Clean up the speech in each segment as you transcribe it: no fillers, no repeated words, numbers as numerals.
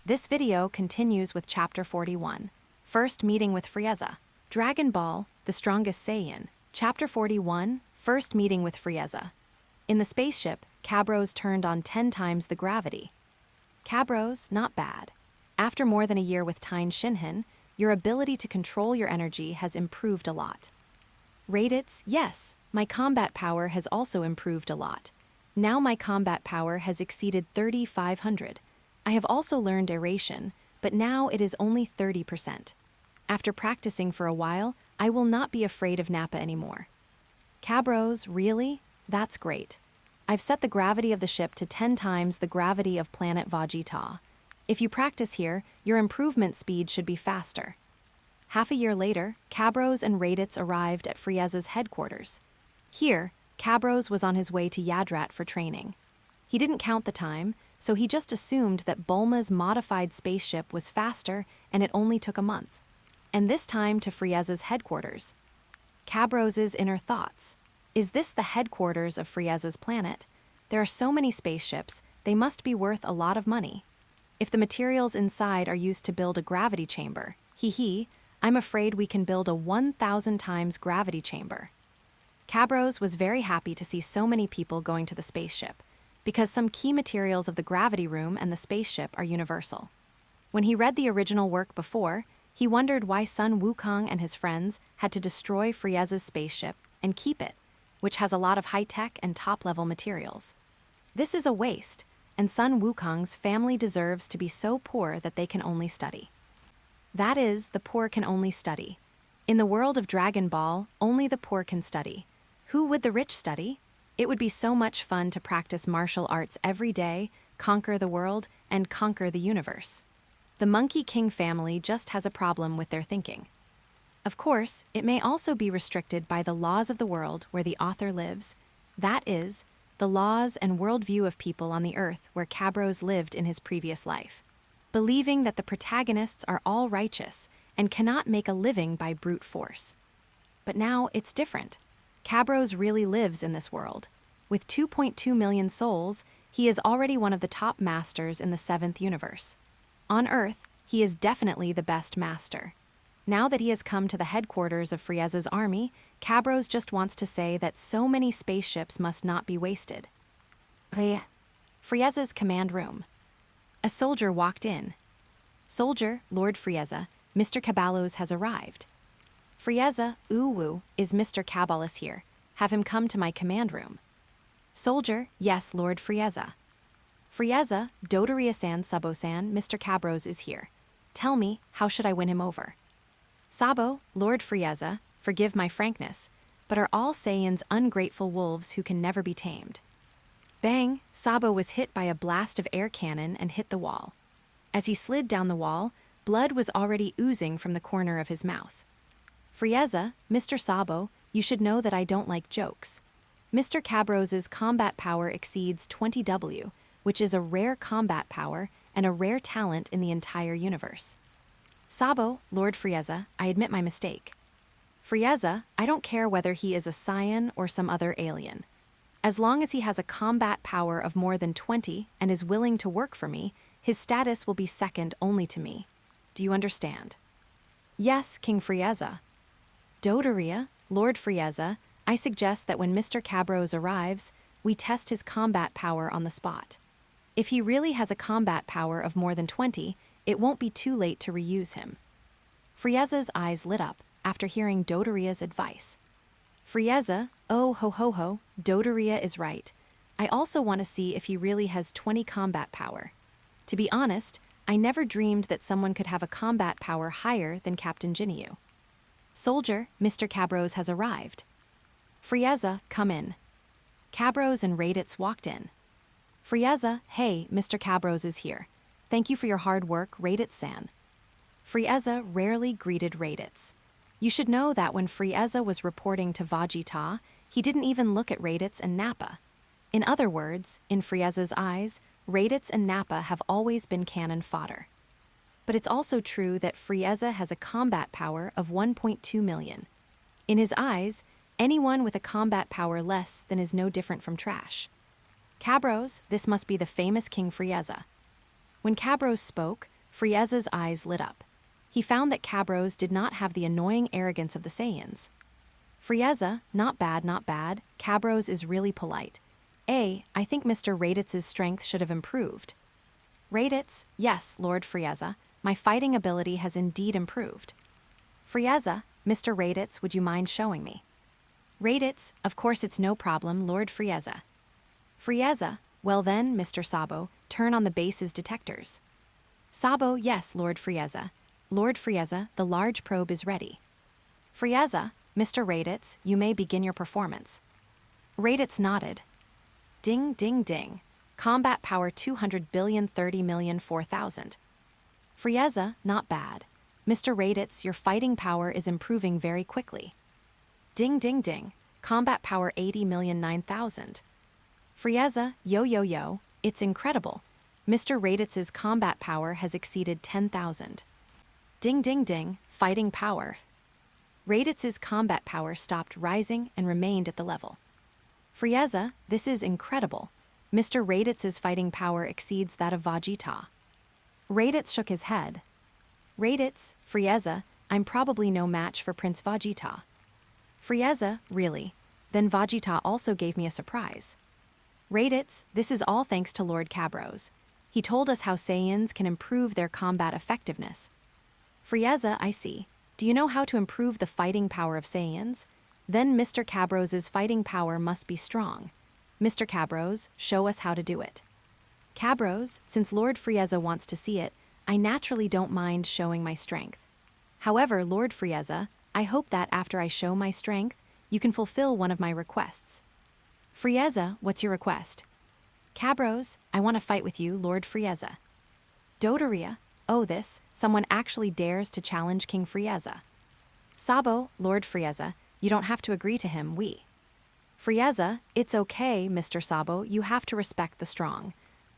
This video continues with Chapter 41, First Meeting with Frieza. Dragon Ball, the Strongest Saiyan. Chapter 41, First Meeting with Frieza. In the spaceship, Cabrost turned on 10 times the gravity. Cabrost, not bad. After more than a year with Tine Shinhan, your ability to control your energy has improved a lot. Raditz, yes, my combat power has also improved a lot. Now my combat power has exceeded 3,500. I have also learned aeration, but now it is only 30%. After practicing for a while, I will not be afraid of Nappa anymore. Cabrost, really? That's great. I've set the gravity of the ship to 10 times the gravity of planet Vegeta. If you practice here, your improvement speed should be faster. Half a year later, Cabrost and Raditz arrived at Frieza's headquarters. Here, Cabrost was on his way to Yadrat for training. He didn't count the time, so he just assumed that Bulma's modified spaceship was faster and it only took a month. And this time to Frieza's headquarters. Cabrost's inner thoughts. Is this the headquarters of Frieza's planet? There are so many spaceships, they must be worth a lot of money. If the materials inside are used to build a gravity chamber, I'm afraid we can build a 1,000 times gravity chamber. Cabrost was very happy to see so many people going to the spaceship, because some key materials of the gravity room and the spaceship are universal. When he read the original work before, he wondered why Sun Wukong and his friends had to destroy Frieza's spaceship and keep it, which has a lot of high-tech and top-level materials. This is a waste, and Sun Wukong's family deserves to be so poor that they can only study. That is, the poor can only study. In the world of Dragon Ball, only the poor can study. Who would the rich study? It would be so much fun to practice martial arts every day, conquer the world, and conquer the universe. The Monkey King family just has a problem with their thinking. Of course, it may also be restricted by the laws of the world where the author lives. That is, the laws and worldview of people on the earth where Cabrost lived in his previous life, believing that the protagonists are all righteous and cannot make a living by brute force. But now it's different. Cabrost really lives in this world. With 2.2 million souls, he is already one of the top masters in the 7th universe. On Earth, he is definitely the best master. Now that he has come to the headquarters of Frieza's army, Cabrost just wants to say that so many spaceships must not be wasted. Frieza's command room. A soldier walked in. Soldier, Lord Frieza, Mr. Caballos has arrived. Frieza, is Mr. Caballos here? Have him come to my command room. Soldier, yes, Lord Frieza. Frieza, Dodoria-san, Sabo-san, Mr. Cabrost is here. Tell me, how should I win him over? Sabo, Lord Frieza, forgive my frankness, but are all Saiyans ungrateful wolves who can never be tamed? Bang, Sabo was hit by a blast of air cannon and hit the wall. As he slid down the wall, blood was already oozing from the corner of his mouth. Frieza, Mr. Sabo, you should know that I don't like jokes. Mr. Cabrost's combat power exceeds 20W, which is a rare combat power and a rare talent in the entire universe. Sabo, Lord Frieza, I admit my mistake. Frieza, I don't care whether he is a Saiyan or some other alien. As long as he has a combat power of more than 20 and is willing to work for me, his status will be second only to me. Do you understand? Yes, King Frieza. Dodoria, Lord Frieza, I suggest that when Mr. Cabrost arrives, we test his combat power on the spot. If he really has a combat power of more than 20, it won't be too late to reuse him. Frieza's eyes lit up after hearing Dodoria's advice. Frieza, oh ho ho ho, Dodoria is right. I also want to see if he really has 20 combat power. To be honest, I never dreamed that someone could have a combat power higher than Captain Ginyu. Soldier, Mr. Cabrost has arrived. Frieza, come in. Cabrost and Raditz walked in. Frieza, hey, Mr. Cabrost is here. Thank you for your hard work, Raditz-san. Frieza rarely greeted Raditz. You should know that when Frieza was reporting to Vegeta, he didn't even look at Raditz and Nappa. In other words, in Frieza's eyes, Raditz and Nappa have always been cannon fodder. But it's also true that Frieza has a combat power of 1.2 million. In his eyes, anyone with a combat power less than is no different from trash. Cabrost, this must be the famous King Frieza. When Cabrost spoke, Frieza's eyes lit up. He found that Cabrost did not have the annoying arrogance of the Saiyans. Frieza, not bad, not bad. Cabrost is really polite. I think Mr. Raditz's strength should have improved. Raditz, yes, Lord Frieza, my fighting ability has indeed improved. Frieza, Mr. Raditz, would you mind showing me? Raditz, of course it's no problem, Lord Frieza. Frieza, well then, Mr. Sabo, turn on the base's detectors. Sabo, yes, Lord Frieza. Lord Frieza, the large probe is ready. Frieza, Mr. Raditz, you may begin your performance. Raditz nodded. Ding, ding, ding. Combat power 200,030,004,000. Frieza, not bad. Mr. Raditz, your fighting power is improving very quickly. Ding, ding, ding. Combat power 80,009,000. Frieza, yo, yo, yo. It's incredible. Mr. Raditz's combat power has exceeded 10,000. Ding, ding, ding. Fighting power. Raditz's combat power stopped rising and remained at the level. Frieza, this is incredible. Mr. Raditz's fighting power exceeds that of Vegeta. Raditz shook his head. Raditz, Frieza, I'm probably no match for Prince Vegeta. Frieza, really? Then Vegeta also gave me a surprise. Raditz, this is all thanks to Lord Cabrost. He told us how Saiyans can improve their combat effectiveness. Frieza, I see. Do you know how to improve the fighting power of Saiyans? Then Mr. Cabrost's fighting power must be strong. Mr. Cabrost, show us how to do it. Cabrost, since Lord Frieza wants to see it, I naturally don't mind showing my strength. However, Lord Frieza, I hope that after I show my strength, you can fulfill one of my requests. Frieza, what's your request? Cabrost, I want to fight with you, Lord Frieza. Dodoria, someone actually dares to challenge King Frieza. Sabo, Lord Frieza, you don't have to agree to him, we. Frieza, it's okay, Mr. Sabo, you have to respect the strong.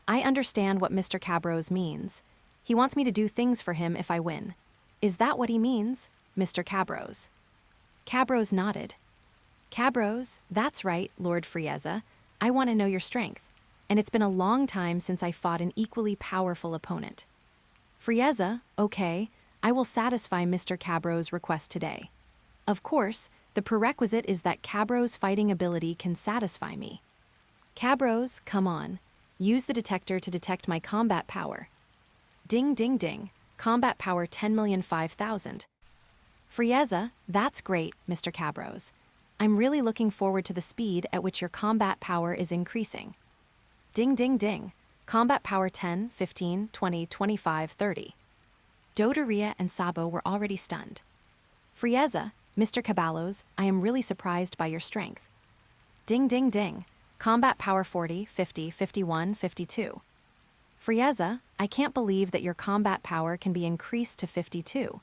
I understand what Mr. Cabrost means. He wants me to do things for him if I win. Is that what he means, Mr. Cabrost? Cabrost nodded. Cabrost, that's right, Lord Frieza. I want to know your strength. And it's been a long time since I fought an equally powerful opponent. Frieza, okay, I will satisfy Mr. Cabrost's request today. Of course, the prerequisite is that Cabrost's fighting ability can satisfy me. Cabrost, come on. Use the detector to detect my combat power. Ding, ding, ding. Combat power 10,005,000. Frieza, that's great, Mr. Cabrost. I'm really looking forward to the speed at which your combat power is increasing. Ding, ding, ding. Combat power 10, 15, 20, 25, 30. Dodoria and Sabo were already stunned. Frieza, Mr. Caballos, I am really surprised by your strength. Ding, ding, ding. Combat power 40, 50, 51, 52. Frieza, I can't believe that your combat power can be increased to 52.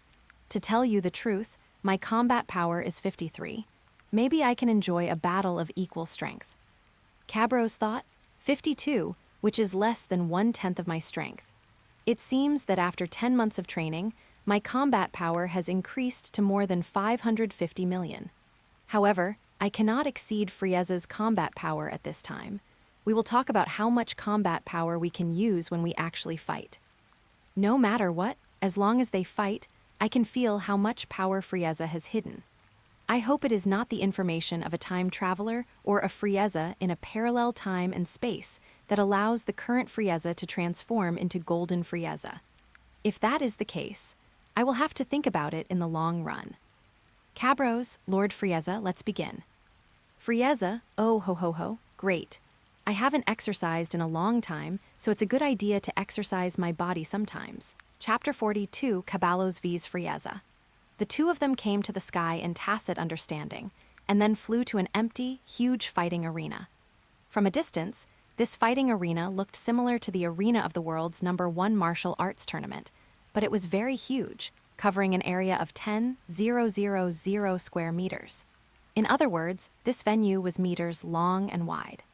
To tell you the truth, my combat power is 53. Maybe I can enjoy a battle of equal strength. Cabrost thought, 52, which is less than 1/10 of my strength. It seems that after 10 months of training, my combat power has increased to more than 550 million. However, I cannot exceed Frieza's combat power at this time. We will talk about how much combat power we can use when we actually fight. No matter what, as long as they fight, I can feel how much power Frieza has hidden. I hope it is not the information of a time traveler or a Frieza in a parallel time and space that allows the current Frieza to transform into Golden Frieza. If that is the case, I will have to think about it in the long run. Cabrost, Lord Frieza, let's begin. Frieza, oh ho ho ho, great. I haven't exercised in a long time, so it's a good idea to exercise my body sometimes. Chapter 42, Caballos vs Frieza. The two of them came to the sky in tacit understanding, and then flew to an empty, huge fighting arena. From a distance, this fighting arena looked similar to the arena of the world's #1 martial arts tournament, but it was very huge, covering an area of 10,000 square meters. In other words, this venue was meters long and wide.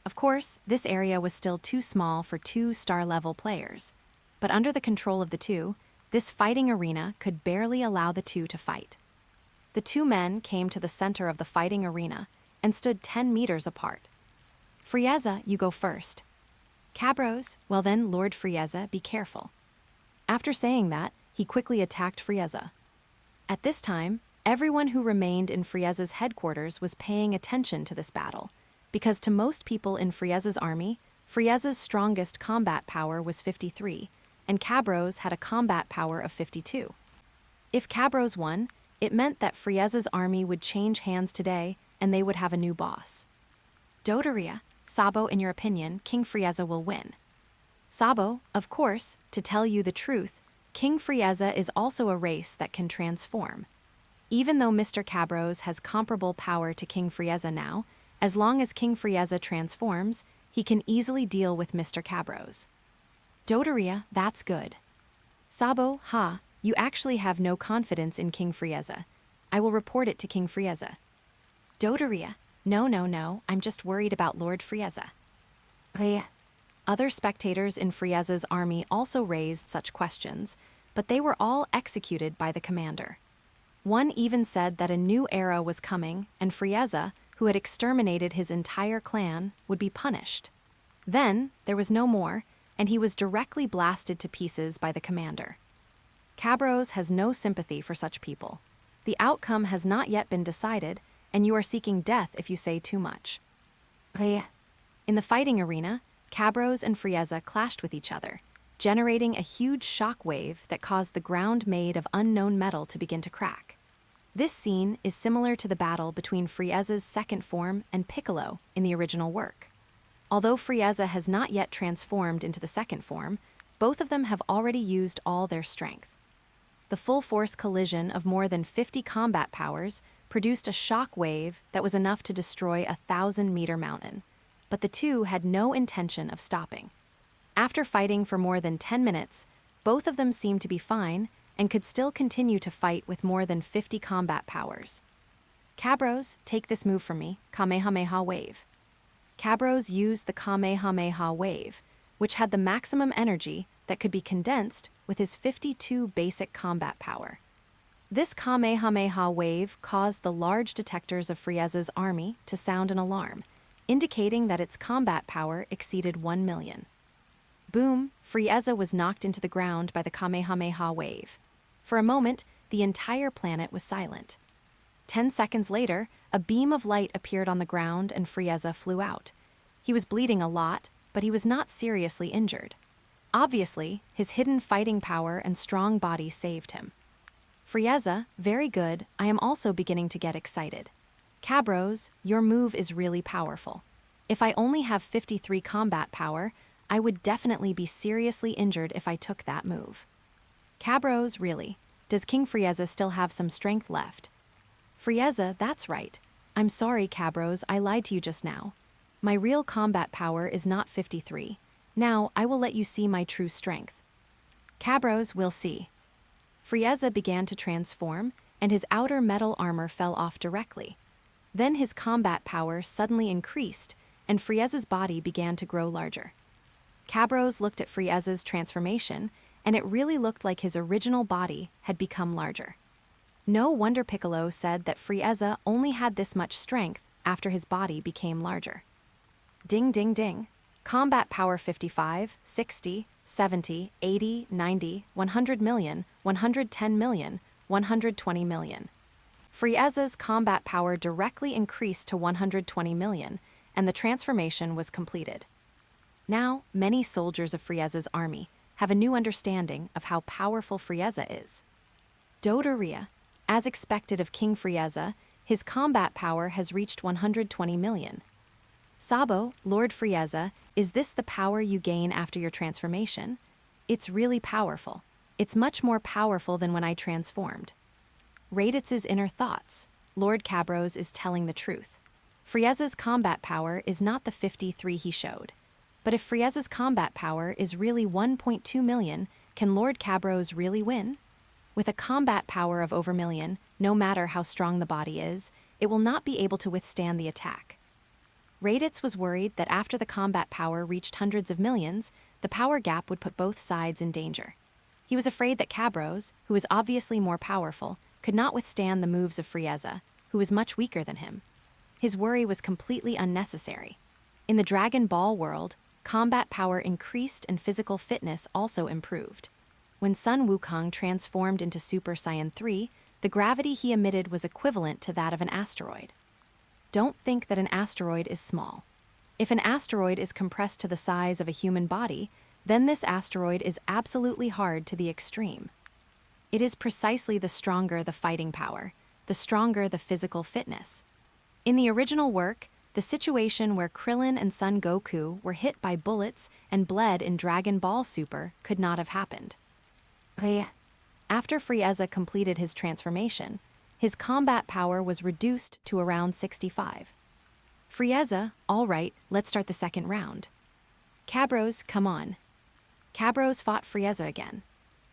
Of course, this area was still too small for 2 star-level players, but under the control of the two, this fighting arena could barely allow the two to fight. The two men came to the center of the fighting arena and stood 10 meters apart. Frieza, you go first. Cabrost, well then, Lord Frieza, be careful. After saying that, he quickly attacked Frieza. At this time, everyone who remained in Frieza's headquarters was paying attention to this battle, because to most people in Frieza's army, Frieza's strongest combat power was 53, and Cabrost had a combat power of 52. If Cabrost won, it meant that Frieza's army would change hands today and they would have a new boss. Dodoria, Sabo, in your opinion, King Frieza will win. Sabo, of course, to tell you the truth, King Frieza is also a race that can transform. Even though Mr. Cabrost has comparable power to King Frieza now, as long as King Frieza transforms, he can easily deal with Mr. Cabrost. Dodoria, that's good. Sabo, you actually have no confidence in King Frieza. I will report it to King Frieza. Dodoria, no, I'm just worried about Lord Frieza. Other spectators in Frieza's army also raised such questions, but they were all executed by the commander. One even said that a new era was coming and Frieza, who had exterminated his entire clan, would be punished. Then, there was no more, and he was directly blasted to pieces by the commander. Cabrost has no sympathy for such people. The outcome has not yet been decided, and you are seeking death if you say too much. In the fighting arena, Cabrost and Frieza clashed with each other, generating a huge shock wave that caused the ground made of unknown metal to begin to crack. This scene is similar to the battle between Frieza's second form and Piccolo in the original work. Although Frieza has not yet transformed into the second form, both of them have already used all their strength. The full-force collision of more than 50 combat powers produced a shock wave that was enough to destroy a 1,000-meter mountain, but the two had no intention of stopping. After fighting for more than 10 minutes, both of them seemed to be fine and could still continue to fight with more than 50 combat powers. Cabrost, take this move from me, Kamehameha Wave. Cabrost used the Kamehameha Wave, which had the maximum energy that could be condensed with his 52 basic combat power. This Kamehameha Wave caused the large detectors of Frieza's army to sound an alarm, indicating that its combat power exceeded 1 million. Boom, Frieza was knocked into the ground by the Kamehameha Wave. For a moment, the entire planet was silent. 10 seconds later, a beam of light appeared on the ground and Frieza flew out. He was bleeding a lot, but he was not seriously injured. Obviously, his hidden fighting power and strong body saved him. Frieza, very good, I am also beginning to get excited. Cabrost, your move is really powerful. If I only have 53 combat power, I would definitely be seriously injured if I took that move. Cabrost, really, does King Frieza still have some strength left? Frieza, that's right. I'm sorry, Cabrost, I lied to you just now. My real combat power is not 53. Now, I will let you see my true strength. Cabrost, we'll see. Frieza began to transform, and his outer metal armor fell off directly. Then his combat power suddenly increased, and Frieza's body began to grow larger. Cabrost looked at Frieza's transformation, and it really looked like his original body had become larger. No wonder Piccolo said that Frieza only had this much strength after his body became larger. Ding ding ding. Combat power 55, 60, 70, 80, 90, 100 million, 110 million, 120 million. Frieza's combat power directly increased to 120 million, and the transformation was completed. Now, many soldiers of Frieza's army have a new understanding of how powerful Frieza is. Dodoria, as expected of King Frieza, his combat power has reached 120 million. Sabo, Lord Frieza, is this the power you gain after your transformation? It's really powerful. It's much more powerful than when I transformed. Raditz's inner thoughts. Lord Cabrost is telling the truth. Frieza's combat power is not the 53 he showed. But if Frieza's combat power is really 1.2 million, can Lord Cabrost really win? With a combat power of over million, no matter how strong the body is, it will not be able to withstand the attack. Raditz was worried that after the combat power reached hundreds of millions, the power gap would put both sides in danger. He was afraid that Cabrost, who is obviously more powerful, could not withstand the moves of Frieza, who is much weaker than him. His worry was completely unnecessary. In the Dragon Ball world, combat power increased and physical fitness also improved. when Sun Wukong transformed into Super Saiyan 3, the gravity he emitted was equivalent to that of an asteroid. Don't think that an asteroid is small. If an asteroid is compressed to the size of a human body, then this asteroid is absolutely hard to the extreme. It is precisely the stronger the fighting power, the stronger the physical fitness. In the original work, the situation where Krillin and Son Goku were hit by bullets and bled in Dragon Ball Super could not have happened. After Frieza completed his transformation, his combat power was reduced to around 65. Frieza, all right, let's start the second round. Cabrost, come on. Cabrost fought Frieza again.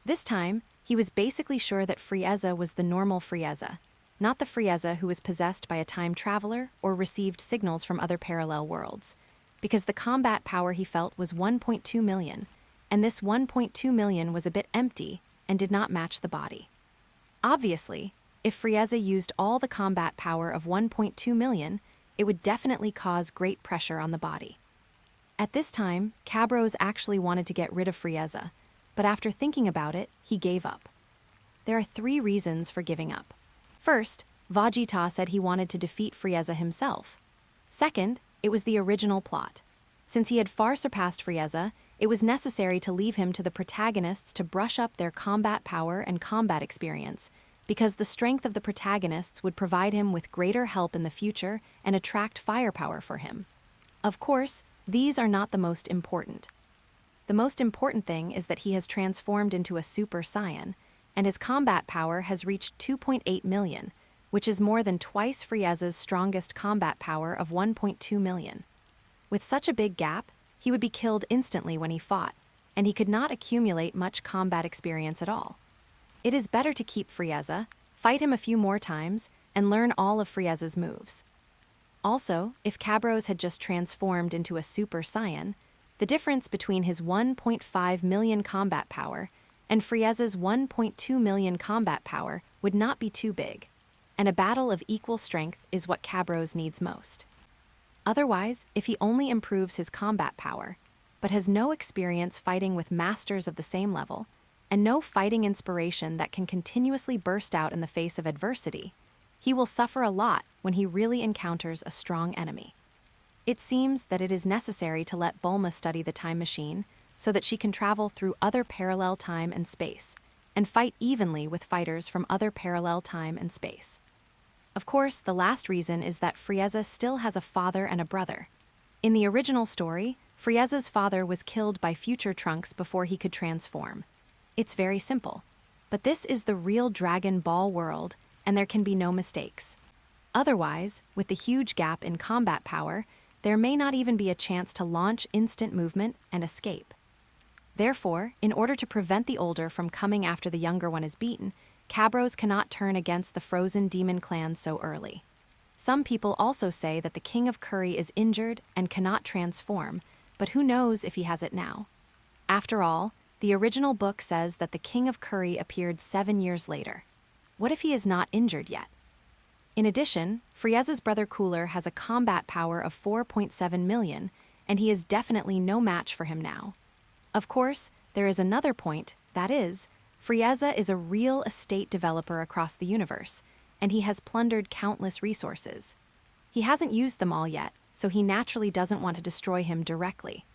This time, he was basically sure that Frieza was the normal Frieza, not the Frieza who was possessed by a time traveler or received signals from other parallel worlds, because the combat power he felt was 1.2 million, and this 1.2 million was a bit empty and did not match the body. Obviously, if Frieza used all the combat power of 1.2 million, it would definitely cause great pressure on the body. At this time, Cabrost actually wanted to get rid of Frieza, but after thinking about it, he gave up. There are 3 reasons for giving up. First, Vegeta said he wanted to defeat Frieza himself. Second, it was the original plot. Since he had far surpassed Frieza, it was necessary to leave him to the protagonists to brush up their combat power and combat experience, because the strength of the protagonists would provide him with greater help in the future and attract firepower for him. Of course, these are not the most important. The most important thing is that he has transformed into a Super Saiyan, and his combat power has reached 2.8 million, which is more than twice Frieza's strongest combat power of 1.2 million. With such a big gap, he would be killed instantly when he fought, and he could not accumulate much combat experience at all. It is better to keep Frieza, fight him a few more times, and learn all of Frieza's moves. Also, if Cabrost had just transformed into a Super Saiyan, the difference between his 1.5 million combat power and Frieza's 1.2 million combat power would not be too big, and a battle of equal strength is what Cabrost needs most. Otherwise, if he only improves his combat power, but has no experience fighting with masters of the same level, and no fighting inspiration that can continuously burst out in the face of adversity, he will suffer a lot when he really encounters a strong enemy. It seems that it is necessary to let Bulma study the time machine so that she can travel through other parallel time and space, and fight evenly with fighters from other parallel time and space. Of course, the last reason is that Frieza still has a father and a brother. In the original story, Frieza's father was killed by future Trunks before he could transform. It's very simple. But this is the real Dragon Ball world, and there can be no mistakes. Otherwise, with the huge gap in combat power, there may not even be a chance to launch instant movement and escape. Therefore, in order to prevent the older from coming after the younger one is beaten, Cabrost cannot turn against the frozen demon clan so early. Some people also say that the King of Curry is injured and cannot transform, but who knows if he has it now? After all, the original book says that the King of Curry appeared 7 years later. What if he is not injured yet? In addition, Frieza's brother Cooler has a combat power of 4.7 million, and he is definitely no match for him now. Of course, there is another point, that is, Frieza is a real estate developer across the universe, and he has plundered countless resources. He hasn't used them all yet, so he naturally doesn't want to destroy him directly.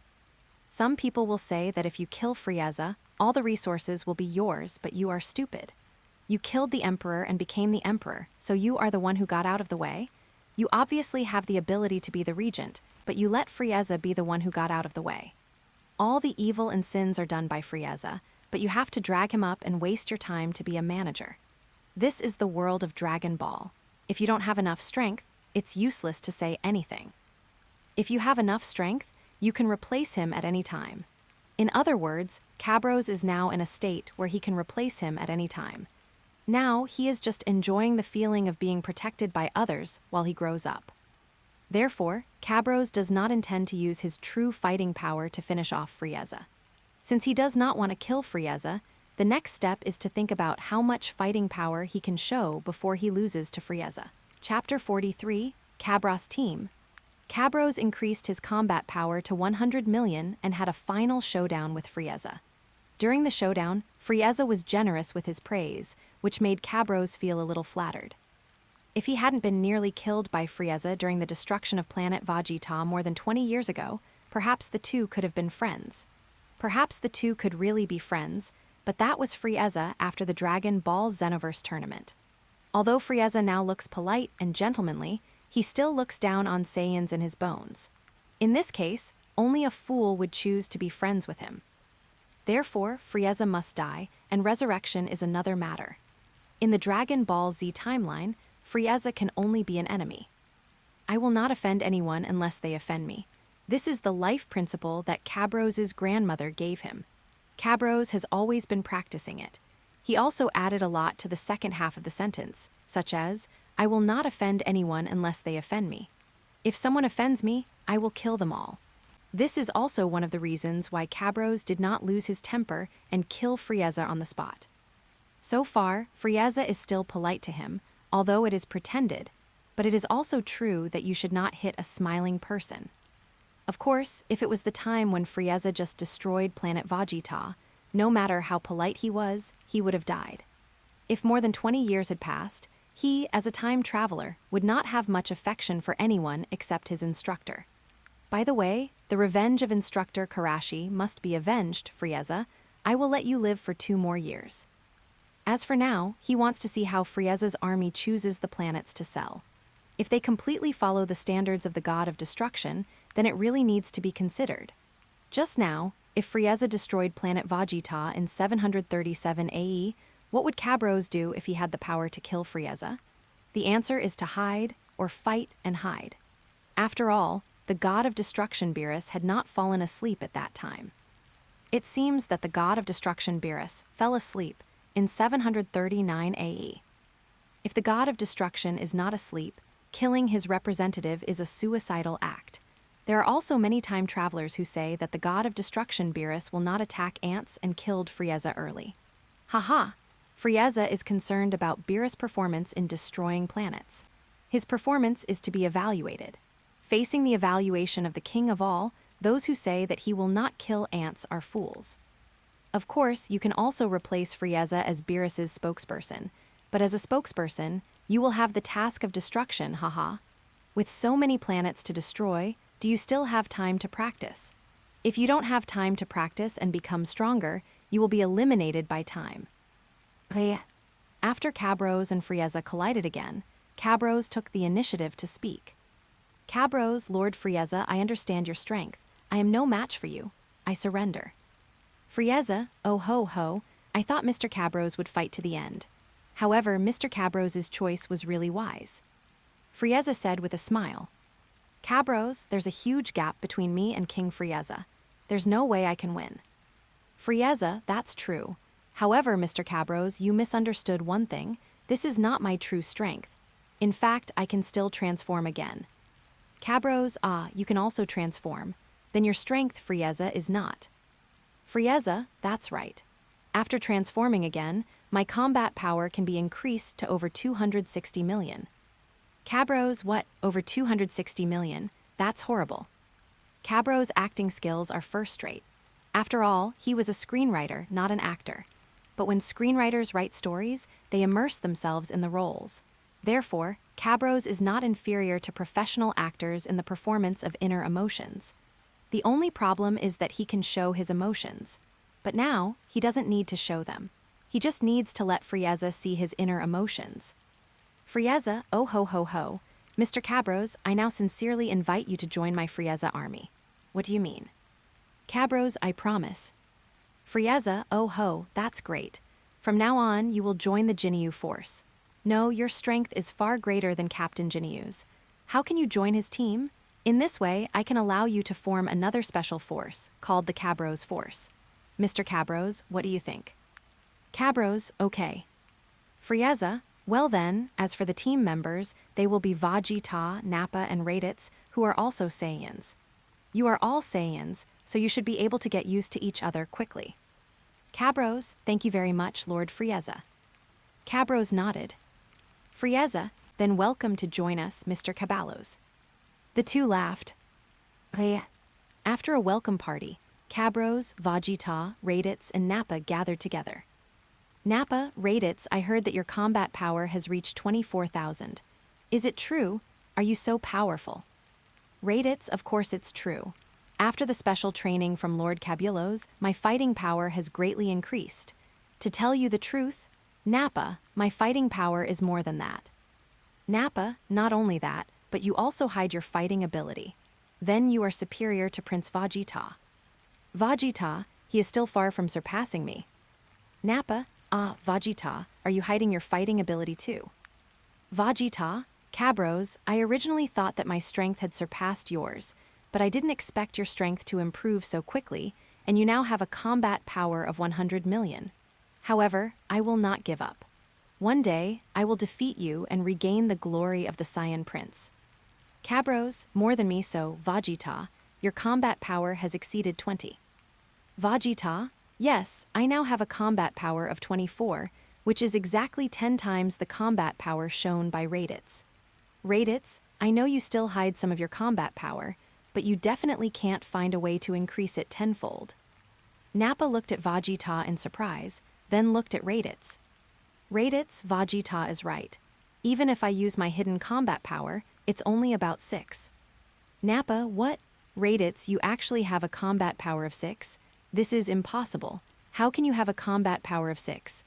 Some people will say that if you kill Frieza, all the resources will be yours, but you are stupid. You killed the Emperor and became the Emperor, so you are the one who got out of the way? You obviously have the ability to be the regent, but you let Frieza be the one who got out of the way. All the evil and sins are done by Frieza, but you have to drag him up and waste your time to be a manager. This is the world of Dragon Ball. If you don't have enough strength, it's useless to say anything. If you have enough strength, you can replace him at any time. In other words, Cabrost is now in a state where he can replace him at any time. Now, he is just enjoying the feeling of being protected by others while he grows up. Therefore, Cabrost does not intend to use his true fighting power to finish off Frieza. Since he does not want to kill Frieza, the next step is to think about how much fighting power he can show before he loses to Frieza. Chapter 43, Cabrost Team. Cabrost increased his combat power to 100 million and had a final showdown with Frieza. During the showdown, Frieza was generous with his praise, which made Cabrost feel a little flattered. If he hadn't been nearly killed by Frieza during the destruction of planet Vegeta more than 20 years ago, perhaps the two could have been friends. Perhaps the two could really be friends, but that was Frieza after the Dragon Ball Xenoverse tournament. Although Frieza now looks polite and gentlemanly, he still looks down on Saiyans in his bones. In this case, only a fool would choose to be friends with him. Therefore, Frieza must die, and resurrection is another matter. In the Dragon Ball Z timeline, Frieza can only be an enemy. I will not offend anyone unless they offend me. This is the life principle that Cabrost's grandmother gave him. Cabrost has always been practicing it. He also added a lot to the second half of the sentence, such as, I will not offend anyone unless they offend me. If someone offends me, I will kill them all. This is also one of the reasons why Cabrost did not lose his temper and kill Frieza on the spot. So far, Frieza is still polite to him, although it is pretended, but it is also true that you should not hit a smiling person. Of course, if it was the time when Frieza just destroyed planet Vegeta, no matter how polite he was, he would have died. If more than 20 years had passed, he, as a time traveler, would not have much affection for anyone except his instructor. By the way, the revenge of Instructor Karashi must be avenged, Frieza. I will let you live for 2 more years. As for now, he wants to see how Frieza's army chooses the planets to sell. If they completely follow the standards of the God of Destruction, then it really needs to be considered. Just now, if Frieza destroyed planet Vegeta in 737 AE, what would Cabrost do if he had the power to kill Frieza? The answer is to hide, or fight and hide. After all, the God of Destruction Beerus had not fallen asleep at that time. It seems that the God of Destruction Beerus fell asleep in 739 AE. If the God of Destruction is not asleep, killing his representative is a suicidal act. There are also many time travelers who say that the God of Destruction Beerus will not attack ants and killed Frieza early. Haha! Frieza is concerned about Beerus' performance in destroying planets. His performance is to be evaluated. Facing the evaluation of the king of all, those who say that he will not kill ants are fools. Of course, you can also replace Frieza as Beerus' spokesperson, but as a spokesperson, you will have the task of destruction, haha. With so many planets to destroy, do you still have time to practice? If you don't have time to practice and become stronger, you will be eliminated by time. After Cabrost and Frieza collided again, Cabrost took the initiative to speak. Cabrost, Lord Frieza, I understand your strength. I am no match for you. I surrender. Frieza, oh ho ho, I thought Mr. Cabrost would fight to the end. However, Mr. Cabrost's choice was really wise. Frieza said with a smile, Cabrost, there's a huge gap between me and King Frieza. There's no way I can win. Frieza, that's true. However, Mr. Cabrost, you misunderstood one thing. This is not my true strength. In fact, I can still transform again. Cabrost, you can also transform. Then your strength, Frieza, is not. Frieza, that's right. After transforming again, my combat power can be increased to over 260 million. Cabrost, what, over 260 million? That's horrible. Cabrost's acting skills are first-rate. After all, he was a screenwriter, not an actor. But when screenwriters write stories, they immerse themselves in the roles. Therefore, Cabrost is not inferior to professional actors in the performance of inner emotions. The only problem is that he can show his emotions. But now, he doesn't need to show them. He just needs to let Frieza see his inner emotions. Frieza, oh ho ho ho. Mr. Cabrost, I now sincerely invite you to join my Frieza army. What do you mean? Cabrost, I promise. Frieza, oh ho, that's great. From now on, you will join the Jinyu force. No, your strength is far greater than Captain Jinyu's. How can you join his team? In this way, I can allow you to form another special force, called the Cabrost Force. Mr. Cabrost, what do you think? Cabrost, okay. Frieza, well then, as for the team members, they will be Vegeta, Nappa, and Raditz, who are also Saiyans. You are all Saiyans, so you should be able to get used to each other quickly. Cabrost, thank you very much, Lord Frieza. Cabrost nodded. Frieza, then welcome to join us, Mr. Caballos. The two laughed. After a welcome party, Cabrost, Vegeta, Raditz, and Nappa gathered together. Nappa, Raditz, I heard that your combat power has reached 24,000. Is it true? Are you so powerful? Raditz, of course it's true. After the special training from Lord Caballos, my fighting power has greatly increased. To tell you the truth, Nappa, my fighting power is more than that. Nappa, not only that, but you also hide your fighting ability. Then you are superior to Prince Vegeta. Vegeta, he is still far from surpassing me. Nappa, Vegeta, are you hiding your fighting ability too? Vegeta, Cabrost, I originally thought that my strength had surpassed yours, but I didn't expect your strength to improve so quickly, and you now have a combat power of 100 million. However, I will not give up. One day, I will defeat you and regain the glory of the Saiyan Prince. Cabrost, more than me so, Vegeta, your combat power has exceeded 20. Vegeta, yes, I now have a combat power of 24, which is exactly 10 times the combat power shown by Raditz. Raditz, I know you still hide some of your combat power, but you definitely can't find a way to increase it tenfold. Nappa looked at Vegeta in surprise, then looked at Raditz. Raditz, Vegeta is right. Even if I use my hidden combat power, it's only about 6. Nappa, what? Raditz, you actually have a combat power of 6? This is impossible. How can you have a combat power of 6?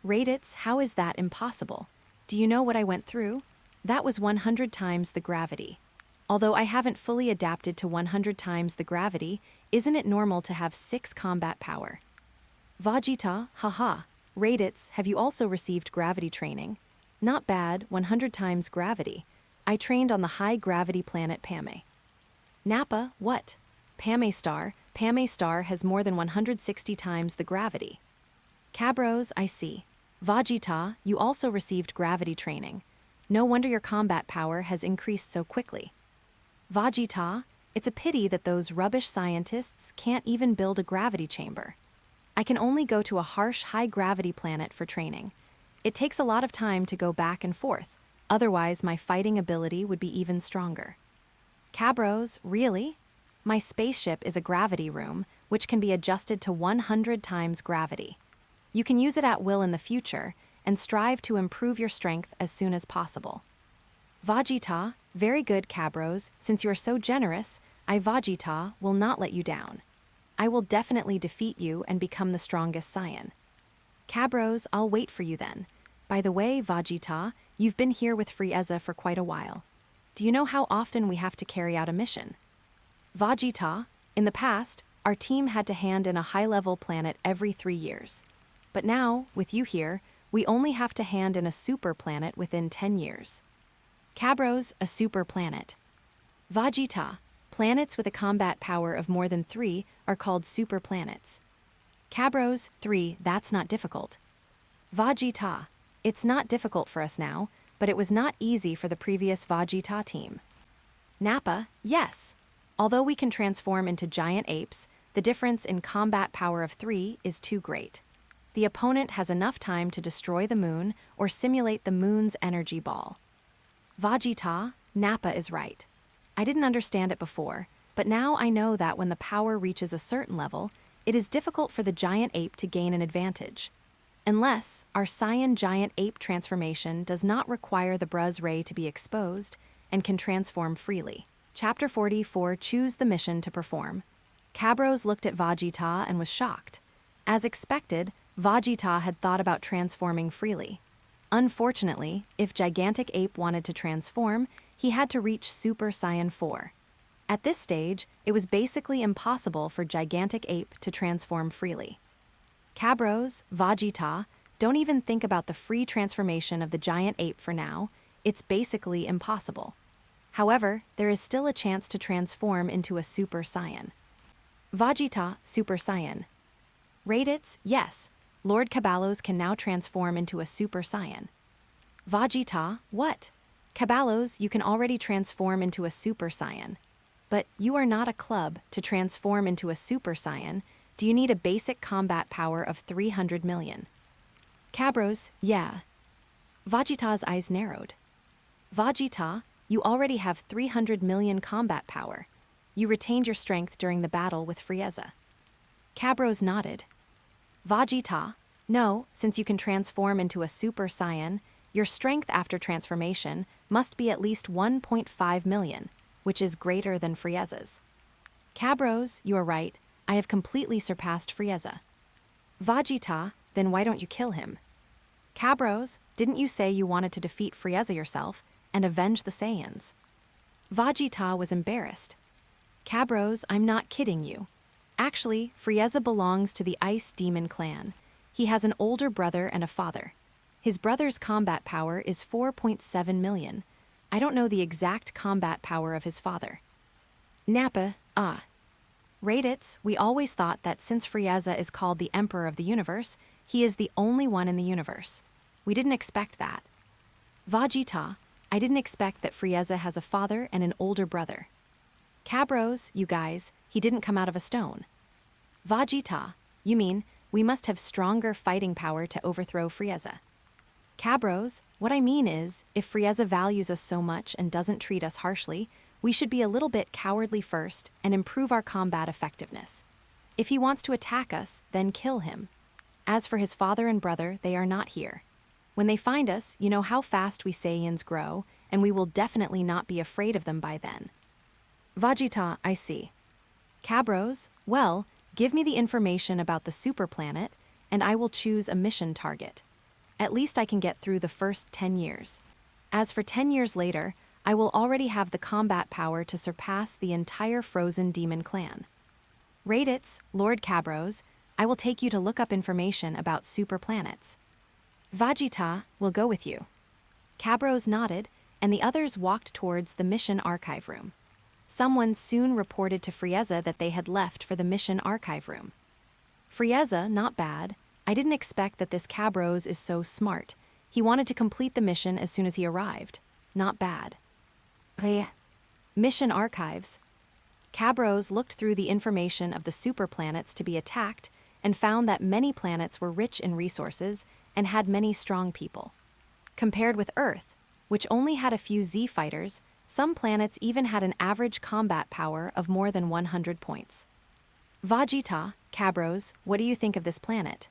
Raditz, how is that impossible? Do you know what I went through? That was 100 times the gravity. Although I haven't fully adapted to 100 times the gravity, isn't it normal to have 6 combat power? Vegeta, haha. Raditz, have you also received gravity training? Not bad, 100 times gravity. I trained on the high-gravity planet Pame. Nappa, what? Pame Star has more than 160 times the gravity. Cabrost, I see. Vegeta, you also received gravity training. No wonder your combat power has increased so quickly. Vegeta, it's a pity that those rubbish scientists can't even build a gravity chamber. I can only go to a harsh, high-gravity planet for training. It takes a lot of time to go back and forth, otherwise my fighting ability would be even stronger. Cabrost, really? My spaceship is a gravity room, which can be adjusted to 100 times gravity. You can use it at will in the future, and strive to improve your strength as soon as possible. Vegeta, very good Cabrost, since you are so generous, Vegeta will not let you down. I will definitely defeat you and become the strongest Saiyan. Cabrost, I'll wait for you then. By the way, Vegeta, you've been here with Frieza for quite a while. Do you know how often we have to carry out a mission? Vegeta, in the past, our team had to hand in a high-level planet every 3 years. But now, with you here, we only have to hand in a super planet within 10 years. Cabrost, a super planet. Vegeta, planets with a combat power of more than 3 are called super planets. Cabrost, 3, that's not difficult. Vegeta, it's not difficult for us now, but it was not easy for the previous Vegeta team. Nappa, yes. Although we can transform into giant apes, the difference in combat power of 3 is too great. The opponent has enough time to destroy the moon or simulate the moon's energy ball. Vegeta, Nappa is right. I didn't understand it before, but now I know that when the power reaches a certain level, it is difficult for the giant ape to gain an advantage. Unless our Saiyan giant ape transformation does not require the Bruz ray to be exposed and can transform freely. Chapter 44, Choose the mission to perform. Cabrost looked at Vegeta and was shocked. As expected, Vegeta had thought about transforming freely. Unfortunately, if Gigantic Ape wanted to transform, he had to reach Super Saiyan 4. At this stage, it was basically impossible for Gigantic Ape to transform freely. Cabrost, Vegeta, don't even think about the free transformation of the giant ape for now. It's basically impossible. However, there is still a chance to transform into a Super Saiyan. Vegeta, Super Saiyan. Raditz, yes. Lord Caballos can now transform into a Super Saiyan. Vegeta, what? Caballos, you can already transform into a Super Saiyan. But you are not a club. To transform into a Super Saiyan, do you need a basic combat power of 300 million? Cabrost, yeah. Vegeta's eyes narrowed. Vegeta, you already have 300 million combat power. You retained your strength during the battle with Frieza. Cabrost nodded. Vegeta, no, since you can transform into a Super Saiyan, your strength after transformation must be at least 1.5 million, which is greater than Frieza's. Cabrost, you are right, I have completely surpassed Frieza. Vegeta, then why don't you kill him? Cabrost, didn't you say you wanted to defeat Frieza yourself and avenge the Saiyans? Vegeta was embarrassed. Cabrost, I'm not kidding you. Actually, Frieza belongs to the Ice Demon clan. He has an older brother and a father. His brother's combat power is 4.7 million. I don't know the exact combat power of his father. Nappa, Raditz, we always thought that since Frieza is called the Emperor of the Universe, he is the only one in the universe. We didn't expect that. Vegeta, I didn't expect that Frieza has a father and an older brother. Cabrost, you guys, he didn't come out of a stone. Vegeta, you mean we must have stronger fighting power to overthrow Frieza. Cabrost, what I mean is, if Frieza values us so much and doesn't treat us harshly, we should be a little bit cowardly first and improve our combat effectiveness. If he wants to attack us, then kill him. As for his father and brother, they are not here. When they find us, you know how fast we Saiyans grow, and we will definitely not be afraid of them by then. Vegeta, I see. Cabrost, well, give me the information about the super planet, and I will choose a mission target. At least I can get through the first 10 years. As for 10 years later, I will already have the combat power to surpass the entire Frozen Demon clan. Raditz, Lord Cabrost, I will take you to look up information about super planets. Vegeta will go with you. Cabrost nodded, and the others walked towards the mission archive room. Someone soon reported to Frieza that they had left for the mission archive room. Frieza, not bad. I didn't expect that this Cabrost is so smart. He wanted to complete the mission as soon as he arrived. Not bad. Mission archives. Cabrost looked through the information of the super planets to be attacked and found that many planets were rich in resources and had many strong people. Compared with Earth, which only had a few Z fighters, some planets even had an average combat power of more than 100 points. Vegeta, Cabrost, what do you think of this planet?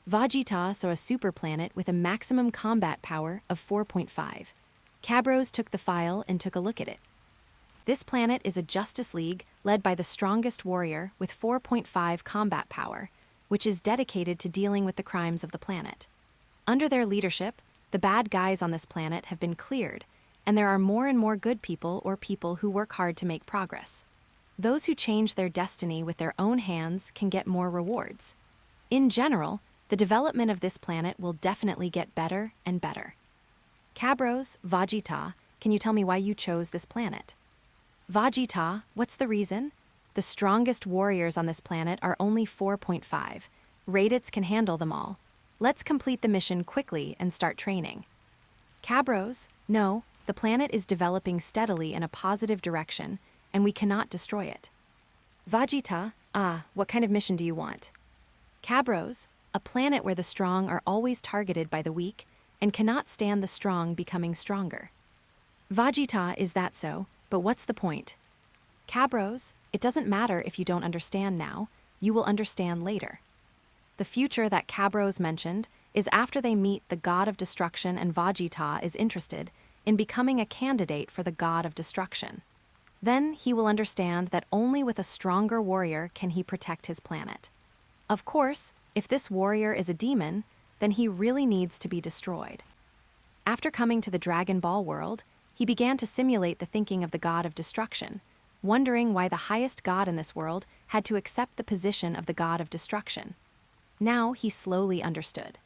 Vegeta saw a super planet with a maximum combat power of 4.5. Cabrost took the file and took a look at it. This planet is a Justice League led by the strongest warrior with 4.5 combat power, which is dedicated to dealing with the crimes of the planet. Under their leadership, the bad guys on this planet have been cleared, and there are more and more good people or people who work hard to make progress. Those who change their destiny with their own hands can get more rewards. In general, the development of this planet will definitely get better and better. Cabrost, Vegeta, can you tell me why you chose this planet? Vegeta, what's the reason? The strongest warriors on this planet are only 4.5. Raditz can handle them all. Let's complete the mission quickly and start training. Cabrost, no, the planet is developing steadily in a positive direction, and we cannot destroy it. Vegeta, what kind of mission do you want? Cabrost, a planet where the strong are always targeted by the weak and cannot stand the strong becoming stronger. Vegeta, is that so? But what's the point? Cabrost, it doesn't matter if you don't understand now, you will understand later. The future that Cabrost mentioned is after they meet the God of Destruction, and Vegeta is interested in becoming a candidate for the God of Destruction. Then he will understand that only with a stronger warrior can he protect his planet. Of course, if this warrior is a demon, then he really needs to be destroyed. After coming to the Dragon Ball world, he began to simulate the thinking of the God of Destruction, wondering why the highest god in this world had to accept the position of the God of Destruction. Now he slowly understood.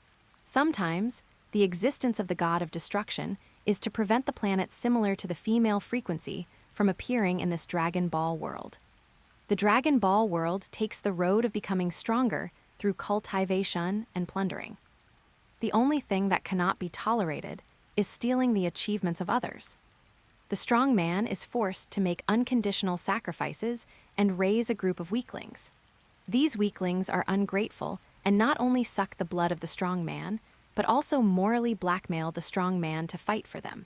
Sometimes, the existence of the God of Destruction is to prevent the planet similar to the female frequency from appearing in this Dragon Ball world. The Dragon Ball world takes the road of becoming stronger through cultivation and plundering. The only thing that cannot be tolerated is stealing the achievements of others. The strong man is forced to make unconditional sacrifices and raise a group of weaklings. These weaklings are ungrateful and not only suck the blood of the strong man, but also morally blackmail the strong man to fight for them.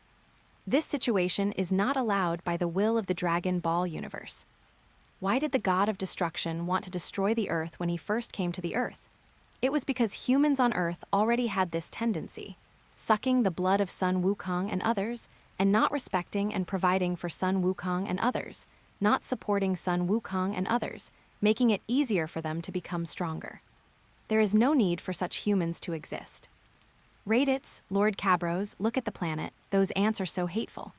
This situation is not allowed by the will of the Dragon Ball universe. Why did the god of destruction want to destroy the Earth when he first came to the Earth? It was because humans on Earth already had this tendency, sucking the blood of Sun Wukong and others, and not respecting and providing for Sun Wukong and others, not supporting Sun Wukong and others, making it easier for them to become stronger. There is no need for such humans to exist. Raditz, Lord Cabrost, look at the planet, those ants are so hateful.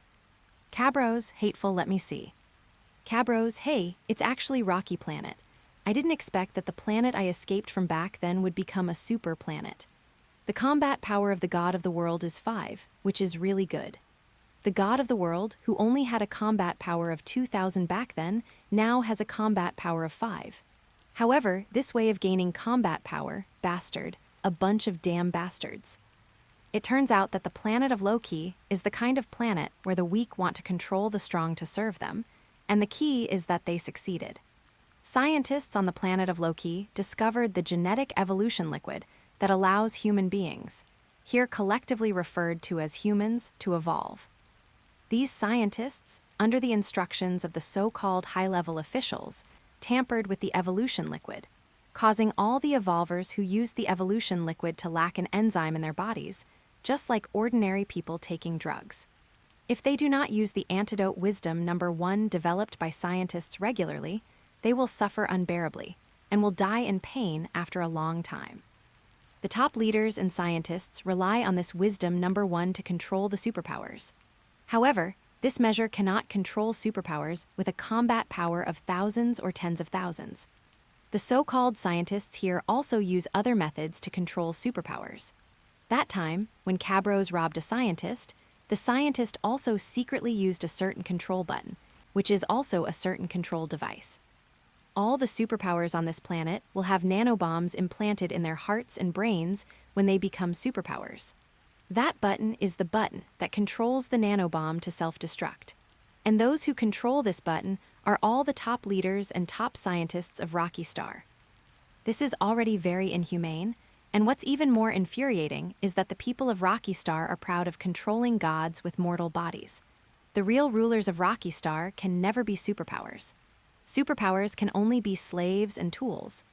Cabrost, hateful, let me see. Cabrost, hey, it's actually rocky planet. I didn't expect that the planet I escaped from back then would become a super planet. The combat power of the god of the world is 5, which is really good. The god of the world, who only had a combat power of 2,000 back then, now has a combat power of 5. However, this way of gaining combat power, bastard, a bunch of damn bastards. It turns out that the planet of Loki is the kind of planet where the weak want to control the strong to serve them, and the key is that they succeeded. Scientists on the planet of Loki discovered the genetic evolution liquid that allows human beings, here collectively referred to as humans, to evolve. These scientists, under the instructions of the so-called high-level officials, tampered with the evolution liquid, causing all the evolvers who used the evolution liquid to lack an enzyme in their bodies, just like ordinary people taking drugs. If they do not use the antidote wisdom number 1 developed by scientists regularly, they will suffer unbearably and will die in pain after a long time. The top leaders and scientists rely on this wisdom number 1 to control the superpowers. However, this measure cannot control superpowers with a combat power of thousands or tens of thousands. The so-called scientists here also use other methods to control superpowers. That time, when Cabrost robbed a scientist, the scientist also secretly used a certain control button, which is also a certain control device. All the superpowers on this planet will have nanobombs implanted in their hearts and brains when they become superpowers. That button is the button that controls the nanobomb to self-destruct. And those who control this button are all the top leaders and top scientists of Rocky Star. This is already very inhumane, and what's even more infuriating is that the people of Rocky Star are proud of controlling gods with mortal bodies. The real rulers of Rocky Star can never be superpowers. Superpowers can only be slaves and tools.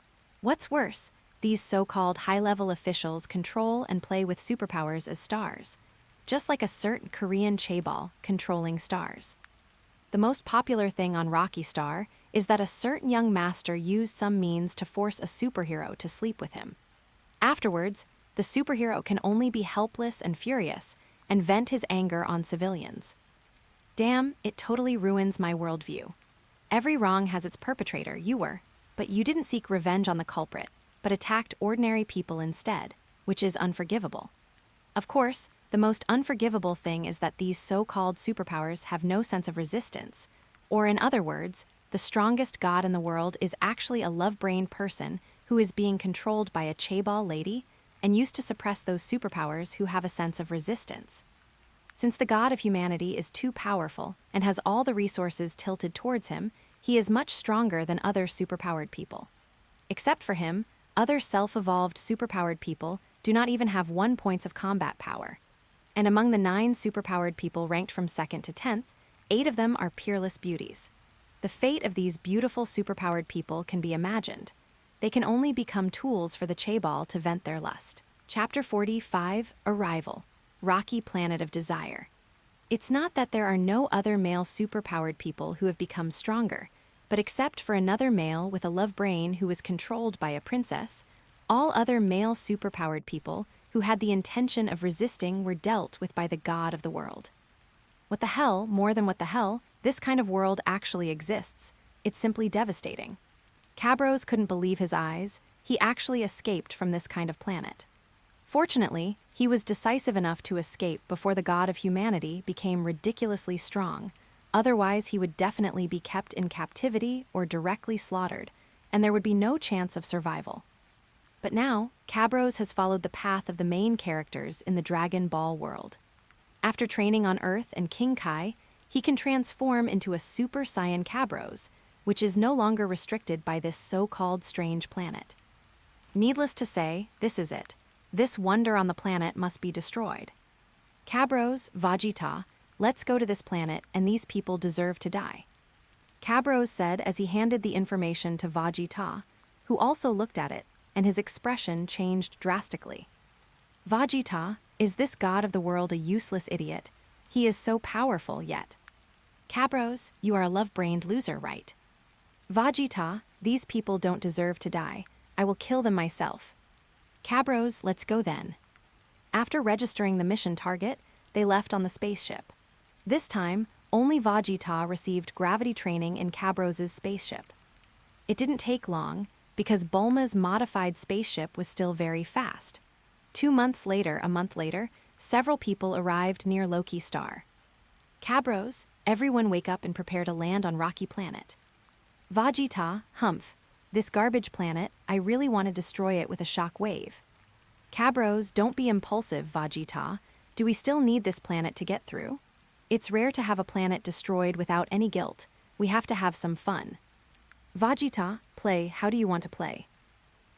What's worse, these so-called high-level officials control and play with superpowers as stars, just like a certain Korean chaebol controlling stars. The most popular thing on Rocky Star is that a certain young master used some means to force a superhero to sleep with him. Afterwards, the superhero can only be helpless and furious and vent his anger on civilians. Damn, it totally ruins my worldview. Every wrong has its perpetrator, you were, but you didn't seek revenge on the culprit, but attacked ordinary people instead, which is unforgivable. Of course, the most unforgivable thing is that these so-called superpowers have no sense of resistance, or in other words, the strongest god in the world is actually a love-brained person who is being controlled by a chaebol lady and used to suppress those superpowers who have a sense of resistance. Since the god of humanity is too powerful and has all the resources tilted towards him, he is much stronger than other superpowered people. Except for him, other self-evolved superpowered people do not even have 1 point of combat power. And among the 9 superpowered people ranked from 2nd to 10th, 8 of them are peerless beauties. The fate of these beautiful superpowered people can be imagined. They can only become tools for the chaebol to vent their lust. Chapter 45, Arrival, Rocky Planet of Desire. It's not that there are no other male superpowered people who have become stronger, but except for another male with a love brain who was controlled by a princess, all other male superpowered people who had the intention of resisting were dealt with by the god of the world. What the hell, more than what the hell, this kind of world actually exists. It's simply devastating. Cabrost couldn't believe his eyes. He actually escaped from this kind of planet. Fortunately, he was decisive enough to escape before the god of humanity became ridiculously strong. Otherwise, he would definitely be kept in captivity or directly slaughtered, and there would be no chance of survival. But now, Cabrost has followed the path of the main characters in the Dragon Ball world. After training on Earth and King Kai, he can transform into a Super Saiyan Cabrost, which is no longer restricted by this so-called strange planet. Needless to say, this is it. This wonder on the planet must be destroyed. Cabrost, Vegeta, let's go to this planet and these people deserve to die. Cabrost said as he handed the information to Vegeta, who also looked at it, and his expression changed drastically. Vegeta, is this god of the world a useless idiot? He is so powerful yet. Cabrost, you are a love-brained loser, right? Vegeta, these people don't deserve to die. I will kill them myself. Cabrost, let's go then. After registering the mission target, they left on the spaceship. This time, only Vegeta received gravity training in Cabrost's spaceship. It didn't take long, because Bulma's modified spaceship was still very fast. 2 months later, a month later, several people arrived near Loki Star. Cabrost, everyone wake up and prepare to land on Rocky Planet. Vegeta, humph, this garbage planet, I really want to destroy it with a shock wave. Cabrost, don't be impulsive, Vegeta. Do we still need this planet to get through? It's rare to have a planet destroyed without any guilt. We have to have some fun. Vegeta, play, how do you want to play?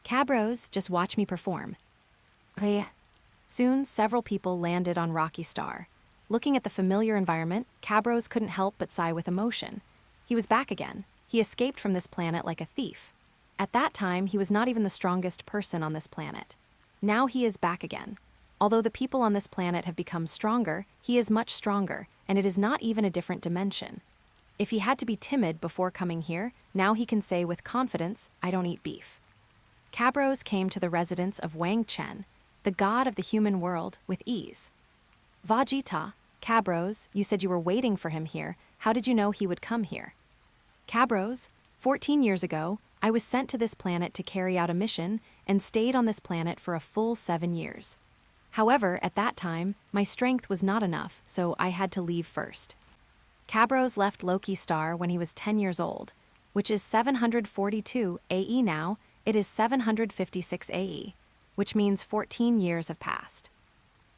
Cabrost, just watch me perform. Soon, several people landed on Rocky Star. Looking at the familiar environment, Cabrost couldn't help but sigh with emotion. He was back again. He escaped from this planet like a thief. At that time, he was not even the strongest person on this planet. Now he is back again. Although the people on this planet have become stronger, he is much stronger, and it is not even a different dimension. If he had to be timid before coming here, now he can say with confidence, I don't eat beef. Cabrost came to the residence of Wang Chen, the god of the human world, with ease. Vegeta, Cabrost, you said you were waiting for him here. How did you know he would come here? Cabrost, 14 years ago, I was sent to this planet to carry out a mission and stayed on this planet for a full 7 years. However, at that time, my strength was not enough, so I had to leave first. Cabrost left Loki Star when he was 10 years old, which is 742 AE now, it is 756 AE, which means 14 years have passed.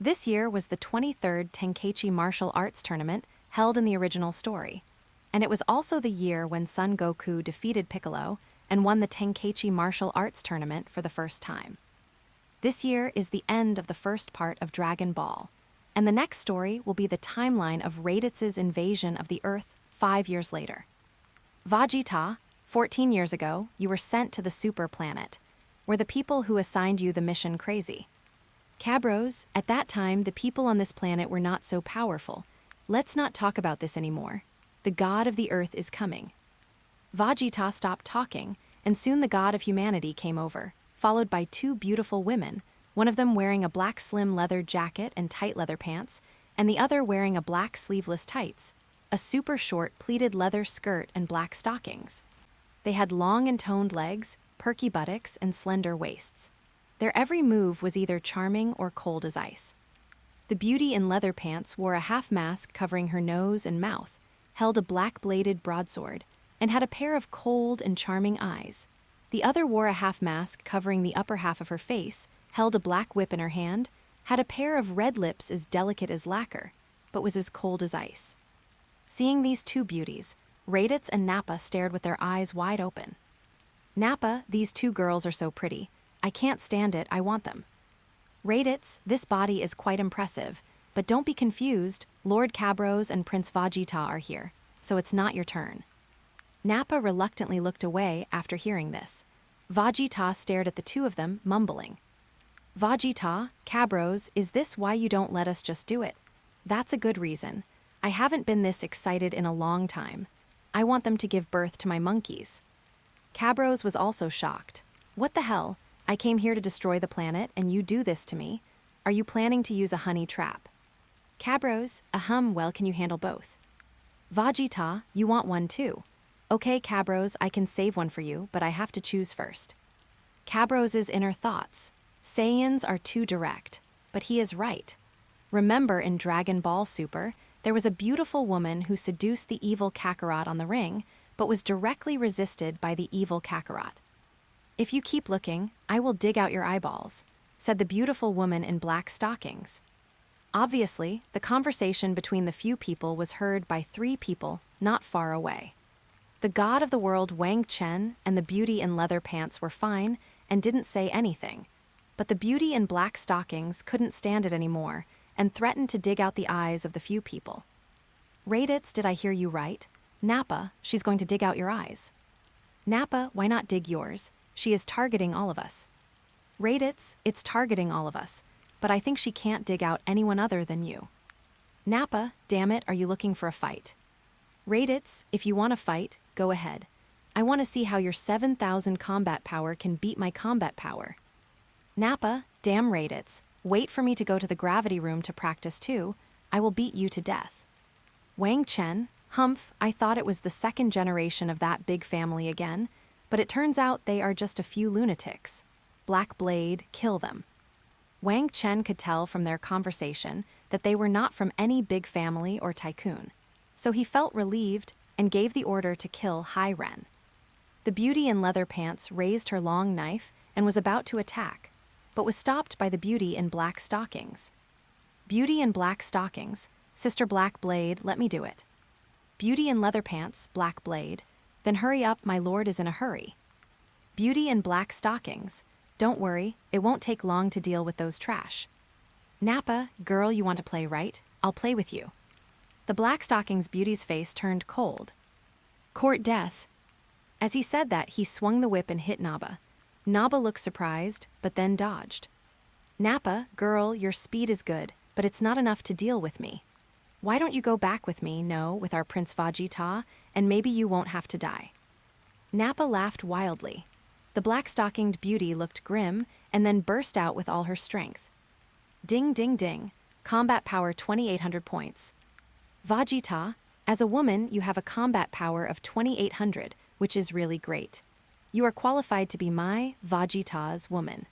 This year was the 23rd Tenkaichi Martial Arts Tournament held in the original story, and it was also the year when Son Goku defeated Piccolo and won the Tenkaichi Martial Arts Tournament for the first time. This year is the end of the first part of Dragon Ball, and the next story will be the timeline of Raditz's invasion of the Earth 5 years later. Vegeta, 14 years ago, you were sent to the super planet. Were the people who assigned you the mission crazy? Cabrost, at that time, the people on this planet were not so powerful. Let's not talk about this anymore. The god of the Earth is coming. Vegeta stopped talking, and soon the god of humanity came over, followed by 2 beautiful women, one of them wearing a black slim leather jacket and tight leather pants, and the other wearing a black sleeveless tights, a super short pleated leather skirt and black stockings. They had long and toned legs, perky buttocks, and slender waists. Their every move was either charming or cold as ice. The beauty in leather pants wore a half mask covering her nose and mouth, held a black-bladed broadsword, and had a pair of cold and charming eyes. The other wore a half mask covering the upper half of her face, held a black whip in her hand, had a pair of red lips as delicate as lacquer, but was as cold as ice. Seeing these 2 beauties, Raditz and Nappa stared with their eyes wide open. Nappa, these 2 girls are so pretty. I can't stand it, I want them. Raditz, this body is quite impressive, but don't be confused, Lord Cabrost and Prince Vegeta are here, so it's not your turn. Nappa reluctantly looked away after hearing this. Vegeta stared at the 2 of them, mumbling. Vegeta, Cabrost, is this why you don't let us just do it? That's a good reason. I haven't been this excited in a long time. I want them to give birth to my monkeys. Cabrost was also shocked. What the hell? I came here to destroy the planet, and you do this to me? Are you planning to use a honey trap? Cabrost, well, can you handle both? Vegeta, you want one too. Okay, Cabrost, I can save one for you, but I have to choose first. Cabrost's inner thoughts. Saiyans are too direct, but he is right. Remember in Dragon Ball Super, there was a beautiful woman who seduced the evil Kakarot on the ring, but was directly resisted by the evil Kakarot. If you keep looking, I will dig out your eyeballs, said the beautiful woman in black stockings. Obviously, the conversation between the few people was heard by 3 people not far away. The god of the world Wang Chen and the beauty in leather pants were fine and didn't say anything, but the beauty in black stockings couldn't stand it anymore and threatened to dig out the eyes of the few people. Raditz, did I hear you right? Nappa, she's going to dig out your eyes. Nappa, why not dig yours? She is targeting all of us. Raditz, it's targeting all of us, but I think she can't dig out anyone other than you. Nappa, damn it, are you looking for a fight? Raditz, if you want to fight, go ahead. I want to see how your 7,000 combat power can beat my combat power. Nappa, damn Raditz, wait for me to go to the gravity room to practice too. I will beat you to death. Wang Chen, humph, I thought it was the second generation of that big family again, but it turns out they are just a few lunatics. Black Blade, kill them. Wang Chen could tell from their conversation that they were not from any big family or tycoon, so he felt relieved and gave the order to kill Hai Ren. The beauty in leather pants raised her long knife and was about to attack, but was stopped by the beauty in black stockings. Beauty in black stockings, Sister Black Blade, let me do it. Beauty in leather pants, Black Blade, then hurry up, my lord is in a hurry. Beauty in black stockings, don't worry, it won't take long to deal with those trash. Nappa, girl, you want to play, right? I'll play with you. The black stockings beauty's face turned cold. Court death. As he said that, he swung the whip and hit Naba. Naba looked surprised, but then dodged. Nappa, girl, your speed is good, but it's not enough to deal with me. Why don't you go back with me, no, with our Prince Vegeta, and maybe you won't have to die. Nappa laughed wildly. The black-stockinged beauty looked grim and then burst out with all her strength. Ding, ding, ding. Combat power 2,800 points. Vegeta, as a woman, you have a combat power of 2,800, which is really great. You are qualified to be my, Vegeta's, woman.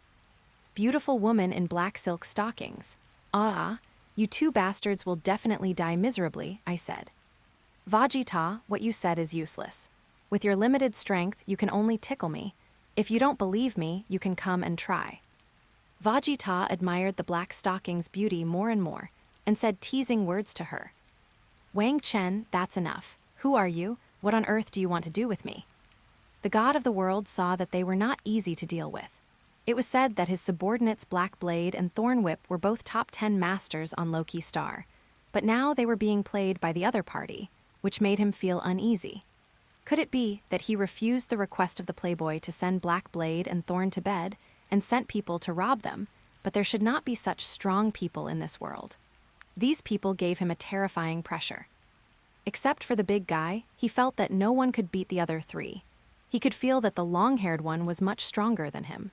Beautiful woman in black silk stockings. Ah, you two bastards will definitely die miserably, I said. Vegeta, what you said is useless. With your limited strength, you can only tickle me. If you don't believe me, you can come and try. Vegeta admired the black stockings' beauty more and more, and said teasing words to her. Wang Chen, that's enough. Who are you? What on earth do you want to do with me? The god of the world saw that they were not easy to deal with. It was said that his subordinates Black Blade and Thorn Whip were both top 10 masters on Loki Star, but now they were being played by the other party, which made him feel uneasy. Could it be that he refused the request of the Playboy to send Black Blade and Thorn to bed and sent people to rob them, but there should not be such strong people in this world? These people gave him a terrifying pressure. Except for the big guy, he felt that no one could beat the other three. He could feel that the long-haired one was much stronger than him.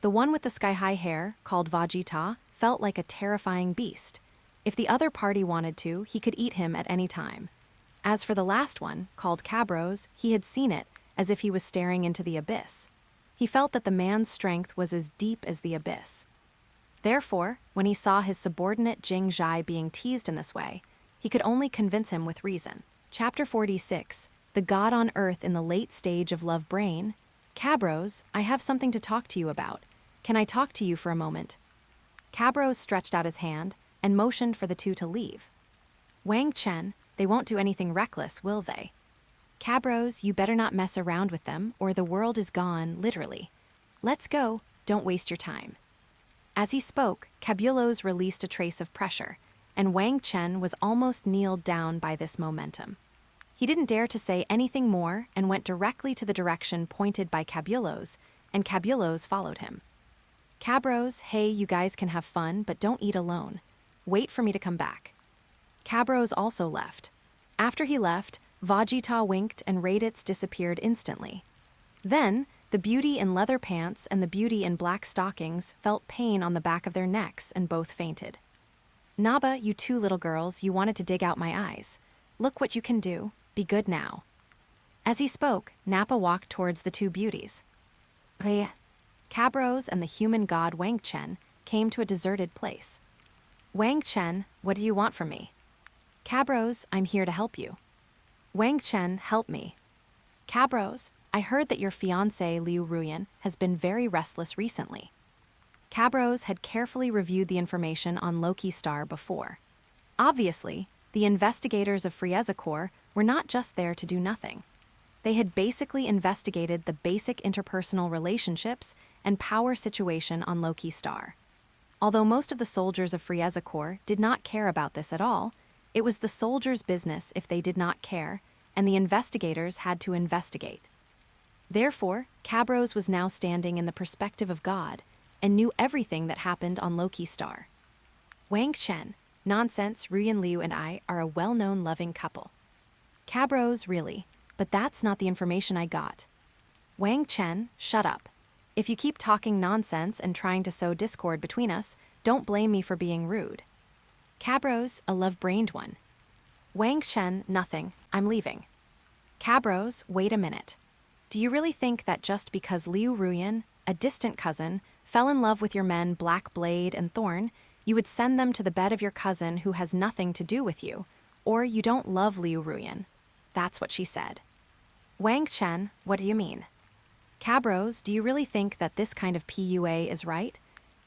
The one with the sky-high hair, called Vegeta, felt like a terrifying beast. If the other party wanted to, he could eat him at any time. As for the last one, called Cabrost, he had seen it, as if he was staring into the abyss. He felt that the man's strength was as deep as the abyss. Therefore, when he saw his subordinate Jing Zhai being teased in this way, he could only convince him with reason. Chapter 46, The God on Earth in the Late Stage of Love Brain. Cabrost, I have something to talk to you about. Can I talk to you for a moment? Cabrost stretched out his hand and motioned for the two to leave. Wang Chen, they won't do anything reckless, will they? Cabrost, you better not mess around with them, or the world is gone, literally. Let's go, don't waste your time. As he spoke, Cabullos released a trace of pressure, and Wang Chen was almost kneeled down by this momentum. He didn't dare to say anything more and went directly to the direction pointed by Cabullos, and Cabullos followed him. Cabrost, hey, you guys can have fun, but don't eat alone. Wait for me to come back. Cabrost also left. After he left, Vegeta winked and Raditz disappeared instantly. Then, the beauty in leather pants and the beauty in black stockings felt pain on the back of their necks and both fainted. Naba, you two little girls, you wanted to dig out my eyes. Look what you can do. Be good now. As he spoke, Nappa walked towards the two beauties. Cabrost and the human god Wang Chen came to a deserted place. Wang Chen, what do you want from me? Cabrost, I'm here to help you. Wang Chen, help me. Cabrost, I heard that your fiancé Liu Ruyan has been very restless recently. Cabrost had carefully reviewed the information on Loki Star before. Obviously, the investigators of Frieza Corps were not just there to do nothing. They had basically investigated the basic interpersonal relationships and power situation on Loki Star. Although most of the soldiers of Frieza Corps did not care about this at all, it was the soldiers' business if they did not care, and the investigators had to investigate. Therefore, Cabrost was now standing in the perspective of God and knew everything that happened on Loki's star. Wang Chen, nonsense, Ruyan Liu and I are a well-known loving couple. Cabrost, really, but that's not the information I got. Wang Chen, shut up. If you keep talking nonsense and trying to sow discord between us, don't blame me for being rude. Cabrost, a love-brained one. Wang Chen, nothing, I'm leaving. Cabrost, wait a minute. Do you really think that just because Liu Ruyan, a distant cousin, fell in love with your men Black Blade and Thorn, you would send them to the bed of your cousin who has nothing to do with you, or you don't love Liu Ruyan? That's what she said. Wang Chen, what do you mean? Cabrost, do you really think that this kind of PUA is right?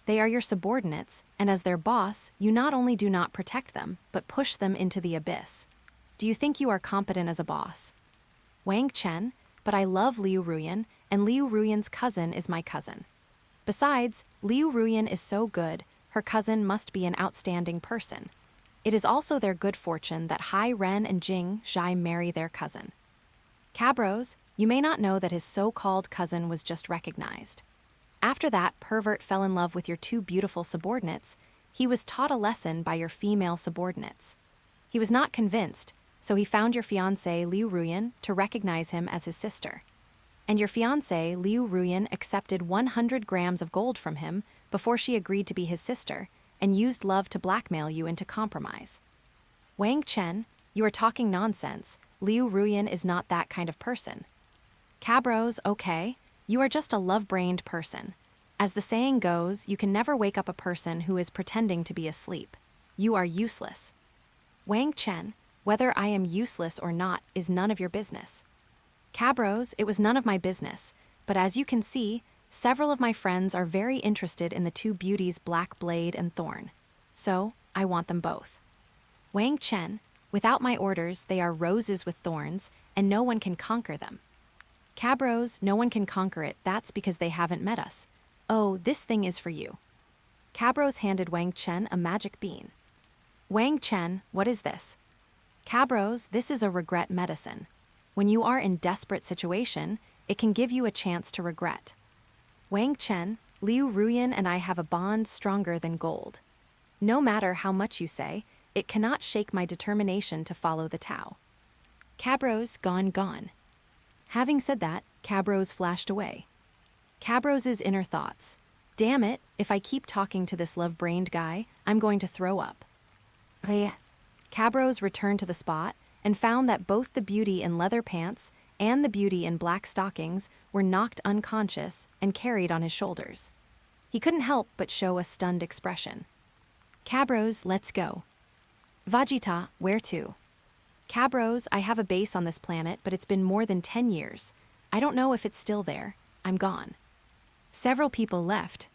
They are your subordinates, and as their boss, you not only do not protect them, but push them into the abyss. Do you think you are competent as a boss? Wang Chen, but I love Liu Ruyan, and Liu Ruyan's cousin is my cousin. Besides, Liu Ruyan is so good, her cousin must be an outstanding person. It is also their good fortune that Hai Ren and Jing Zhai marry their cousin. Cabrost, you may not know that his so-called cousin was just recognized. After that pervert fell in love with your two beautiful subordinates, he was taught a lesson by your female subordinates. He was not convinced, so he found your fiancée Liu Ruyan to recognize him as his sister. And your fiancée Liu Ruyan accepted 100 grams of gold from him before she agreed to be his sister, and used love to blackmail you into compromise. Wang Chen, you are talking nonsense. Liu Ruyan is not that kind of person. Cabrost, okay, you are just a love-brained person. As the saying goes, you can never wake up a person who is pretending to be asleep. You are useless. Wang Chen, whether I am useless or not is none of your business. Cabrost, it was none of my business, but as you can see, several of my friends are very interested in the two beauties Black Blade and Thorn. So, I want them both. Wang Chen, without my orders, they are roses with thorns, and no one can conquer them. Cabrost, no one can conquer it, that's because they haven't met us. Oh, this thing is for you. Cabrost handed Wang Chen a magic bean. Wang Chen, what is this? Cabrost, this is a regret medicine. When you are in desperate situation, it can give you a chance to regret. Wang Chen, Liu Ruyan and I have a bond stronger than gold. No matter how much you say, it cannot shake my determination to follow the Tao. Cabrost, gone. Having said that, Cabrost flashed away. Cabrost's inner thoughts. Damn it, if I keep talking to this love-brained guy, I'm going to throw up. Cabrost returned to the spot and found that both the beauty in leather pants and the beauty in black stockings were knocked unconscious and carried on his shoulders. He couldn't help but show a stunned expression. Cabrost, let's go. Vegeta, where to? Cabrost, I have a base on this planet, but it's been more than 10 years. I don't know if it's still there. I'm gone. Several people left.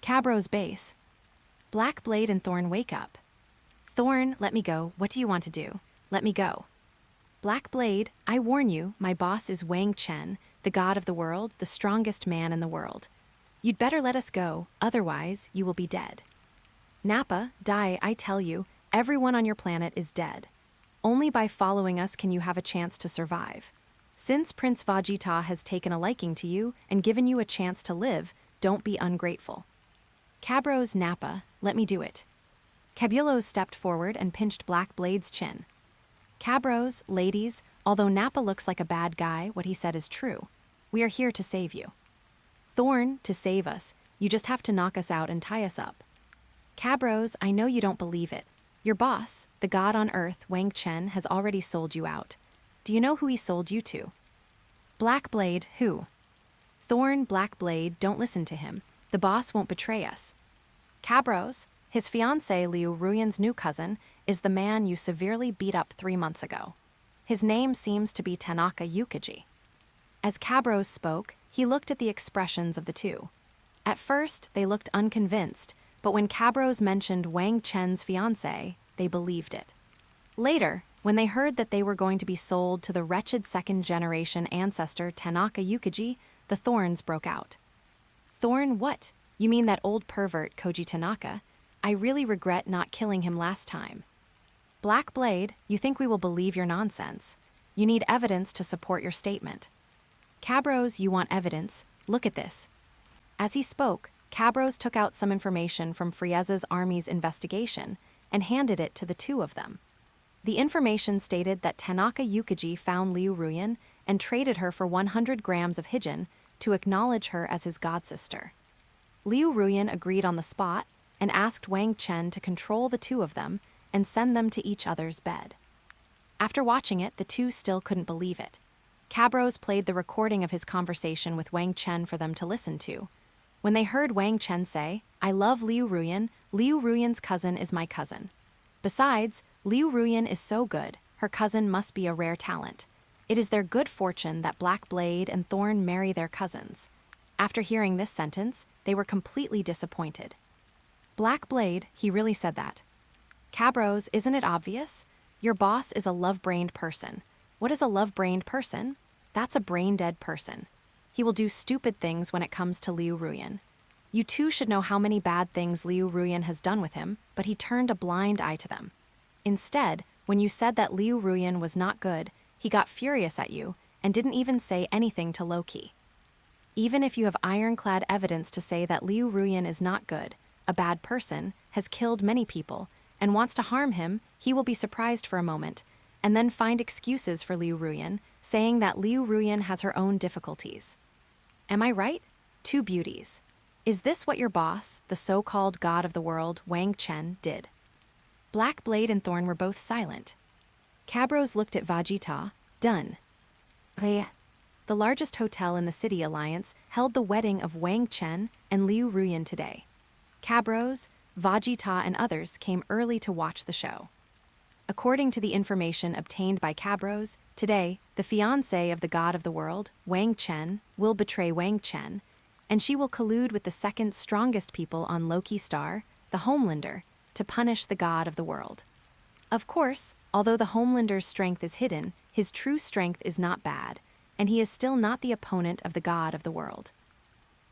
Cabrost's base. Black Blade and Thorn, wake up. Thorn, let me go. What do you want to do? Let me go. Black Blade, I warn you, my boss is Wang Chen, the god of the world, the strongest man in the world. You'd better let us go, otherwise you will be dead. Nappa, die, I tell you, everyone on your planet is dead. Only by following us can you have a chance to survive. Since Prince Vegeta has taken a liking to you and given you a chance to live, don't be ungrateful. Cabrost, Nappa, let me do it. Cabullos stepped forward and pinched Black Blade's chin. Cabrost, ladies, although Nappa looks like a bad guy, what he said is true. We are here to save you. Thorn, to save us, you just have to knock us out and tie us up. Cabrost, I know you don't believe it. Your boss, the god on earth, Wang Chen, has already sold you out. Do you know who he sold you to? Black Blade, who? Thorn, Black Blade, don't listen to him. The boss won't betray us. Cabrost, his fiancée Liu Ruyan's new cousin, is the man you severely beat up 3 months ago. His name seems to be Tanaka Yukaji. As Cabrost spoke, he looked at the expressions of the two. At first, they looked unconvinced, but when Cabrost mentioned Wang Chen's fiancée, they believed it. Later, when they heard that they were going to be sold to the wretched second-generation ancestor Tanaka Yukaji, the thorns broke out. Thorn, what? You mean that old pervert Koji Tanaka? I really regret not killing him last time. Black Blade, you think we will believe your nonsense? You need evidence to support your statement. Cabrost, you want evidence? Look at this. As he spoke, Cabrost took out some information from Frieza's army's investigation and handed it to the two of them. The information stated that Tanaka Yukaji found Liu Ruyan and traded her for 100 grams of Hijin to acknowledge her as his godsister. Liu Ruyan agreed on the spot and asked Wang Chen to control the two of them and send them to each other's bed. After watching it, the two still couldn't believe it. Cabrost played the recording of his conversation with Wang Chen for them to listen to. When they heard Wang Chen say, "I love Liu Ruyan's cousin is my cousin. Besides, Liu Ruyan is so good, her cousin must be a rare talent. It is their good fortune that Black Blade and Thorn marry their cousins." After hearing this sentence, they were completely disappointed. Black Blade, he really said that. Cabrost, isn't it obvious? Your boss is a love-brained person. What is a love-brained person? That's a brain-dead person. He will do stupid things when it comes to Liu Ruyan. You too should know how many bad things Liu Ruyan has done with him, but he turned a blind eye to them. Instead, when you said that Liu Ruyan was not good, he got furious at you and didn't even say anything to Loki. Even if you have ironclad evidence to say that Liu Ruyan is not good, a bad person, has killed many people, and wants to harm him, he will be surprised for a moment, and then find excuses for Liu Ruyan, saying that Liu Ruyan has her own difficulties. Am I right? Two beauties. Is this what your boss, the so-called god of the world, Wang Chen, did? Black Blade and Thorn were both silent. Cabrost looked at Vegeta. Done. The largest hotel in the City Alliance held the wedding of Wang Chen and Liu Ruyan today. Cabrost, Vegeta, and others came early to watch the show. According to the information obtained by Cabrost, today, the fiancé of the god of the world, Wang Chen, will betray Wang Chen, and she will collude with the second strongest people on Loki Star, the Homelander, to punish the god of the world. Of course, although the Homelander's strength is hidden, his true strength is not bad, and he is still not the opponent of the god of the world.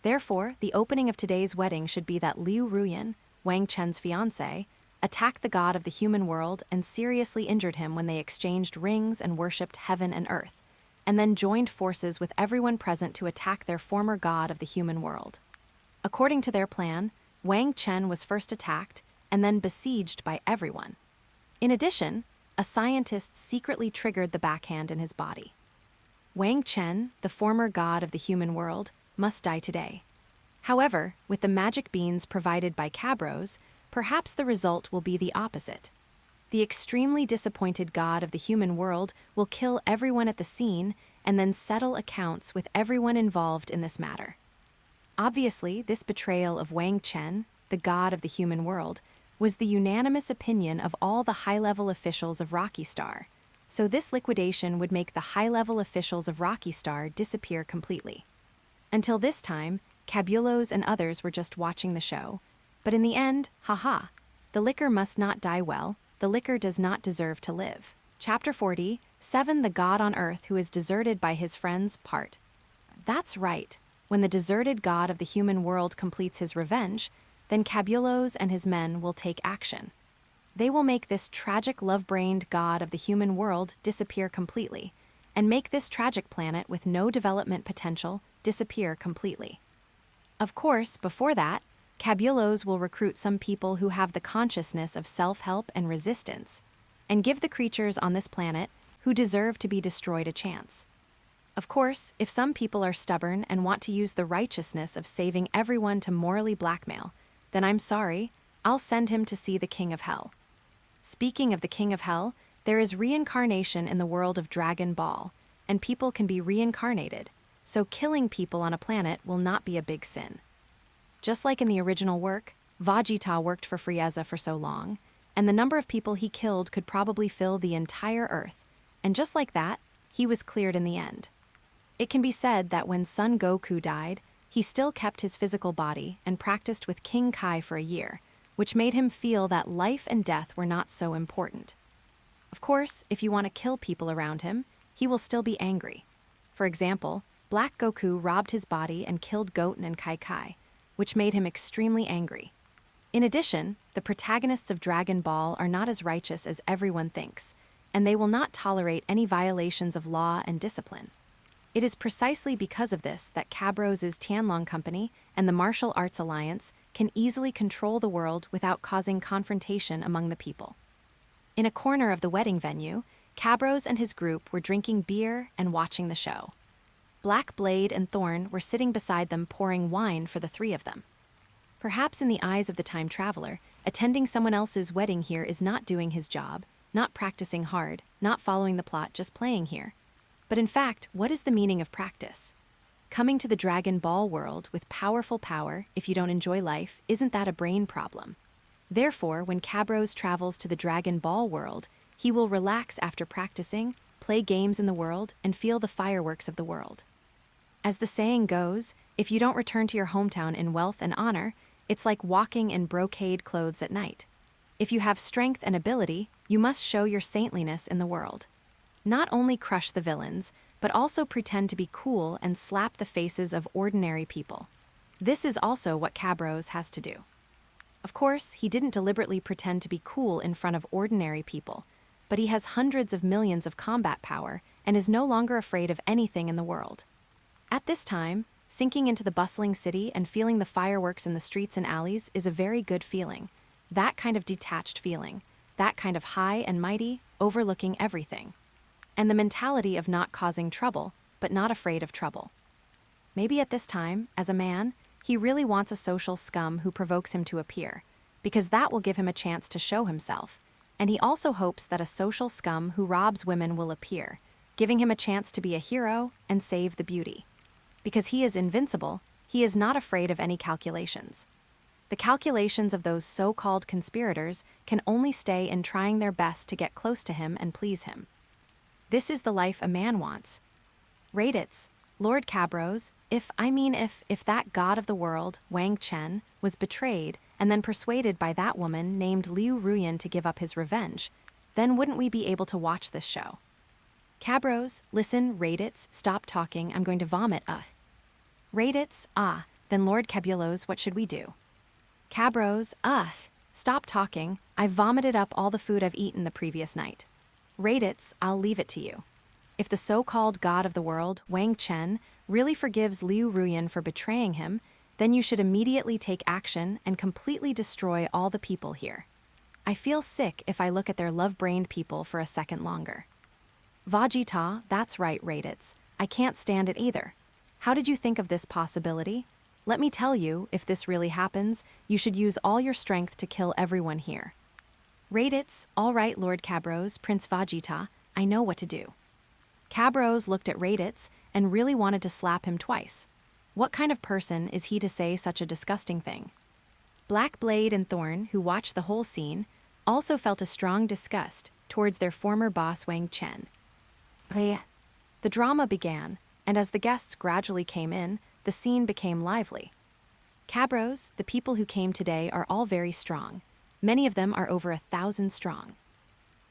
Therefore, the opening of today's wedding should be that Liu Ruyan, Wang Chen's fiancé, attacked the god of the human world and seriously injured him when they exchanged rings and worshipped heaven and earth, and then joined forces with everyone present to attack their former god of the human world. According to their plan, Wang Chen was first attacked and then besieged by everyone. In addition, a scientist secretly triggered the backhand in his body. Wang Chen, the former god of the human world, must die today. However, with the magic beans provided by Cabrost, perhaps the result will be the opposite. The extremely disappointed god of the human world will kill everyone at the scene and then settle accounts with everyone involved in this matter. Obviously, this betrayal of Wang Chen, the god of the human world, was the unanimous opinion of all the high-level officials of Rocky Star, so this liquidation would make the high-level officials of Rocky Star disappear completely. Until this time, Cabullos and others were just watching the show, but in the end, haha, the liquor must not die well, the liquor does not deserve to live. Chapter 40, 7 The God on Earth Who is Deserted by His Friends, Part. That's right, when the deserted god of the human world completes his revenge, then Cabullos and his men will take action. They will make this tragic love-brained god of the human world disappear completely, and make this tragic planet with no development potential disappear completely. Of course, before that, Cabullos will recruit some people who have the consciousness of self-help and resistance, and give the creatures on this planet who deserve to be destroyed a chance. Of course, if some people are stubborn and want to use the righteousness of saving everyone to morally blackmail, then I'm sorry, I'll send him to see the King of Hell. Speaking of the King of Hell, there is reincarnation in the world of Dragon Ball, and people can be reincarnated, so killing people on a planet will not be a big sin. Just like in the original work, Vegeta worked for Frieza for so long, and the number of people he killed could probably fill the entire Earth, and just like that, he was cleared in the end. It can be said that when Son Goku died, he still kept his physical body and practiced with King Kai for a year, which made him feel that life and death were not so important. Of course, if you want to kill people around him, he will still be angry. For example, Black Goku robbed his body and killed Goten and Kai Kai, which made him extremely angry. In addition, the protagonists of Dragon Ball are not as righteous as everyone thinks, and they will not tolerate any violations of law and discipline. It is precisely because of this that Cabros's Tianlong Company and the Martial Arts Alliance can easily control the world without causing confrontation among the people. In a corner of the wedding venue, Cabros and his group were drinking beer and watching the show. Black Blade and Thorn were sitting beside them pouring wine for the three of them. Perhaps in the eyes of the time traveler, attending someone else's wedding here is not doing his job, not practicing hard, not following the plot, just playing here. But in fact, what is the meaning of practice? Coming to the Dragon Ball world with powerful power, if you don't enjoy life, isn't that a brain problem? Therefore, when Cabros travels to the Dragon Ball world, he will relax after practicing, play games in the world, and feel the fireworks of the world. As the saying goes, if you don't return to your hometown in wealth and honor, it's like walking in brocade clothes at night. If you have strength and ability, you must show your saintliness in the world. Not only crush the villains, but also pretend to be cool and slap the faces of ordinary people. This is also what Cabros has to do. Of course, he didn't deliberately pretend to be cool in front of ordinary people, but he has hundreds of millions of combat power and is no longer afraid of anything in the world. At this time, sinking into the bustling city and feeling the fireworks in the streets and alleys is a very good feeling. That kind of detached feeling, that kind of high and mighty, overlooking everything. And the mentality of not causing trouble, but not afraid of trouble. Maybe at this time, as a man, he really wants a social scum who provokes him to appear, because that will give him a chance to show himself. And he also hopes that a social scum who robs women will appear, giving him a chance to be a hero and save the beauty. Because he is invincible, he is not afraid of any calculations. The calculations of those so-called conspirators can only stay in trying their best to get close to him and please him. This is the life a man wants. Raditz, Lord Cabros, if that god of the world, Wang Chen, was betrayed and then persuaded by that woman named Liu Ruyan to give up his revenge, then wouldn't we be able to watch this show? Cabros, listen, Raditz, stop talking, I'm going to vomit, Raditz, then Lord Caballos, what should we do? Cabros, stop talking, I vomited up all the food I've eaten the previous night. Raditz, I'll leave it to you. If the so-called god of the world, Wang Chen, really forgives Liu Ruyan for betraying him, then you should immediately take action and completely destroy all the people here. I feel sick if I look at their love-brained people for a second longer. Vegeta, that's right, Raditz. I can't stand it either. How did you think of this possibility? Let me tell you, if this really happens, you should use all your strength to kill everyone here. Raditz, all right, Lord Cabros, Prince Vegeta, I know what to do. Cabros looked at Raditz and really wanted to slap him twice. What kind of person is he to say such a disgusting thing? Black Blade and Thorn, who watched the whole scene, also felt a strong disgust towards their former boss Wang Chen. The drama began, and as the guests gradually came in, the scene became lively. Cabros, the people who came today are all very strong. Many of them are over 1,000 strong.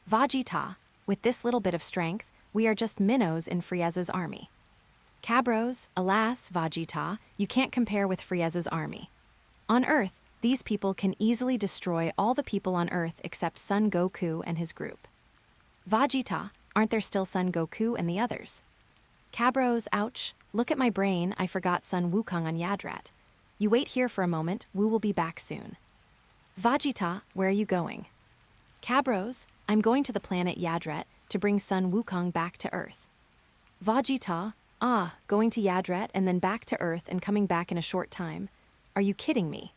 Vegeta, with this little bit of strength, we are just minnows in Frieza's army. Cabros, alas, Vegeta, you can't compare with Frieza's army. On Earth, these people can easily destroy all the people on Earth except Son Goku and his group. Vegeta, aren't there still Son Goku and the others? Cabros, ouch, look at my brain, I forgot Sun Wukong on Yadrat. You wait here for a moment, Wu will be back soon. Vegeta, where are you going? Cabros, I'm going to the planet Yadret to bring Sun Wukong back to Earth. Vegeta, going to Yadret and then back to Earth and coming back in a short time. Are you kidding me?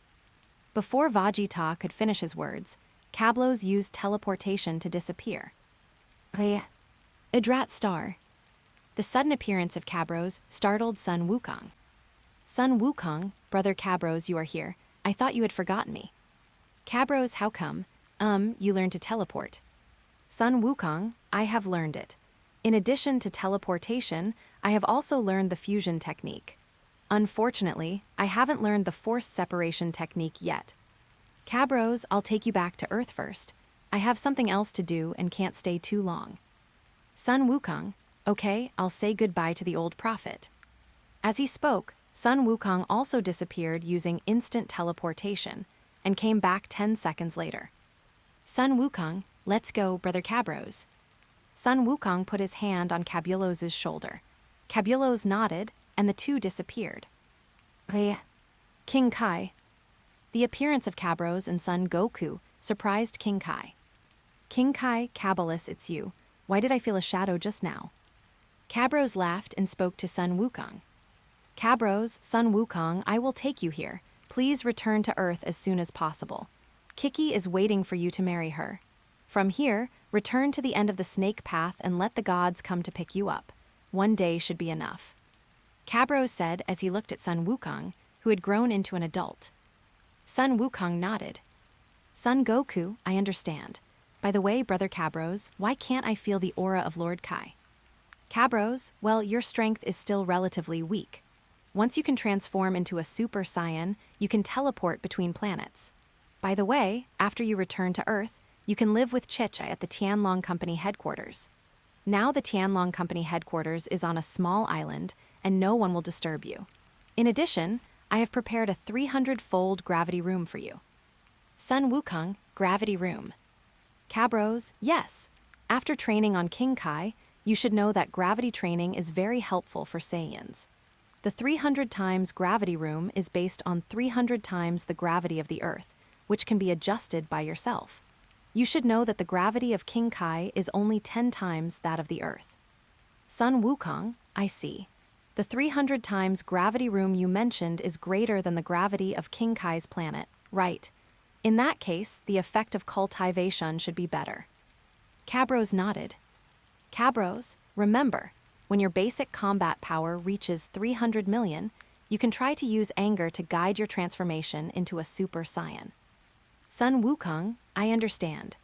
Before Vegeta could finish his words, Cablos used teleportation to disappear. Idrat Star. The sudden appearance of Cabros startled Sun Wukong. Sun Wukong, brother Cabros, you are here. I thought you had forgotten me. Cabros, how come? You learned to teleport. Sun Wukong, I have learned it. In addition to teleportation, I have also learned the fusion technique. Unfortunately, I haven't learned the forced separation technique yet. Cabros, I'll take you back to Earth first. I have something else to do and can't stay too long. Sun Wukong, okay, I'll say goodbye to the old prophet. As he spoke, Sun Wukong also disappeared using instant teleportation, and came back 10 seconds later. Sun Wukong, let's go, Brother Cabrost. Sun Wukong put his hand on Cabulos's shoulder. Cabulos nodded, and the two disappeared. King Kai. The appearance of Cabrost and Son Goku surprised King Kai. King Kai, Caballos, it's you. Why did I feel a shadow just now? Cabrost laughed and spoke to Sun Wukong. Cabrost, Sun Wukong, I will take you here. Please return to Earth as soon as possible. Kiki is waiting for you to marry her. From here, return to the end of the snake path and let the gods come to pick you up. One day should be enough. Cabrost said as he looked at Sun Wukong, who had grown into an adult. Sun Wukong nodded. Son Goku, I understand. By the way, Brother Cabrost, why can't I feel the aura of Lord Kai? Cabrost, well, your strength is still relatively weak. Once you can transform into a Super Saiyan, you can teleport between planets. By the way, after you return to Earth, you can live with Chicha at the Tianlong Company headquarters. Now the Tianlong Company headquarters is on a small island, and no one will disturb you. In addition, I have prepared a 300-fold gravity room for you. Sun Wukong, gravity room. Cabrost, yes. After training on King Kai, you should know that gravity training is very helpful for Saiyans. The 300 times gravity room is based on 300 times the gravity of the Earth, which can be adjusted by yourself. You should know that the gravity of King Kai is only 10 times that of the Earth. Sun Wukong, I see. The 300 times gravity room you mentioned is greater than the gravity of King Kai's planet, right? In that case, the effect of cultivation should be better. Cabrost nodded. Cabrost, remember, when your basic combat power reaches 300 million, you can try to use anger to guide your transformation into a Super Saiyan. Sun Wukong, I understand.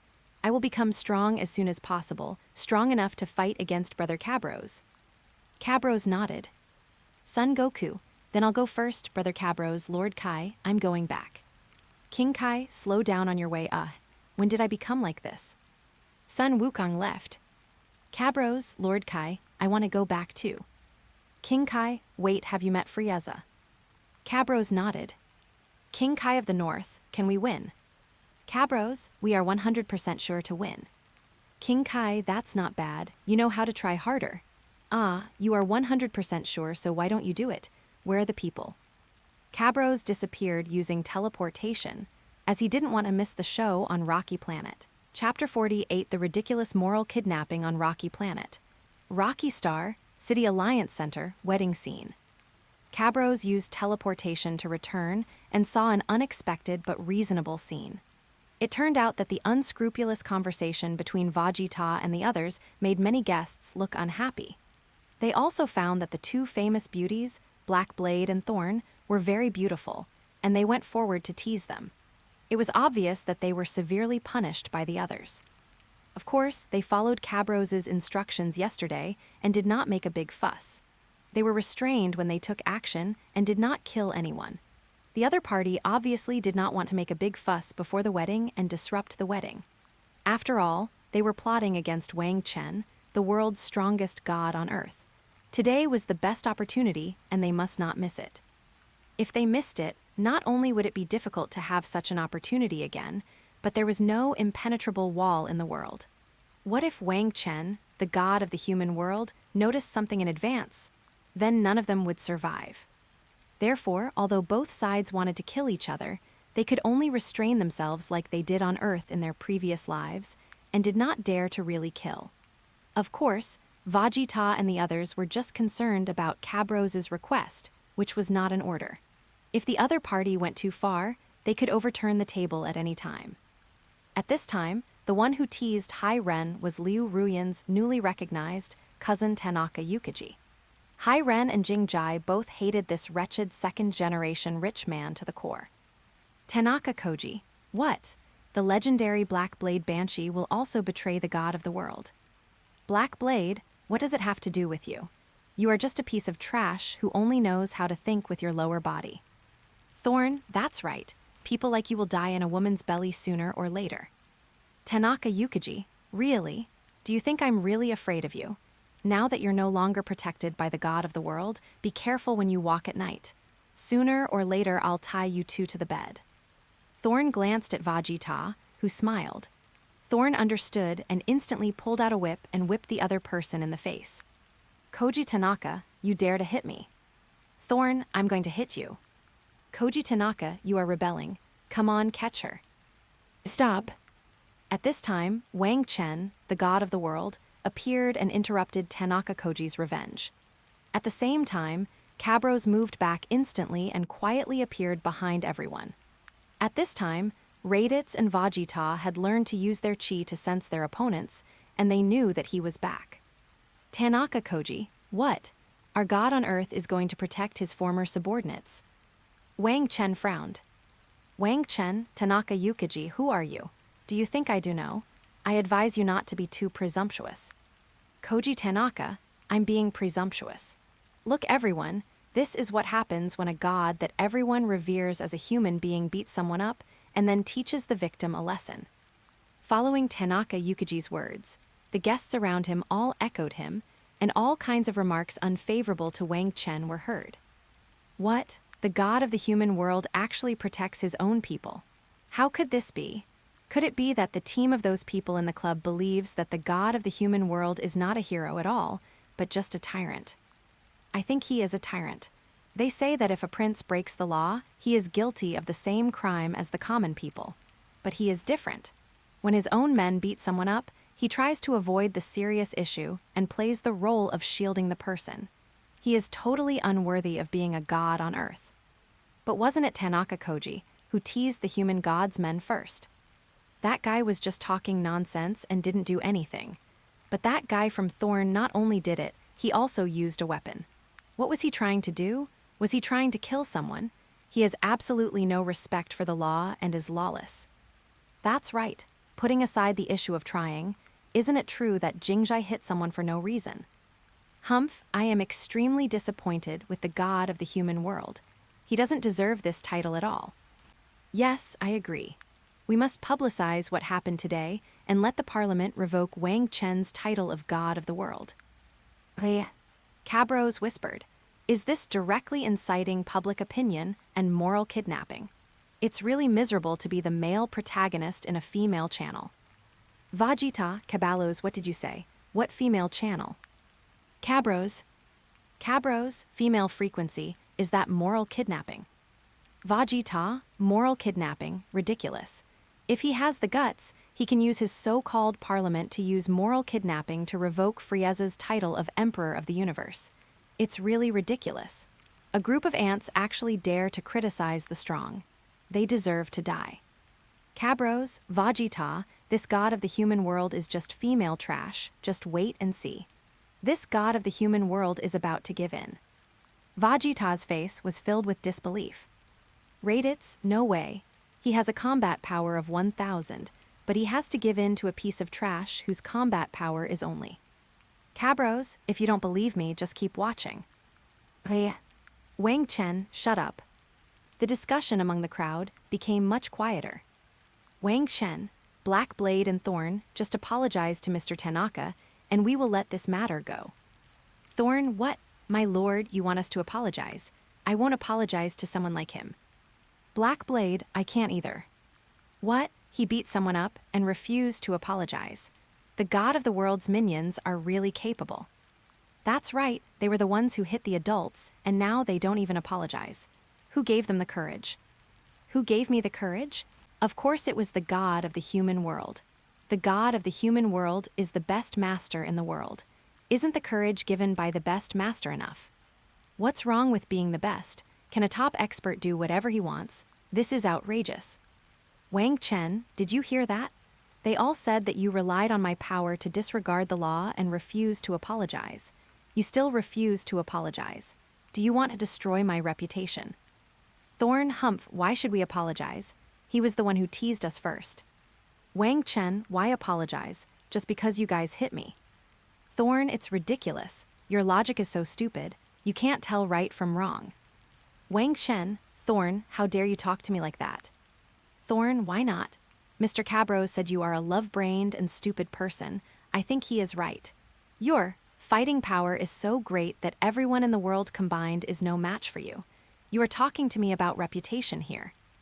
I will become strong as soon as possible, strong enough to fight against Brother Cabrost. Cabrost nodded. Son Goku, then I'll go first, Brother Cabrost, Lord Kai, I'm going back. King Kai, slow down on your way, when did I become like this? Sun Wukong left. Cabrost, Lord Kai, I want to go back too. King Kai, wait, have you met Frieza? Cabrost nodded. King Kai of the North, can we win? Cabrost, we are 100% sure to win. King Kai, that's not bad, you know how to try harder. You are 100% sure, so why don't you do it? Where are the people? Cabrost disappeared using teleportation, as he didn't want to miss the show on Rocky Planet. Chapter 48, The Ridiculous Moral Kidnapping on Rocky Planet. Rocky Star, City Alliance Center, wedding scene. Cabrost used teleportation to return and saw an unexpected but reasonable scene. It turned out that the unscrupulous conversation between Vegeta and the others made many guests look unhappy. They also found that the two famous beauties, Black Blade and Thorn, were very beautiful, and they went forward to tease them. It was obvious that they were severely punished by the others. Of course, they followed Cabrost's instructions yesterday and did not make a big fuss. They were restrained when they took action and did not kill anyone. The other party obviously did not want to make a big fuss before the wedding and disrupt the wedding. After all, they were plotting against Wang Chen, the world's strongest god on Earth. Today was the best opportunity, and they must not miss it. If they missed it, not only would it be difficult to have such an opportunity again, but there was no impenetrable wall in the world. What if Wang Chen, the god of the human world, noticed something in advance? Then none of them would survive. Therefore, although both sides wanted to kill each other, they could only restrain themselves like they did on Earth in their previous lives, and did not dare to really kill. Of course, Vegeta and the others were just concerned about Cabrost's request, which was not an order. If the other party went too far, they could overturn the table at any time. At this time, the one who teased Hai Ren was Liu Ruyan's newly recognized cousin Tanaka Yukaji. Hai Ren and Jing Jai both hated this wretched second-generation rich man to the core. Tanaka Koji, what? The legendary Black Blade Banshee will also betray the god of the world. Black Blade, what does it have to do with you? You are just a piece of trash who only knows how to think with your lower body. Thorn, that's right. People like you will die in a woman's belly sooner or later. Tanaka Yukaji, really? Do you think I'm really afraid of you? Now that you're no longer protected by the god of the world, be careful when you walk at night. Sooner or later I'll tie you two to the bed. Thorn glanced at Vegeta, who smiled. Thorn understood and instantly pulled out a whip and whipped the other person in the face. Koji Tanaka, you dare to hit me. Thorn, I'm going to hit you. Koji Tanaka, you are rebelling. Come on, catch her. Stop. At this time, Wang Chen, the god of the world, appeared and interrupted Tanaka Koji's revenge. At the same time, Cabrost moved back instantly and quietly appeared behind everyone. At this time, Raditz and Vegeta had learned to use their chi to sense their opponents, and they knew that he was back. Tanaka Koji, what? Our god on earth is going to protect his former subordinates. Wang Chen frowned. Wang Chen, Tanaka Yukaji, who are you? Do you think I do know? I advise you not to be too presumptuous. Koji Tanaka, I'm being presumptuous. Look everyone, this is what happens when a god that everyone reveres as a human being beats someone up and then teaches the victim a lesson. Following Tanaka Yukaji's words, the guests around him all echoed him, and all kinds of remarks unfavorable to Wang Chen were heard. What? The god of the human world actually protects his own people. How could this be? Could it be that the team of those people in the club believes that the god of the human world is not a hero at all, but just a tyrant? I think he is a tyrant. They say that if a prince breaks the law, he is guilty of the same crime as the common people. But he is different. When his own men beat someone up, he tries to avoid the serious issue and plays the role of shielding the person. He is totally unworthy of being a god on earth. But wasn't it Tanaka Koji who teased the human god's men first? That guy was just talking nonsense and didn't do anything. But that guy from Thorn not only did it, he also used a weapon. What was he trying to do? Was he trying to kill someone? He has absolutely no respect for the law and is lawless. That's right. Putting aside the issue of trying, isn't it true that Jingjai hit someone for no reason? Humph, I am extremely disappointed with the god of the human world. He doesn't deserve this title at all. Yes, I agree. We must publicize what happened today and let the parliament revoke Wang Chen's title of god of the world. Cabrost whispered, is this directly inciting public opinion and moral kidnapping? It's really miserable to be the male protagonist in a female channel. Vegeta, Caballos, what did you say? What female channel? Cabrost, female frequency, is that moral kidnapping? Vegeta, moral kidnapping, ridiculous. If he has the guts, he can use his so-called parliament to use moral kidnapping to revoke Frieza's title of Emperor of the Universe. It's really ridiculous. A group of ants actually dare to criticize the strong. They deserve to die. Cabrost, Vegeta, this god of the human world is just female trash, just wait and see. This god of the human world is about to give in. Vegeta's face was filled with disbelief. Raditz, no way. He has a combat power of 1,000, but he has to give in to a piece of trash whose combat power is only. Cabrost, if you don't believe me, just keep watching. Wang Chen, shut up. The discussion among the crowd became much quieter. Wang Chen, Black Blade and Thorn, just apologize to Mr. Tanaka, and we will let this matter go. Thorn, what? My lord, you want us to apologize. I won't apologize to someone like him. Black Blade, I can't either. What? He beat someone up and refused to apologize. The god of the world's minions are really capable. That's right, they were the ones who hit the adults, and now they don't even apologize. Who gave them the courage? Who gave me the courage? Of course it was the god of the human world. The god of the human world is the best master in the world. Isn't the courage given by the best master enough? What's wrong with being the best? Can a top expert do whatever he wants? This is outrageous. Wang Chen, did you hear that? They all said that you relied on my power to disregard the law and refuse to apologize. You still refuse to apologize. Do you want to destroy my reputation? Thorn, Humph, why should we apologize? He was the one who teased us first. Wang Chen, why apologize? Just because you guys hit me. Thorn, it's ridiculous. Your logic is so stupid. You can't tell right from wrong. Wang Chen, Thorn, how dare you talk to me like that? Thorn, why not? Mr. Cabrost said you are a love-brained and stupid person. I think he is right. Your fighting power is so great that everyone in the world combined is no match for you. You are talking to me about reputation here.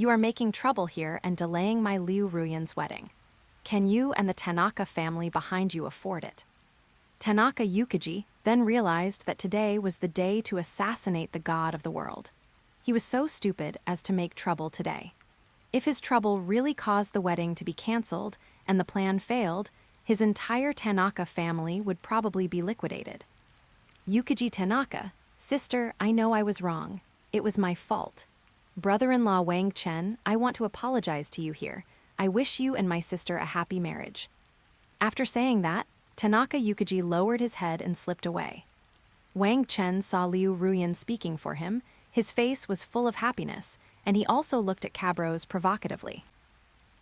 You are making trouble here and delaying my Liu Ruyan's wedding. Can you and the Tanaka family behind you afford it? Tanaka Yukiji then realized that today was the day to assassinate the god of the world. He was so stupid as to make trouble today. If his trouble really caused the wedding to be cancelled and the plan failed, his entire Tanaka family would probably be liquidated. Yukiji Tanaka, sister, I know I was wrong. It was my fault. Brother-in-law Wang Chen, I want to apologize to you here. I wish you and my sister a happy marriage. After saying that, Tanaka Yukiji lowered his head and slipped away. Wang Chen saw Liu Ruyan speaking for him. His face was full of happiness, and he also looked at Cabrost provocatively.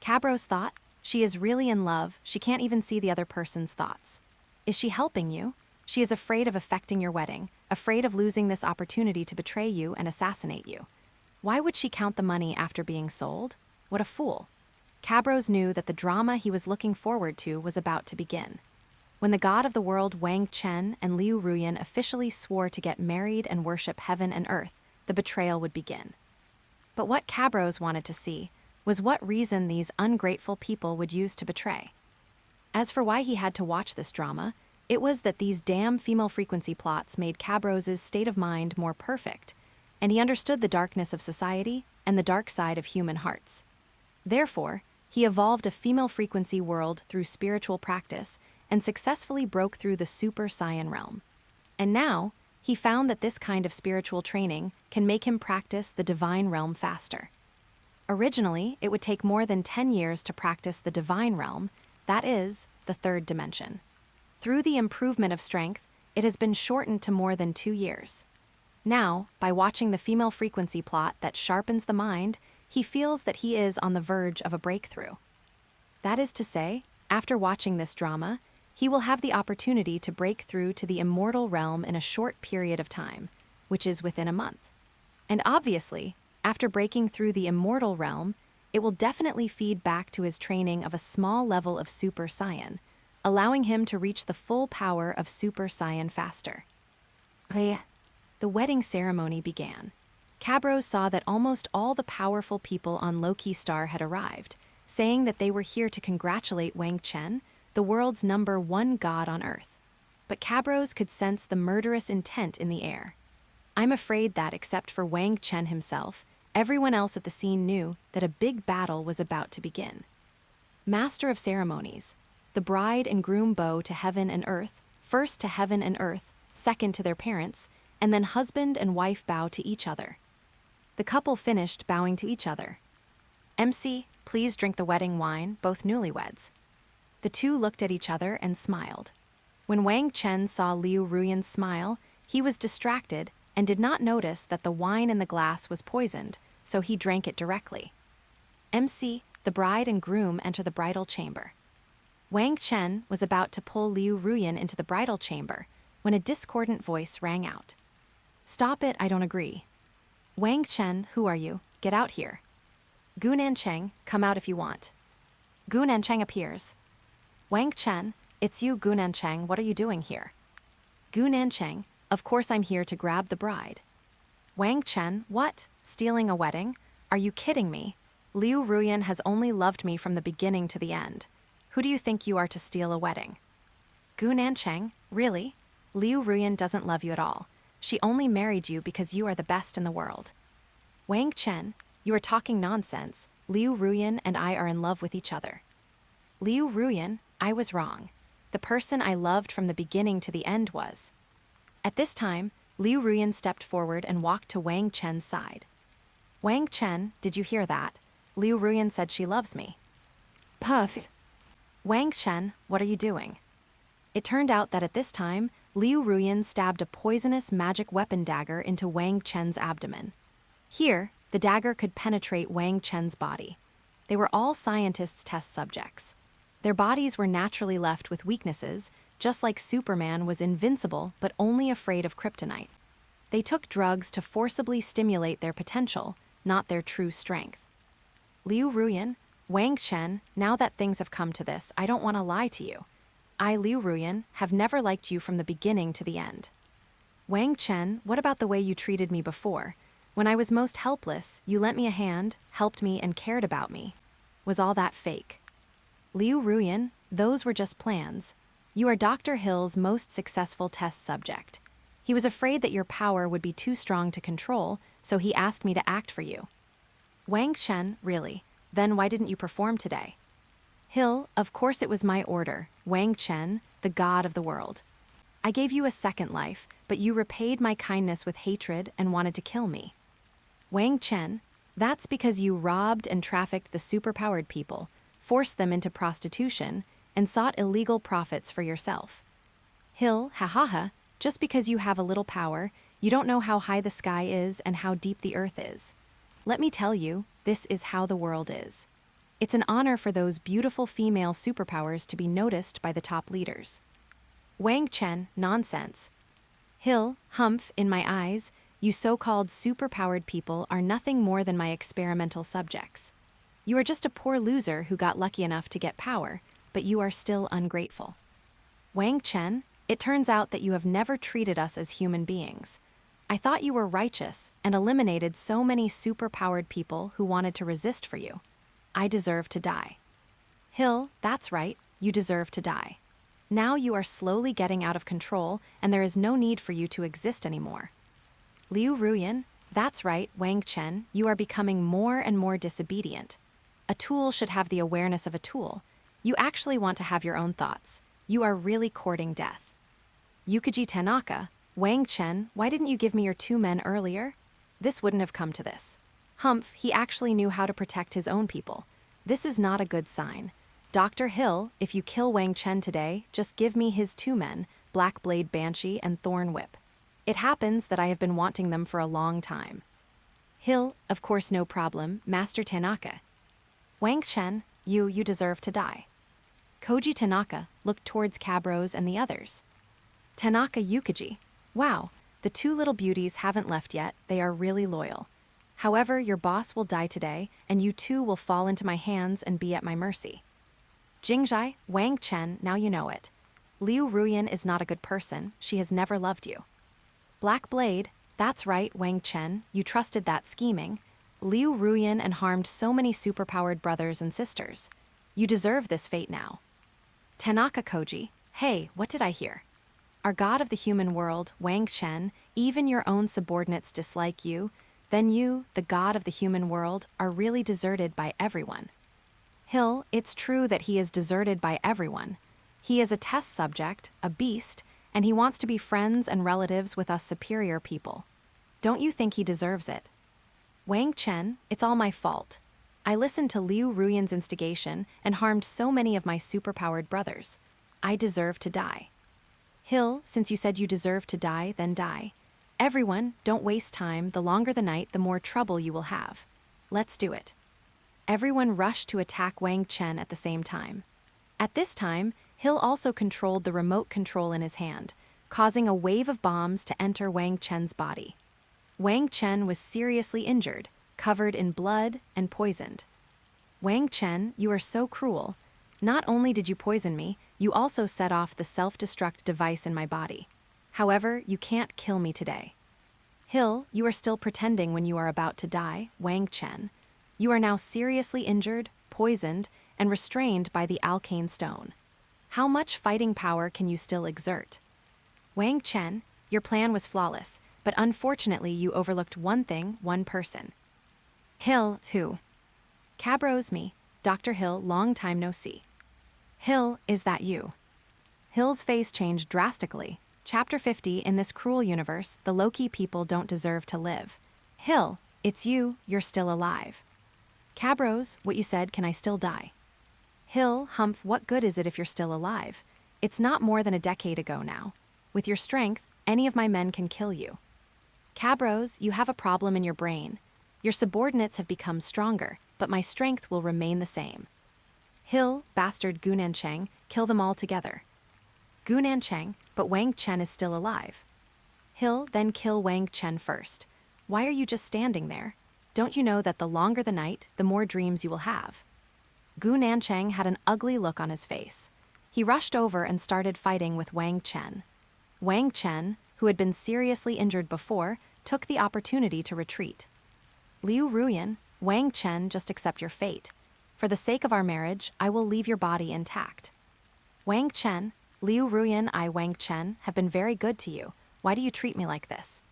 Cabrost thought, she is really in love, she can't even see the other person's thoughts. Is she helping you? She is afraid of affecting your wedding, afraid of losing this opportunity to betray you and assassinate you. Why would she count the money after being sold? What a fool. Cabrost knew that the drama he was looking forward to was about to begin. When the god of the world Wang Chen and Liu Ruyan officially swore to get married and worship heaven and earth, the betrayal would begin. But what Cabrost wanted to see was what reason these ungrateful people would use to betray. As for why he had to watch this drama, it was that these damn female frequency plots made Cabrost's state of mind more perfect, and he understood the darkness of society and the dark side of human hearts. Therefore, he evolved a female frequency world through spiritual practice and successfully broke through the Super Saiyan realm. And now, he found that this kind of spiritual training can make him practice the divine realm faster. Originally, it would take more than 10 years to practice the divine realm, that is, the third dimension. Through the improvement of strength, it has been shortened to more than 2 years. Now, by watching the female frequency plot that sharpens the mind, he feels that he is on the verge of a breakthrough. That is to say, after watching this drama, he will have the opportunity to break through to the immortal realm in a short period of time, which is within a month. And obviously, after breaking through the immortal realm, it will definitely feed back to his training of a small level of Super Saiyan, allowing him to reach the full power of Super Saiyan faster. The wedding ceremony began. Cabrost saw that almost all the powerful people on Loki Star had arrived, saying that they were here to congratulate Wang Chen, the world's #1 god on Earth. But Cabrost could sense the murderous intent in the air. I'm afraid that, except for Wang Chen himself, everyone else at the scene knew that a big battle was about to begin. Master of ceremonies, the bride and groom bow to heaven and earth, first to heaven and earth, second to their parents, and then husband and wife bow to each other. The couple finished bowing to each other. MC, please drink the wedding wine, both newlyweds. The two looked at each other and smiled. When Wang Chen saw Liu Ruyan's smile, he was distracted and did not notice that the wine in the glass was poisoned, so he drank it directly. MC, the bride and groom enter the bridal chamber. Wang Chen was about to pull Liu Ruyan into the bridal chamber when a discordant voice rang out. Stop it, I don't agree. Wang Chen, who are you? Get out here. Gu Nancheng, come out if you want. Gu Nancheng appears. Wang Chen, it's you, Gu Nancheng, what are you doing here? Gu Nancheng, of course I'm here to grab the bride. Wang Chen, what? Stealing a wedding? Are you kidding me? Liu Ruyan has only loved me from the beginning to the end. Who do you think you are to steal a wedding? Gu Nancheng, really? Liu Ruyan doesn't love you at all. She only married you because you are the best in the world. Wang Chen, you are talking nonsense. Liu Ruyan and I are in love with each other. Liu Ruyan, I was wrong. The person I loved from the beginning to the end was. At this time, Liu Ruyan stepped forward and walked to Wang Chen's side. Wang Chen, did you hear that? Liu Ruyan said she loves me. Puffed. Wang Chen, what are you doing? It turned out that at this time, Liu Ruyan stabbed a poisonous magic weapon dagger into Wang Chen's abdomen. Here, the dagger could penetrate Wang Chen's body. They were all scientists' test subjects. Their bodies were naturally left with weaknesses, just like Superman was invincible but only afraid of kryptonite. They took drugs to forcibly stimulate their potential, not their true strength. Liu Ruyan, Wang Chen, now that things have come to this, I don't want to lie to you. I, Liu Ruyan, have never liked you from the beginning to the end. Wang Chen, what about the way you treated me before? When I was most helpless, you lent me a hand, helped me, and cared about me. Was all that fake? Liu Ruyan, those were just plans. You are Dr. Hill's most successful test subject. He was afraid that your power would be too strong to control, so he asked me to act for you. Wang Chen, really? Then why didn't you perform today? Hill, of course it was my order. Wang Chen, the god of the world. I gave you a second life, but you repaid my kindness with hatred and wanted to kill me. Wang Chen, that's because you robbed and trafficked the superpowered people, forced them into prostitution, and sought illegal profits for yourself. Hill, ha, just because you have a little power, you don't know how high the sky is and how deep the earth is. Let me tell you, this is how the world is. It's an honor for those beautiful female superpowers to be noticed by the top leaders. Wang Chen, nonsense. Hill, humph, in my eyes, you so-called superpowered people are nothing more than my experimental subjects. You are just a poor loser who got lucky enough to get power, but you are still ungrateful. Wang Chen, it turns out that you have never treated us as human beings. I thought you were righteous and eliminated so many superpowered people who wanted to resist for you. I deserve to die. Hill, that's right, you deserve to die. Now you are slowly getting out of control and there is no need for you to exist anymore. Liu Ruyan, that's right, Wang Chen, you are becoming more and more disobedient. A tool should have the awareness of a tool. You actually want to have your own thoughts. You are really courting death. Yukaji Tanaka, Wang Chen, why didn't you give me your 2 men earlier? This wouldn't have come to this. Humph, he actually knew how to protect his own people. This is not a good sign. Dr. Hill, if you kill Wang Chen today, just give me his 2 men, Black Blade Banshee and Thorn Whip. It happens that I have been wanting them for a long time. Hill, of course no problem, Master Tanaka. Wang Chen, you deserve to die. Koji Tanaka looked towards Cabrost and the others. Tanaka Yukaji, wow, the 2 little beauties haven't left yet, they are really loyal. However, your boss will die today, and you 2 will fall into my hands and be at my mercy. Jingzhai, Wang Chen, now you know it. Liu Ruyan is not a good person, she has never loved you. Black Blade, that's right, Wang Chen, you trusted that scheming. Liu Ruyan and harmed so many superpowered brothers and sisters. You deserve this fate now. Tanaka Koji, hey, what did I hear? Our god of the human world, Wang Chen, even your own subordinates dislike you, then you, the god of the human world, are really deserted by everyone. Hill, it's true that he is deserted by everyone. He is a test subject, a beast, and he wants to be friends and relatives with us superior people. Don't you think he deserves it? Wang Chen, it's all my fault. I listened to Liu Ruyan's instigation and harmed so many of my superpowered brothers. I deserve to die. Hill, since you said you deserve to die, then die. Everyone, don't waste time. The longer the night, the more trouble you will have. Let's do it. Everyone rushed to attack Wang Chen at the same time. At this time, Hill also controlled the remote control in his hand, causing a wave of bombs to enter Wang Chen's body. Wang Chen was seriously injured, covered in blood and poisoned. Wang Chen, you are so cruel. Not only did you poison me, you also set off the self-destruct device in my body. However, you can't kill me today. Hill, you are still pretending when you are about to die, Wang Chen. You are now seriously injured, poisoned, and restrained by the Alkane Stone. How much fighting power can you still exert? Wang Chen, your plan was flawless, but unfortunately you overlooked one thing, one person. Hill, too. Cabrost, me, Dr. Hill, long time no see. Hill, is that you? Hill's face changed drastically. Chapter 50, in this cruel universe, the Loki people don't deserve to live. Hill, it's you, you're still alive. Cabrost, what you said, can I still die? Hill, humph, what good is it if you're still alive? It's not more than a decade ago now. With your strength, any of my men can kill you. Cabrost, you have a problem in your brain. Your subordinates have become stronger, but my strength will remain the same. Hill, bastard Gunancheng, kill them all together. Gunancheng, but Wang Chen is still alive. Hill, then kill Wang Chen first. Why are you just standing there? Don't you know that the longer the night, the more dreams you will have? Gu Nancheng had an ugly look on his face. He rushed over and started fighting with Wang Chen. Wang Chen, who had been seriously injured before, took the opportunity to retreat. Liu Ruyan, Wang Chen, just accept your fate. For the sake of our marriage, I will leave your body intact. Wang Chen, Liu Ruyan, I, Wang Chen, have been very good to you. Why do you treat me like this?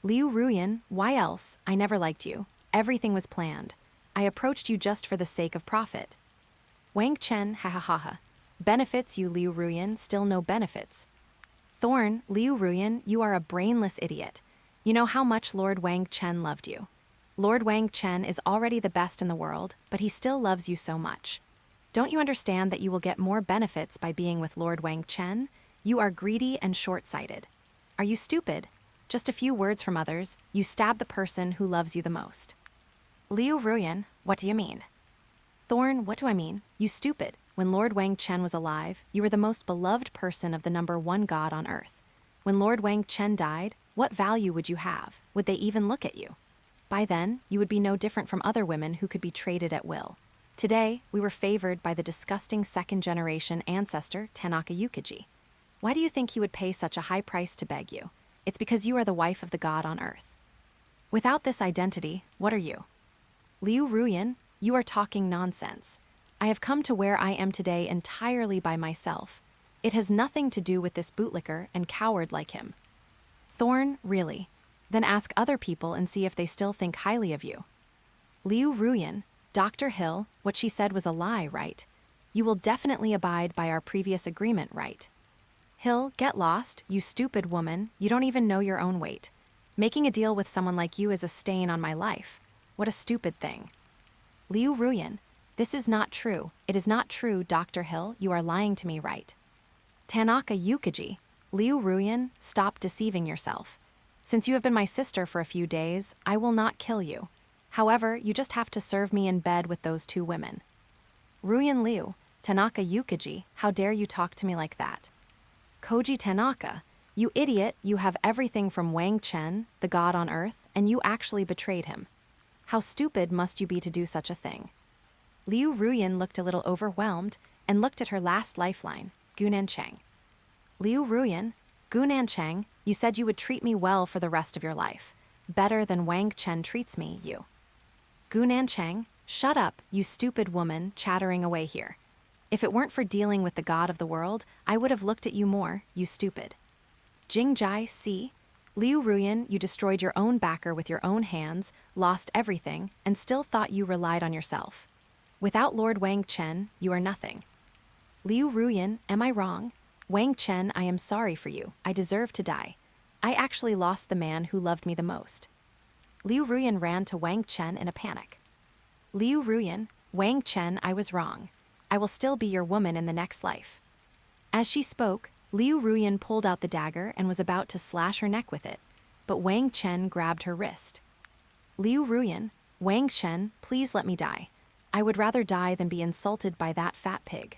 Liu Ruyan, why else? I never liked you. Everything was planned. I approached you just for the sake of profit. Wang Chen, ha ha ha ha. Benefits, you Liu Ruyan, still no benefits. Thorn, Liu Ruyan, you are a brainless idiot. You know how much Lord Wang Chen loved you. Lord Wang Chen is already the best in the world, but he still loves you so much. Don't you understand that you will get more benefits by being with Lord Wang Chen? You are greedy and short-sighted. Are you stupid? Just a few words from others, you stab the person who loves you the most. Liu Ruyan, what do you mean? Thorn, what do I mean? You stupid. When Lord Wang Chen was alive, you were the most beloved person of the #1 god on earth. When Lord Wang Chen died, what value would you have? Would they even look at you? By then, you would be no different from other women who could be traded at will. Today, we were favored by the disgusting second-generation ancestor, Tanaka Yukaji. Why do you think he would pay such a high price to beg you? It's because you are the wife of the god on earth. Without this identity, what are you? Liu Ruyan, you are talking nonsense. I have come to where I am today entirely by myself. It has nothing to do with this bootlicker and coward like him. Thorn, really? Then ask other people and see if they still think highly of you. Liu Ruyan, Dr. Hill, what she said was a lie, right? You will definitely abide by our previous agreement, right? Hill, get lost, you stupid woman, you don't even know your own weight. Making a deal with someone like you is a stain on my life. What a stupid thing. Liu Ruyan, this is not true. It is not true, Dr. Hill, you are lying to me, right? Tanaka Yukaji, Liu Ruyan, stop deceiving yourself. Since you have been my sister for a few days, I will not kill you. However, you just have to serve me in bed with those 2 women. Ruyan Liu, Tanaka Yukaji, how dare you talk to me like that? Koji Tanaka, you idiot, you have everything from Wang Chen, the god on earth, and you actually betrayed him. How stupid must you be to do such a thing? Liu Ruyan looked a little overwhelmed and looked at her last lifeline, Gunan Cheng. Liu Ruyan, Gunan Cheng, you said you would treat me well for the rest of your life. Better than Wang Chen treats me, you. Gunan Cheng, shut up, you stupid woman, chattering away here. If it weren't for dealing with the god of the world, I would have looked at you more, you stupid. Jingjai, see? Liu Ruyan, you destroyed your own backer with your own hands, lost everything, and still thought you relied on yourself. Without Lord Wang Chen, you are nothing. Liu Ruyan, am I wrong? Wang Chen, I am sorry for you. I deserve to die. I actually lost the man who loved me the most. Liu Ruyan ran to Wang Chen in a panic. Liu Ruyan, Wang Chen, I was wrong. I will still be your woman in the next life. As she spoke, Liu Ruyan pulled out the dagger and was about to slash her neck with it, but Wang Chen grabbed her wrist. Liu Ruyan, Wang Chen, please let me die. I would rather die than be insulted by that fat pig.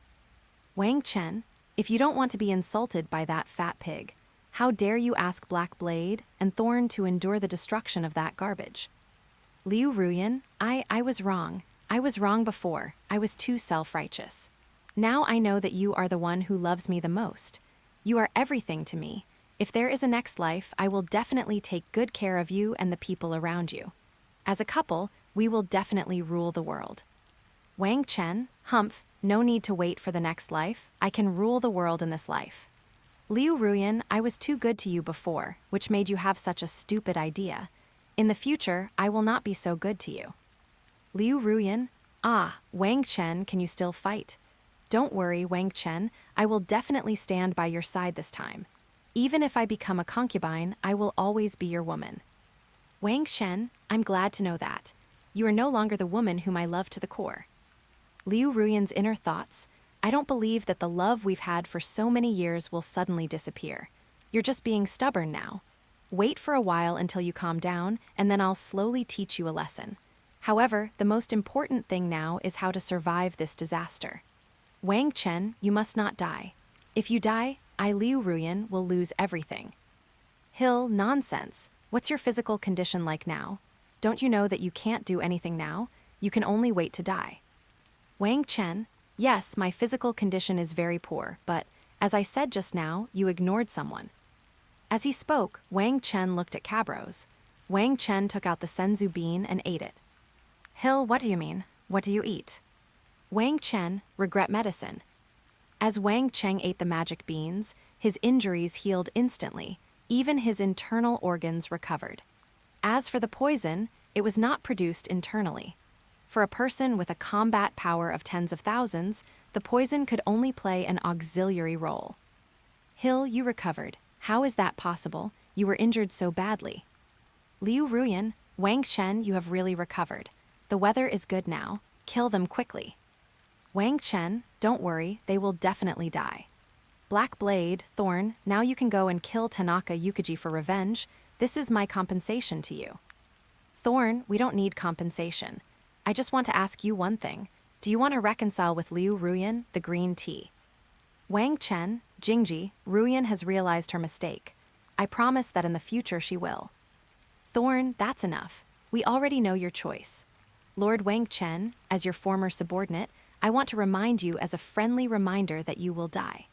Wang Chen, if you don't want to be insulted by that fat pig, how dare you ask Black Blade and Thorn to endure the destruction of that garbage? Liu Ruyan, I was wrong. I was wrong before. I was too self-righteous. Now I know that you are the one who loves me the most. You are everything to me. If there is a next life, I will definitely take good care of you and the people around you. As a couple, we will definitely rule the world. Wang Chen, humph, no need to wait for the next life. I can rule the world in this life. Liu Ruyan, I was too good to you before, which made you have such a stupid idea. In the future, I will not be so good to you. Liu Ruyan, Wang Chen, can you still fight? Don't worry, Wang Chen, I will definitely stand by your side this time. Even if I become a concubine, I will always be your woman. Wang Chen, I'm glad to know that. You are no longer the woman whom I love to the core. Liu Ruyan's inner thoughts, I don't believe that the love we've had for so many years will suddenly disappear. You're just being stubborn now. Wait for a while until you calm down, and then I'll slowly teach you a lesson. However, the most important thing now is how to survive this disaster. Wang Chen, you must not die. If you die, I, Liu Ruyan, will lose everything. Hill, nonsense. What's your physical condition like now? Don't you know that you can't do anything now? You can only wait to die. Wang Chen, yes, my physical condition is very poor, but, as I said just now, you ignored someone. As he spoke, Wang Chen looked at Cabrost. Wang Chen took out the senzu bean and ate it. Hill, what do you mean? What do you eat? Wang Chen, regret medicine. As Wang Chen ate the magic beans, his injuries healed instantly, even his internal organs recovered. As for the poison, it was not produced internally. For a person with a combat power of tens of thousands, the poison could only play an auxiliary role. Hill, you recovered. How is that possible? You were injured so badly. Liu Ruyan, Wang Chen, you have really recovered. The weather is good now. Kill them quickly. Wang Chen, don't worry, they will definitely die. Black Blade, Thorn, now you can go and kill Tanaka Yukaji for revenge. This is my compensation to you. Thorn, we don't need compensation. I just want to ask you one thing. Do you want to reconcile with Liu Ruyan, the green tea? Wang Chen, Jingji, Ruyan has realized her mistake. I promise that in the future she will. Thorn, that's enough. We already know your choice. Lord Wang Chen, as your former subordinate, I want to remind you as a friendly reminder that you will die.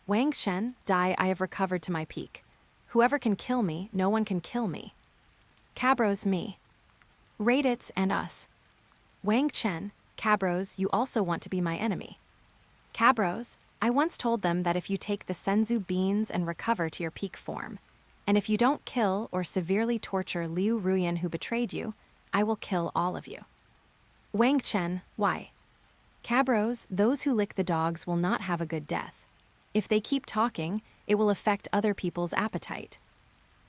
Wang Chen, die, I have recovered to my peak. Whoever can kill me, no one can kill me. Cabrost, me. Raditz and us. Wang Chen, Cabrost, you also want to be my enemy. Cabrost, I once told them that if you take the senzu beans and recover to your peak form, and if you don't kill or severely torture Liu Ruyan who betrayed you, I will kill all of you. Wang Chen, why? Cabrost, those who lick the dogs will not have a good death. If they keep talking, it will affect other people's appetite.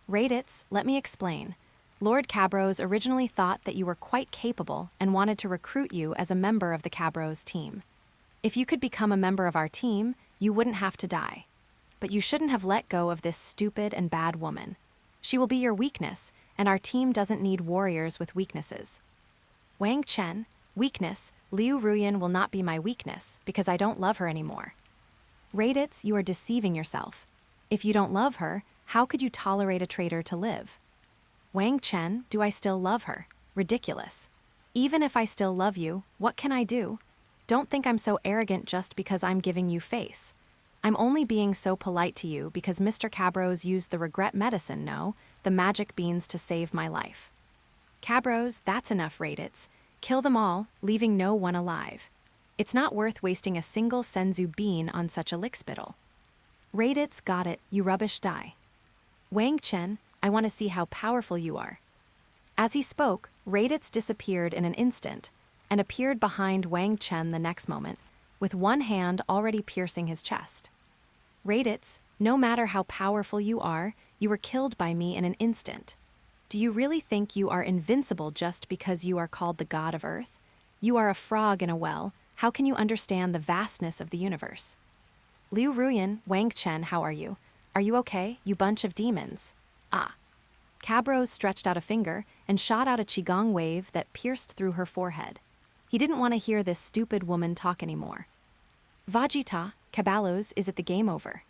Raditz, let me explain. Lord Cabrost originally thought that you were quite capable and wanted to recruit you as a member of the Cabrost team. If you could become a member of our team, you wouldn't have to die. But you shouldn't have let go of this stupid and bad woman. She will be your weakness, and our team doesn't need warriors with weaknesses. Wang Chen, weakness, Liu Ruyan will not be my weakness because I don't love her anymore. Raditz, you are deceiving yourself. If you don't love her, how could you tolerate a traitor to live? Wang Chen, do I still love her? Ridiculous. Even if I still love you, what can I do? Don't think I'm so arrogant just because I'm giving you face. I'm only being so polite to you because Mr. Cabrost used the regret medicine, no, the magic beans to save my life. Cabrost, that's enough, Raditz. Kill them all, leaving no one alive. It's not worth wasting a single senzu bean on such a lickspittle. Raditz, got it, you rubbish die. Wang Chen, I want to see how powerful you are. As he spoke, Raditz disappeared in an instant and appeared behind Wang Chen the next moment, with one hand already piercing his chest. Raditz, no matter how powerful you were killed by me in an instant. Do you really think you are invincible just because you are called the god of Earth? You are a frog in a well. How can you understand the vastness of the universe? Liu Ruyan, Wang Chen, how are you? Are you okay, you bunch of demons? Ah. Cabrost stretched out a finger and shot out a qigong wave that pierced through her forehead. He didn't want to hear this stupid woman talk anymore. Vegeta, Caballos, is it the game over?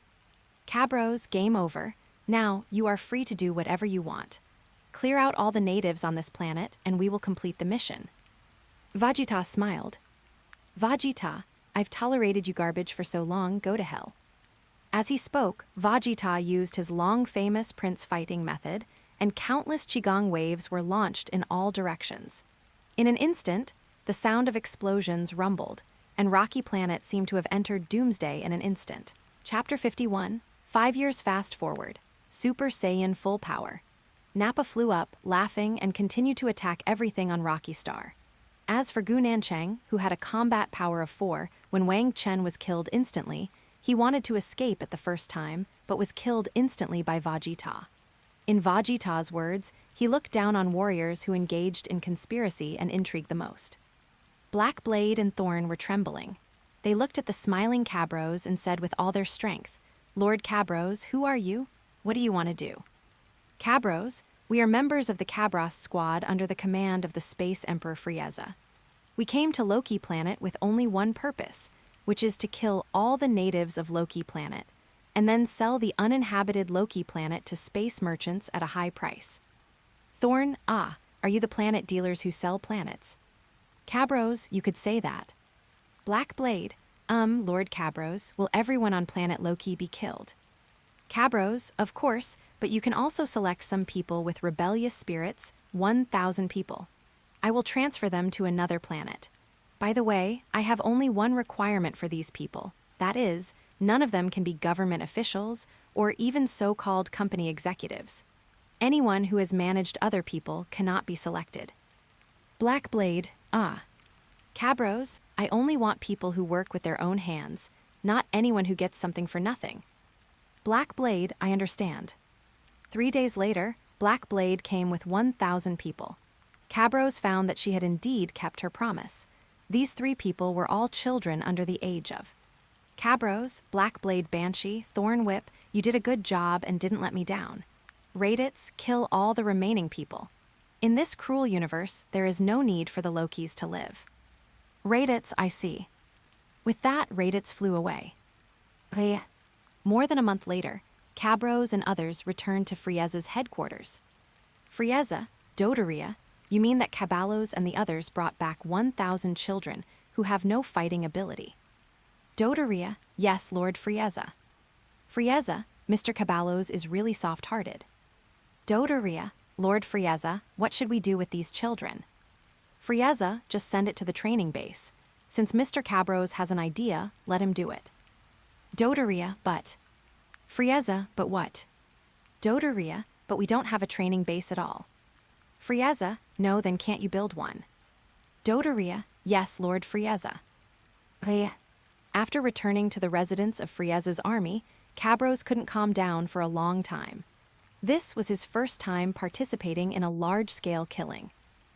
Cabrost, game over. Now, you are free to do whatever you want. Clear out all the natives on this planet, and we will complete the mission. Vegeta smiled. Vegeta, I've tolerated you garbage for so long, go to hell. As he spoke, Vegeta used his long-famous prince fighting method, and countless qigong waves were launched in all directions. In an instant, the sound of explosions rumbled, and Rocky Planet seemed to have entered doomsday in an instant. Chapter 51, 5 years fast forward. Super Saiyan full power. Nappa flew up, laughing, and continued to attack everything on Rocky Star. As for Gu Nanchang, who had a combat power of 4, when Wang Chen was killed instantly, he wanted to escape at the first time, but was killed instantly by Vegeta. In Vegeta's words, he looked down on warriors who engaged in conspiracy and intrigue the most. Black Blade and Thorn were trembling. They looked at the smiling Cabrost and said with all their strength, Lord Cabrost, who are you? What do you want to do? Cabrost, we are members of the Cabrost squad under the command of the Space Emperor Frieza. We came to Loki Planet with only one purpose, which is to kill all the natives of Loki Planet, and then sell the uninhabited Loki Planet to space merchants at a high price. Thorn, are you the planet dealers who sell planets? Cabrost, you could say that. Black Blade, Lord Cabrost, will everyone on planet Loki be killed? Cabros, of course, but you can also select some people with rebellious spirits, 1,000 people. I will transfer them to another planet. By the way, I have only one requirement for these people. That is, none of them can be government officials or even so-called company executives. Anyone who has managed other people cannot be selected. Black Blade, Cabros, I only want people who work with their own hands, not anyone who gets something for nothing. Black Blade, I understand. 3 days later, Black Blade came with 1,000 people. Cabros found that she had indeed kept her promise. These 3 people were all children under the age of. Cabros, Black Blade Banshee, Thorn Whip, you did a good job and didn't let me down. Raditz, kill all the remaining people. In this cruel universe, there is no need for the Lokis to live. Raditz, I see. With that, Raditz flew away. More than a month later, Cabros and others returned to Frieza's headquarters. Frieza, Dodoria, you mean that Caballos and the others brought back 1,000 children who have no fighting ability? Dodoria, yes, Lord Frieza. Frieza, Mr. Caballos is really soft-hearted. Dodoria, Lord Frieza, what should we do with these children? Frieza, just send it to the training base. Since Mr. Cabros has an idea, let him do it. Dodoria, but. Frieza, but what? Dodoria, but we don't have a training base at all. Frieza, no, then can't you build one? Dodoria, yes, Lord Frieza. After returning to the residence of Frieza's army, Cabros couldn't calm down for a long time. This was his first time participating in a large-scale killing.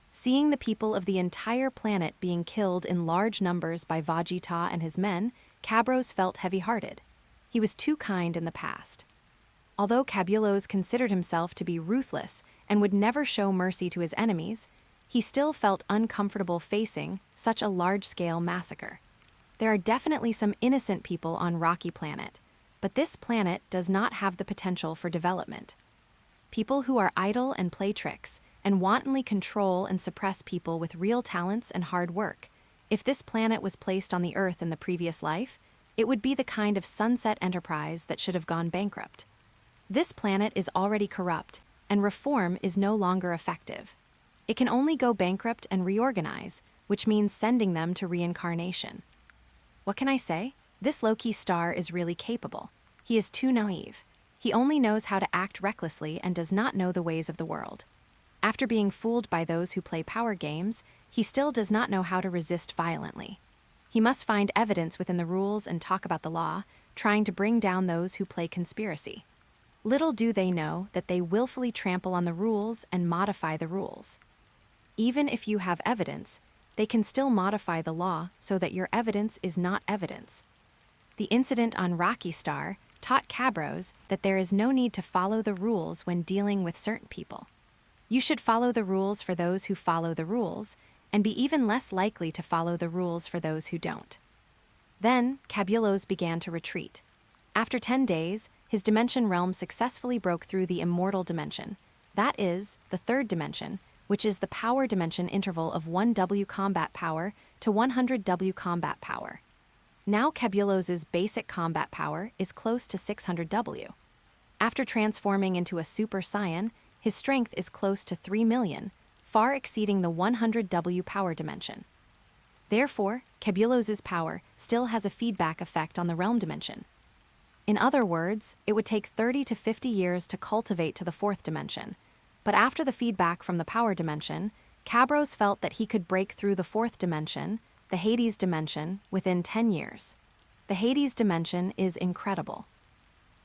Seeing the people of the entire planet being killed in large numbers by Vegeta and his men, Cabros felt heavy-hearted. He was too kind in the past. Although Cabullos considered himself to be ruthless and would never show mercy to his enemies, he still felt uncomfortable facing such a large-scale massacre. There are definitely some innocent people on Rocky Planet, but this planet does not have the potential for development. People who are idle and play tricks, and wantonly control and suppress people with real talents and hard work. If this planet was placed on the Earth in the previous life, it would be the kind of sunset enterprise that should have gone bankrupt. This planet is already corrupt, and reform is no longer effective. It can only go bankrupt and reorganize, which means sending them to reincarnation. What can I say? This Loki star is really capable. He is too naive. He only knows how to act recklessly and does not know the ways of the world. After being fooled by those who play power games, he still does not know how to resist violently. He must find evidence within the rules and talk about the law, trying to bring down those who play conspiracy. Little do they know that they willfully trample on the rules and modify the rules. Even if you have evidence, they can still modify the law so that your evidence is not evidence. The incident on Rocky Star taught Cabros that there is no need to follow the rules when dealing with certain people. You should follow the rules for those who follow the rules, and be even less likely to follow the rules for those who don't. Then, Cabullos began to retreat. After 10 days, his dimension realm successfully broke through the immortal dimension. That is, the third dimension, which is the power dimension interval of 1W combat power to 100W combat power. Now Cabullos' basic combat power is close to 600W. After transforming into a Super Saiyan, his strength is close to 3 million, far exceeding the 100W power dimension. Therefore, Cabullos' power still has a feedback effect on the realm dimension. In other words, it would take 30 to 50 years to cultivate to the fourth dimension. But after the feedback from the power dimension, Cabros felt that he could break through the fourth dimension, the Hades dimension, within 10 years. The Hades dimension is incredible.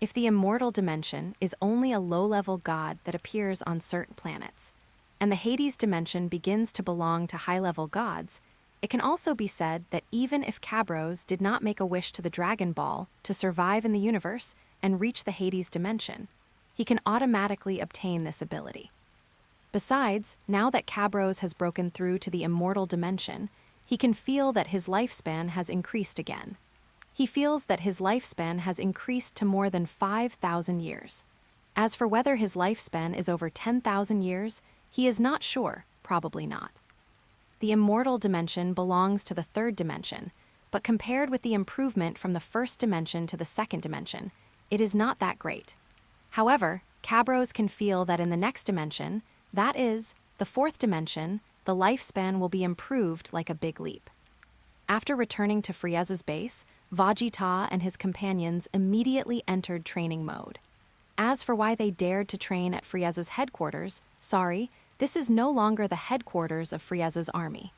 If the immortal dimension is only a low-level god that appears on certain planets, and the Hades dimension begins to belong to high-level gods, it can also be said that even if Cabros did not make a wish to the Dragon Ball to survive in the universe and reach the Hades dimension, he can automatically obtain this ability. Besides, now that Cabros has broken through to the immortal dimension, he can feel that his lifespan has increased again. He feels that his lifespan has increased to more than 5,000 years. As for whether his lifespan is over 10,000 years, he is not sure, probably not. The immortal dimension belongs to the third dimension, but compared with the improvement from the first dimension to the second dimension, it is not that great. However, Cabrost can feel that in the next dimension, that is, the fourth dimension, the lifespan will be improved like a big leap. After returning to Frieza's base, Vegeta and his companions immediately entered training mode. As for why they dared to train at Frieza's headquarters, sorry, this is no longer the headquarters of Frieza's army.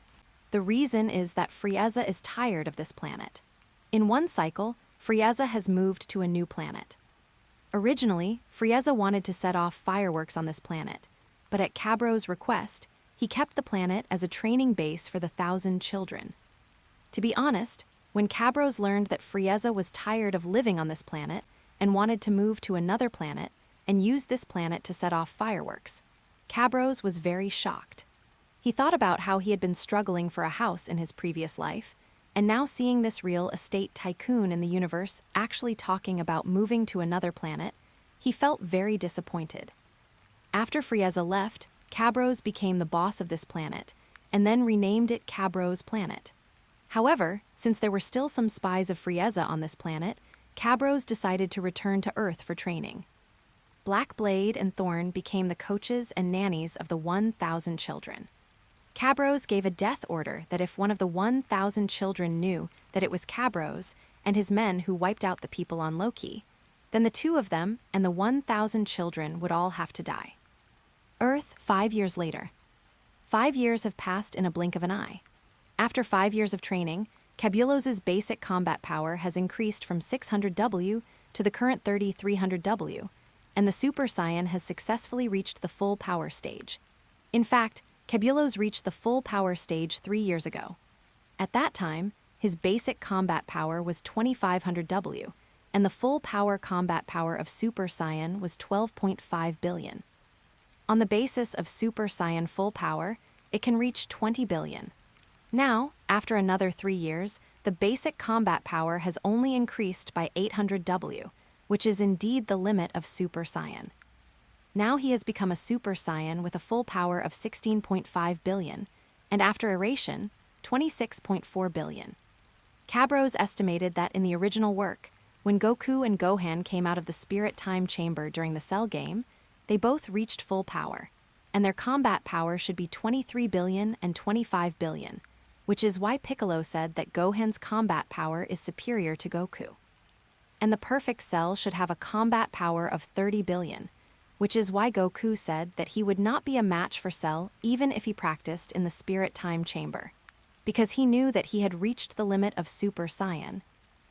The reason is that Frieza is tired of this planet. In one cycle, Frieza has moved to a new planet. Originally, Frieza wanted to set off fireworks on this planet, but at Cabrost's request, he kept the planet as a training base for the 1,000 children. To be honest, when Cabrost learned that Frieza was tired of living on this planet and wanted to move to another planet and use this planet to set off fireworks, Cabrost was very shocked. He thought about how he had been struggling for a house in his previous life, and now seeing this real estate tycoon in the universe actually talking about moving to another planet, he felt very disappointed. After Frieza left, Cabrost became the boss of this planet, and then renamed it Cabrost Planet. However, since there were still some spies of Frieza on this planet, Cabrost decided to return to Earth for training. Black Blade and Thorn became the coaches and nannies of the 1,000 children. Cabrost gave a death order that if one of the 1,000 children knew that it was Cabrost and his men who wiped out the people on Loki, then the two of them and the 1,000 children would all have to die. Earth, 5 years later. 5 years have passed in a blink of an eye. After 5 years of training, Cabulos's basic combat power has increased from 600W to the current 3,300W, and the Super Saiyan has successfully reached the full power stage. In fact, Caballos reached the full power stage 3 years ago. At that time, his basic combat power was 2,500W, and the full power combat power of Super Saiyan was 12.5 billion. On the basis of Super Saiyan full power, it can reach 20 billion. Now, after another 3 years, the basic combat power has only increased by 800W, which is indeed the limit of Super Saiyan. Now he has become a Super Saiyan with a full power of 16.5 billion, and after eration, 26.4 billion. Cabrost estimated that in the original work, when Goku and Gohan came out of the Spirit Time Chamber during the Cell game, they both reached full power, and their combat power should be 23 billion and 25 billion, which is why Piccolo said that Gohan's combat power is superior to Goku. And the perfect Cell should have a combat power of 30 billion, which is why Goku said that he would not be a match for Cell even if he practiced in the Spirit Time Chamber, because he knew that he had reached the limit of Super Saiyan,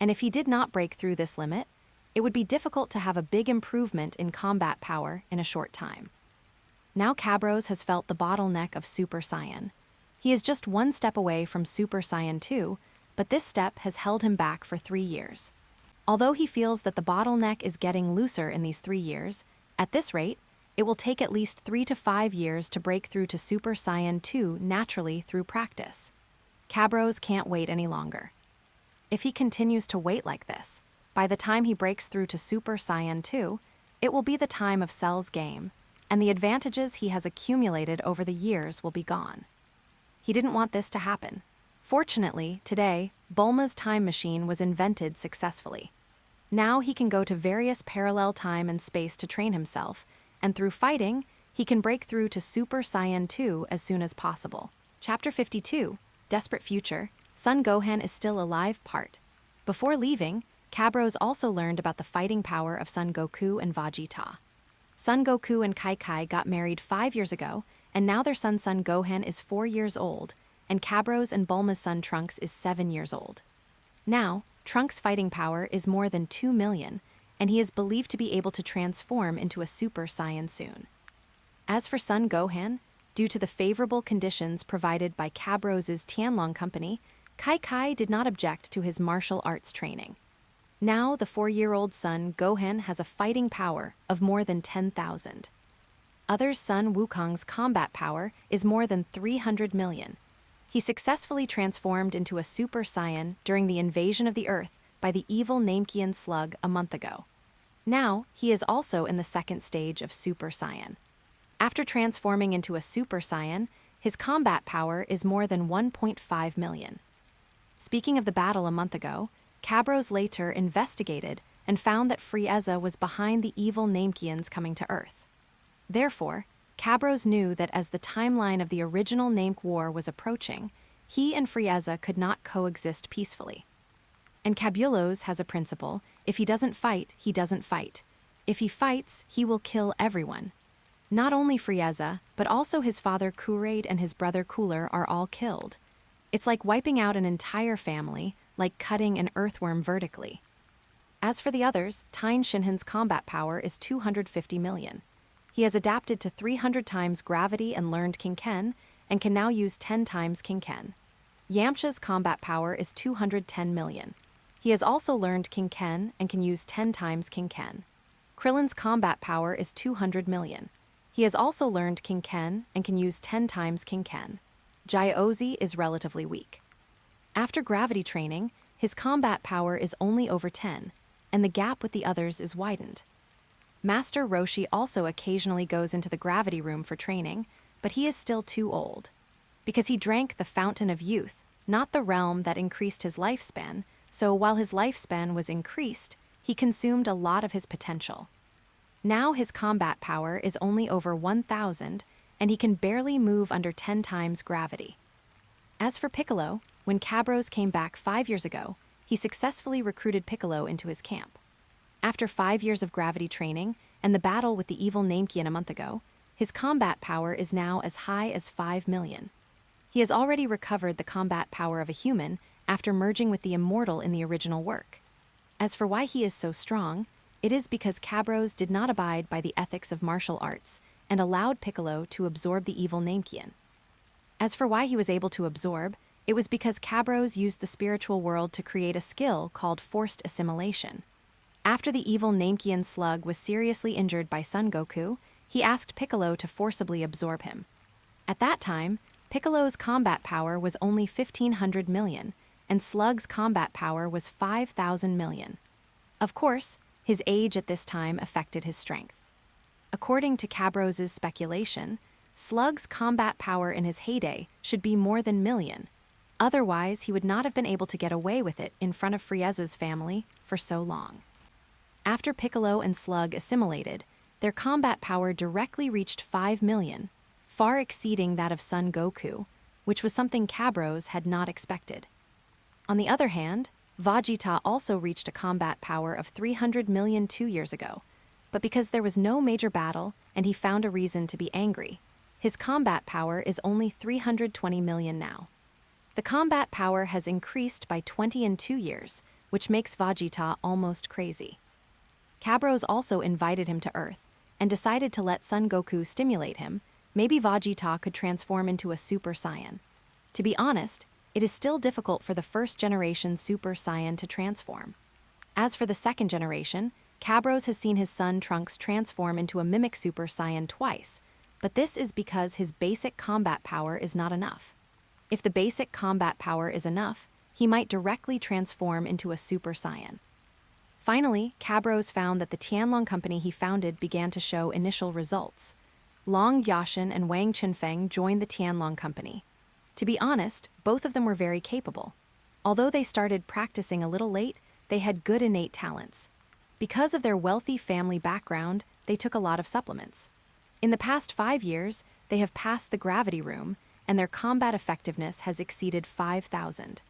and if he did not break through this limit, it would be difficult to have a big improvement in combat power in a short time. Now Cabrost has felt the bottleneck of Super Saiyan. He is just one step away from Super Saiyan 2, but this step has held him back for 3 years. Although he feels that the bottleneck is getting looser in these 3 years, at this rate, it will take at least 3 to 5 years to break through to Super Saiyan 2 naturally through practice. Cabrost can't wait any longer. If he continues to wait like this, by the time he breaks through to Super Saiyan 2, it will be the time of Cell's game, and the advantages he has accumulated over the years will be gone. He didn't want this to happen. Fortunately, today, Bulma's time machine was invented successfully. Now he can go to various parallel time and space to train himself, and through fighting, he can break through to Super Saiyan 2 as soon as possible. Chapter 52, Desperate Future, Son Gohan is still alive part. Before leaving, Cabrost also learned about the fighting power of Son Goku and Vegeta. Son Goku and Kai got married 5 years ago, and now their son Son Gohan is 4 years old, and Cabrost and Bulma's son Trunks is 7 years old. Now, Trunks' fighting power is more than 2 million, and he is believed to be able to transform into a Super Saiyan soon. As for Son Gohan, due to the favorable conditions provided by Cabrost's Tianlong company, Kai did not object to his martial arts training. Now, the 4-year-old son Gohan has a fighting power of more than 10,000. Other Sun Wukong's combat power is more than 300 million. He successfully transformed into a Super Saiyan during the invasion of the Earth by the evil Namekian slug a month ago. Now, he is also in the second stage of Super Saiyan. After transforming into a Super Saiyan, his combat power is more than 1.5 million. Speaking of the battle a month ago, Cabrost later investigated and found that Frieza was behind the evil Namekians coming to Earth. Therefore, Cabrost knew that as the timeline of the original Namek War was approaching, he and Frieza could not coexist peacefully. And Cabullos has a principle: if he doesn't fight, he doesn't fight. If he fights, he will kill everyone. Not only Frieza, but also his father Kurade and his brother Cooler are all killed. It's like wiping out an entire family, like cutting an earthworm vertically. As for the others, Tyne Shinhan's combat power is 250 million. He has adapted to 300 times gravity and learned Kinken, and can now use 10 times Kinken. Yamcha's combat power is 210 million. He has also learned Kinken and can use 10 times Kinken. Krillin's combat power is 200 million. He has also learned Kinken and can use 10 times Kinken. Jaiozzi is relatively weak. After gravity training, his combat power is only over 10, and the gap with the others is widened. Master Roshi also occasionally goes into the gravity room for training, but he is still too old. Because he drank the Fountain of Youth, not the realm that increased his lifespan, so while his lifespan was increased, he consumed a lot of his potential. Now his combat power is only over 1,000, and he can barely move under 10 times gravity. As for Piccolo, when Cabrost came back 5 years ago, he successfully recruited Piccolo into his camp. After 5 years of gravity training and the battle with the evil Namekian a month ago, his combat power is now as high as 5 million. He has already recovered the combat power of a human after merging with the immortal in the original work. As for why he is so strong, it is because Cabrost did not abide by the ethics of martial arts and allowed Piccolo to absorb the evil Namekian. As for why he was able to absorb, it was because Cabrost used the spiritual world to create a skill called forced assimilation. After the evil Namekian slug was seriously injured by Son Goku, he asked Piccolo to forcibly absorb him. At that time, Piccolo's combat power was only 1,500 million, and Slug's combat power was 5,000 million. Of course, his age at this time affected his strength. According to Cabrost's speculation, Slug's combat power in his heyday should be more than million. Otherwise, he would not have been able to get away with it in front of Frieza's family for so long. After Piccolo and Slug assimilated, their combat power directly reached 5 million, far exceeding that of Son Goku, which was something Cabrost had not expected. On the other hand, Vegeta also reached a combat power of 300 million 2 years ago, but because there was no major battle and he found a reason to be angry, his combat power is only 320 million now. The combat power has increased by 20 in 2 years, which makes Vegeta almost crazy. Cabrost also invited him to Earth and decided to let Son Goku stimulate him. Maybe Vegeta could transform into a Super Saiyan. To be honest, it is still difficult for the first generation Super Saiyan to transform. As for the second generation, Cabrost has seen his son Trunks transform into a mimic Super Saiyan twice, but this is because his basic combat power is not enough. If the basic combat power is enough, he might directly transform into a Super Saiyan. Finally, Cabrost found that the Tianlong company he founded began to show initial results. Long Yashin and Wang Chenfeng joined the Tianlong company. To be honest, both of them were very capable. Although they started practicing a little late, they had good innate talents. Because of their wealthy family background, they took a lot of supplements. In the past 5 years, they have passed the gravity room, and their combat effectiveness has exceeded 5,000.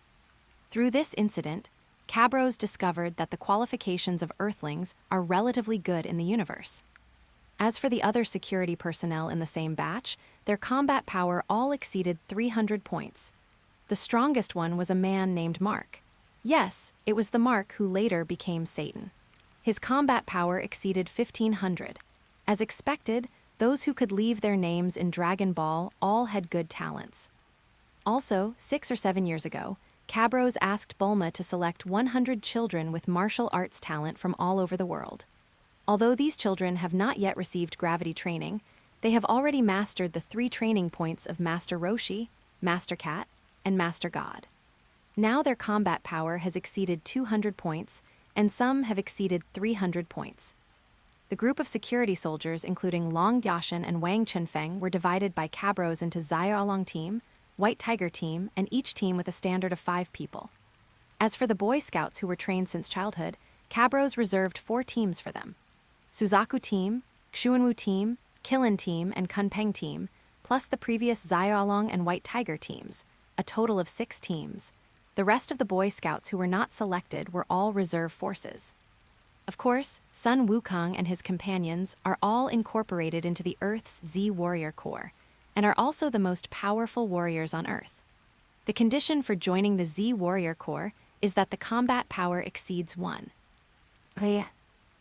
Through this incident, Cabrost discovered that the qualifications of Earthlings are relatively good in the universe. As for the other security personnel in the same batch, their combat power all exceeded 300 points. The strongest one was a man named Mark. Yes, it was the Mark who later became Satan. His combat power exceeded 1,500. As expected, those who could leave their names in Dragon Ball all had good talents. Also, 6 or 7 years ago, Cabrost asked Bulma to select 100 children with martial arts talent from all over the world. Although these children have not yet received gravity training, they have already mastered the 3 training points of Master Roshi, Master Cat, and Master God. Now their combat power has exceeded 200 points, and some have exceeded 300 points. The group of security soldiers, including Long Yashin and Wang Chenfeng, were divided by Cabrost into Xiaolong team, White Tiger team, and each team with a standard of 5 people. As for the Boy Scouts who were trained since childhood, Cabrost reserved 4 teams for them. Suzaku team, Xuanwu team, Kilin team, and Kunpeng team, plus the previous Xiaolong and White Tiger teams, a total of 6 teams. The rest of the Boy Scouts who were not selected were all reserve forces. Of course, Sun Wukong and his companions are all incorporated into the Earth's Z Warrior Corps, and are also the most powerful warriors on Earth. The condition for joining the Z Warrior Corps is that the combat power exceeds 1.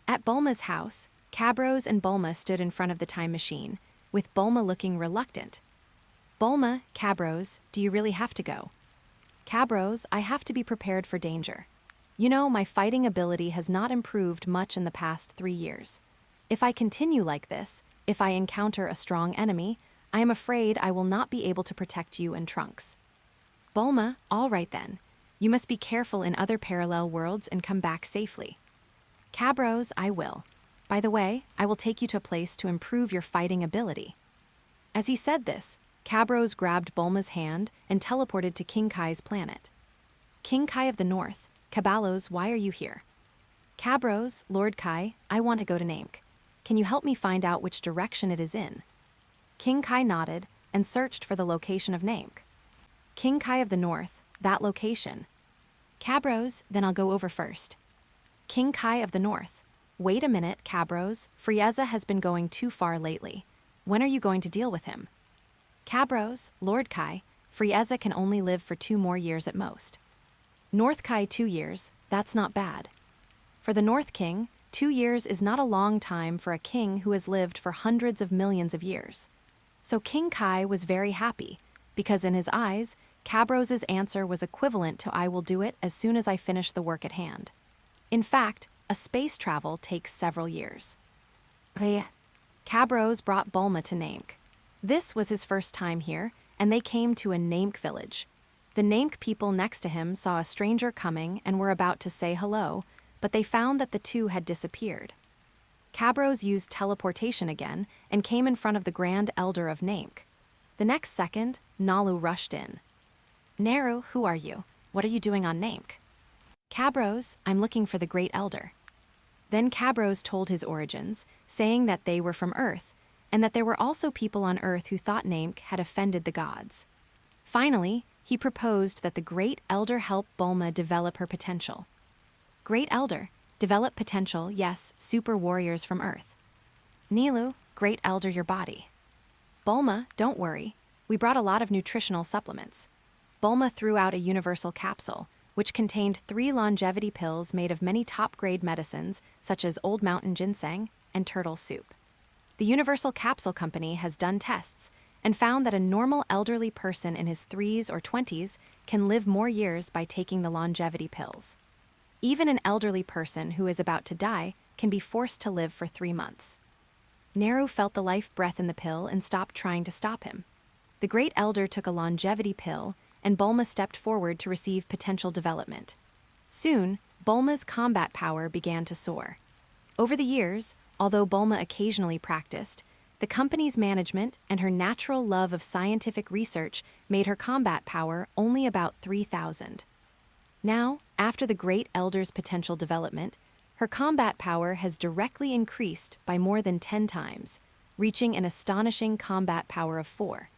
At Bulma's house, Cabrost and Bulma stood in front of the time machine, with Bulma looking reluctant. Bulma, Cabrost, do you really have to go? Cabrost, I have to be prepared for danger. You know, my fighting ability has not improved much in the past 3 years. If I continue like this, if I encounter a strong enemy, I am afraid I will not be able to protect you and Trunks. Bulma, all right then. You must be careful in other parallel worlds and come back safely. Cabrost, I will. By the way, I will take you to a place to improve your fighting ability. As he said this, Cabrost grabbed Bulma's hand and teleported to King Kai's planet. King Kai of the North, Caballos, why are you here? Cabrost, Lord Kai, I want to go to Namek. Can you help me find out which direction it is in? King Kai nodded and searched for the location of Namek. King Kai of the North, that location. Cabrost, then I'll go over first. King Kai of the North. Wait a minute, Cabrost, Frieza has been going too far lately. When are you going to deal with him? Cabrost, Lord Kai, Frieza can only live for 2 more years at most. North Kai 2 years, that's not bad. For the North King, 2 years is not a long time for a king who has lived for hundreds of millions of years. So King Kai was very happy, because in his eyes, Cabrost's answer was equivalent to I will do it as soon as I finish the work at hand. In fact, a space travel takes several years. Cabrost brought Bulma to Namek. This was his first time here, and they came to a Namek village. The Namek people next to him saw a stranger coming and were about to say hello, but they found that the two had disappeared. Cabrost used teleportation again and came in front of the Grand Elder of Namek. The next second, Nalu rushed in. Naru, who are you? What are you doing on Namek? Cabrost, I'm looking for the Great Elder. Then Cabrost told his origins, saying that they were from Earth, and that there were also people on Earth who thought Namek had offended the gods. Finally, he proposed that the Great Elder help Bulma develop her potential. Great Elder, develop potential, yes, super warriors from Earth. Nilu, Great Elder your body. Bulma, don't worry, we brought a lot of nutritional supplements. Bulma threw out a universal capsule, which contained 3 longevity pills made of many top-grade medicines, such as Old Mountain ginseng and turtle soup. The Universal Capsule Company has done tests and found that a normal elderly person in his 30s or 20s can live more years by taking the longevity pills. Even an elderly person who is about to die can be forced to live for 3 months. Naru felt the life breath in the pill and stopped trying to stop him. The Great Elder took a longevity pill, and Bulma stepped forward to receive potential development. Soon, Bulma's combat power began to soar. Over the years, although Bulma occasionally practiced, the company's management and her natural love of scientific research made her combat power only about 3,000. Now, after the Great Elder's potential development, her combat power has directly increased by more than 10 times, reaching an astonishing combat power of 4.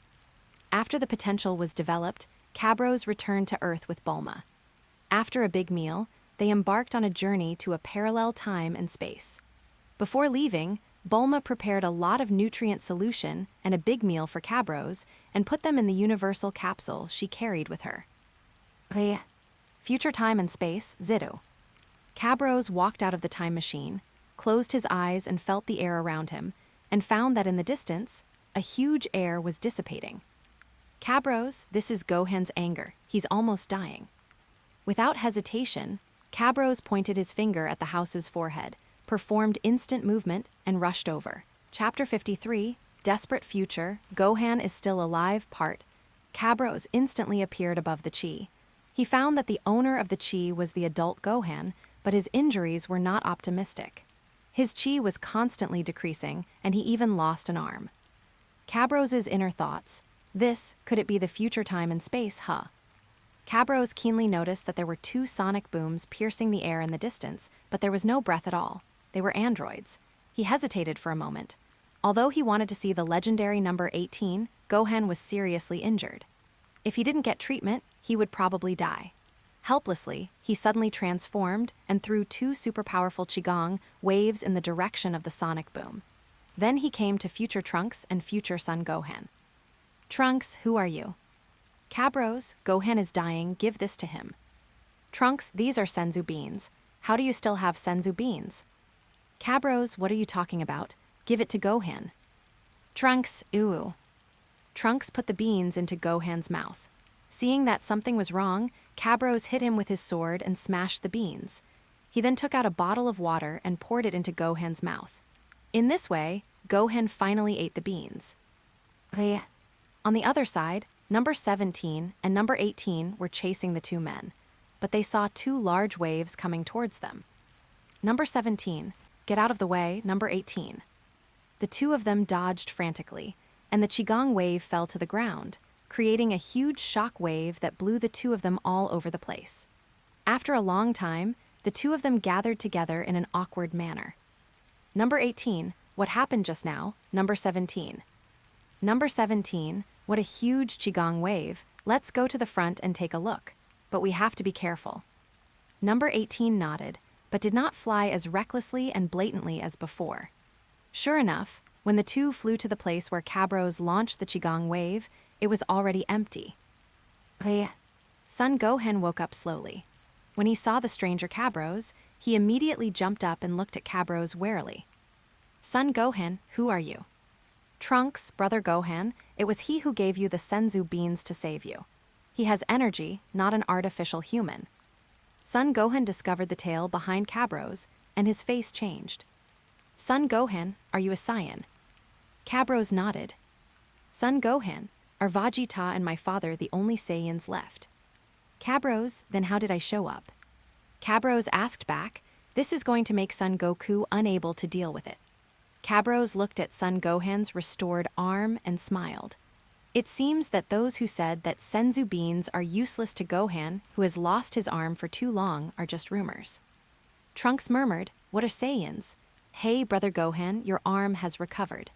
After the potential was developed, Cabrost returned to Earth with Bulma. After a big meal, they embarked on a journey to a parallel time and space. Before leaving, Bulma prepared a lot of nutrient solution and a big meal for Cabrost and put them in the universal capsule she carried with her. Future time and space, Zidou. Cabrost walked out of the time machine, closed his eyes and felt the air around him, and found that in the distance, a huge air was dissipating. Cabrost, this is Gohan's anger. He's almost dying. Without hesitation, Cabrost pointed his finger at the house's forehead, performed instant movement, and rushed over. Chapter 53, Desperate Future, Gohan is Still Alive, Part. Cabrost instantly appeared above the chi. He found that the owner of the chi was the adult Gohan, but his injuries were not optimistic. His chi was constantly decreasing, and he even lost an arm. Cabrost's inner thoughts, could it be the future time and space, huh? Cabrost keenly noticed that there were two sonic booms piercing the air in the distance, but there was no breath at all. They were androids. He hesitated for a moment. Although he wanted to see the legendary number 18, Gohan was seriously injured. If he didn't get treatment, he would probably die. Helplessly, he suddenly transformed and threw two super powerful Qigong waves in the direction of the sonic boom. Then he came to future Trunks and future Son Gohan. Trunks, who are you? Cabrost, Gohan is dying, give this to him. Trunks, these are senzu beans. How do you still have senzu beans? Cabrost, what are you talking about? Give it to Gohan. Trunks, ooh. Trunks put the beans into Gohan's mouth. Seeing that something was wrong, Cabrost hit him with his sword and smashed the beans. He then took out a bottle of water and poured it into Gohan's mouth. In this way, Gohan finally ate the beans. On the other side, number 17 and number 18 were chasing the two men, but they saw two large waves coming towards them. Number 17, get out of the way, number 18. The two of them dodged frantically, and the Qigong wave fell to the ground, creating a huge shock wave that blew the two of them all over the place. After a long time, the two of them gathered together in an awkward manner. Number 18, what happened just now? Number 17. Number 17, what a huge Qigong wave. Let's go to the front and take a look. But we have to be careful. Number 18 nodded, but did not fly as recklessly and blatantly as before. Sure enough, when the two flew to the place where Cabrost launched the Qigong wave, it was already empty. Son Gohan woke up slowly. When he saw the stranger Cabrost, he immediately jumped up and looked at Cabrost warily. Son Gohan, who are you? Trunks, brother Gohan, it was he who gave you the senzu beans to save you. He has energy, not an artificial human. Son Gohan discovered the tale behind Cabrost, and his face changed. Son Gohan, are you a Saiyan? Cabrost nodded. Son Gohan, are Vegeta and my father the only Saiyans left? Cabrost, then how did I show up? Cabrost asked back, this is going to make Son Goku unable to deal with it. Cabrost looked at Son Gohan's restored arm and smiled. It seems that those who said that senzu beans are useless to Gohan, who has lost his arm for too long, are just rumors. Trunks murmured, what are Saiyans? Hey, brother Gohan, your arm has recovered.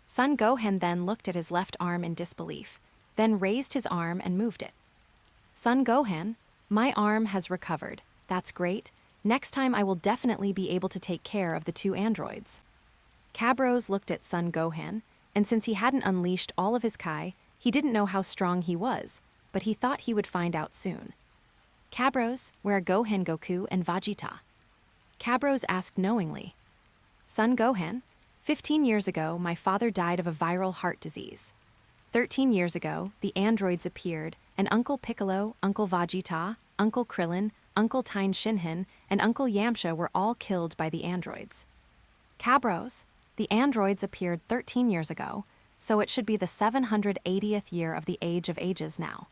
Son Gohan then looked at his left arm in disbelief, then raised his arm and moved it. Son Gohan, my arm has recovered. That's great. Next time I will definitely be able to take care of the two androids. Cabrost looked at Son Gohan, and since he hadn't unleashed all of his Kai, he didn't know how strong he was, but he thought he would find out soon. Cabrost, where are Gohan, Goku, and Vegeta? Cabrost asked knowingly. Son Gohan, 15 years ago, my father died of a viral heart disease. 13 years ago, the androids appeared, and Uncle Piccolo, Uncle Vegeta, Uncle Krillin, Uncle Tine Shinhan, and Uncle Yamcha were all killed by the androids. Cabrost, the androids appeared 13 years ago, so it should be the 780th year of the Age of Ages now.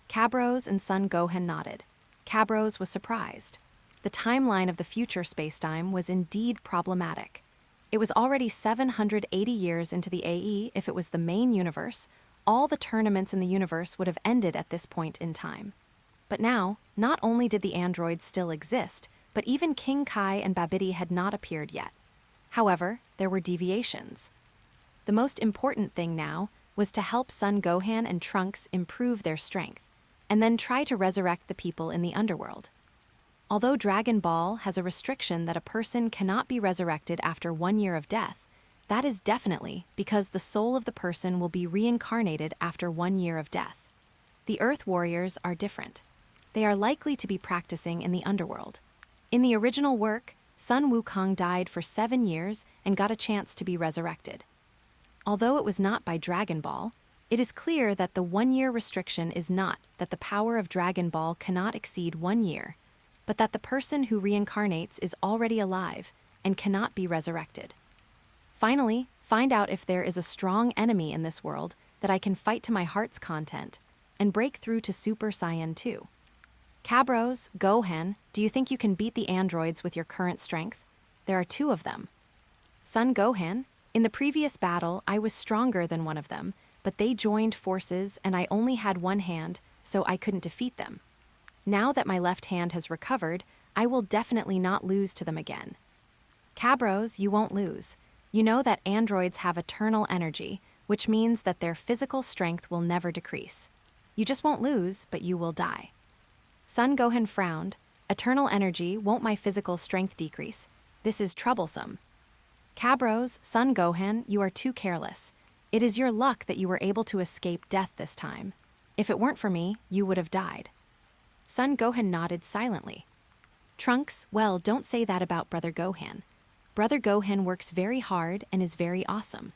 Cabrost and Son Gohan nodded. Cabrost was surprised. The timeline of the future spacetime was indeed problematic. It was already 780 years into the AE. If it was the main universe, all the tournaments in the universe would have ended at this point in time. But now, not only did the androids still exist, but even King Kai and Babidi had not appeared yet. However, there were deviations. The most important thing now was to help Son Gohan and Trunks improve their strength, and then try to resurrect the people in the underworld. Although Dragon Ball has a restriction that a person cannot be resurrected after 1 year of death, that is definitely because the soul of the person will be reincarnated after 1 year of death. The Earth Warriors are different. They are likely to be practicing in the underworld. In the original work, Sun Wukong died for 7 years and got a chance to be resurrected. Although it was not by Dragon Ball, it is clear that the 1 year restriction is not that the power of Dragon Ball cannot exceed 1 year, but that the person who reincarnates is already alive and cannot be resurrected. Finally, find out if there is a strong enemy in this world that I can fight to my heart's content and break through to Super Saiyan 2. Cabrost, Gohan, do you think you can beat the androids with your current strength? There are 2 of them. Son Gohan, in the previous battle I was stronger than one of them, but they joined forces and I only had 1 hand, so I couldn't defeat them. Now that my left hand has recovered, I will definitely not lose to them again. Cabros, you won't lose. You know that androids have eternal energy, which means that their physical strength will never decrease. You just won't lose, but you will die. Son Gohan frowned. Eternal energy, won't my physical strength decrease? This is troublesome. Cabros, Son Gohan, you are too careless. It is your luck that you were able to escape death this time. If it weren't for me, you would have died. Son Gohan nodded silently. Trunks, well, don't say that about Brother Gohan. Brother Gohan works very hard and is very awesome.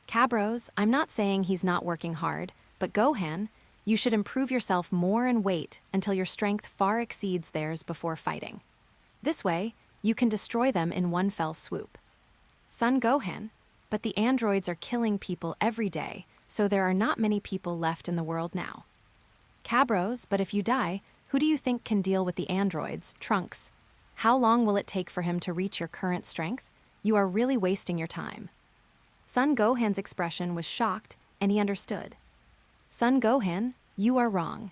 Cabros, I'm not saying he's not working hard, but Gohan, you should improve yourself more and wait until your strength far exceeds theirs before fighting. This way, you can destroy them in one fell swoop. Son Gohan, but the androids are killing people every day, so there are not many people left in the world now. Cabros, but if you die, who do you think can deal with the androids, Trunks? How long will it take for him to reach your current strength? You are really wasting your time. Son Gohan's expression was shocked, and he understood. Son Gohan, you are wrong.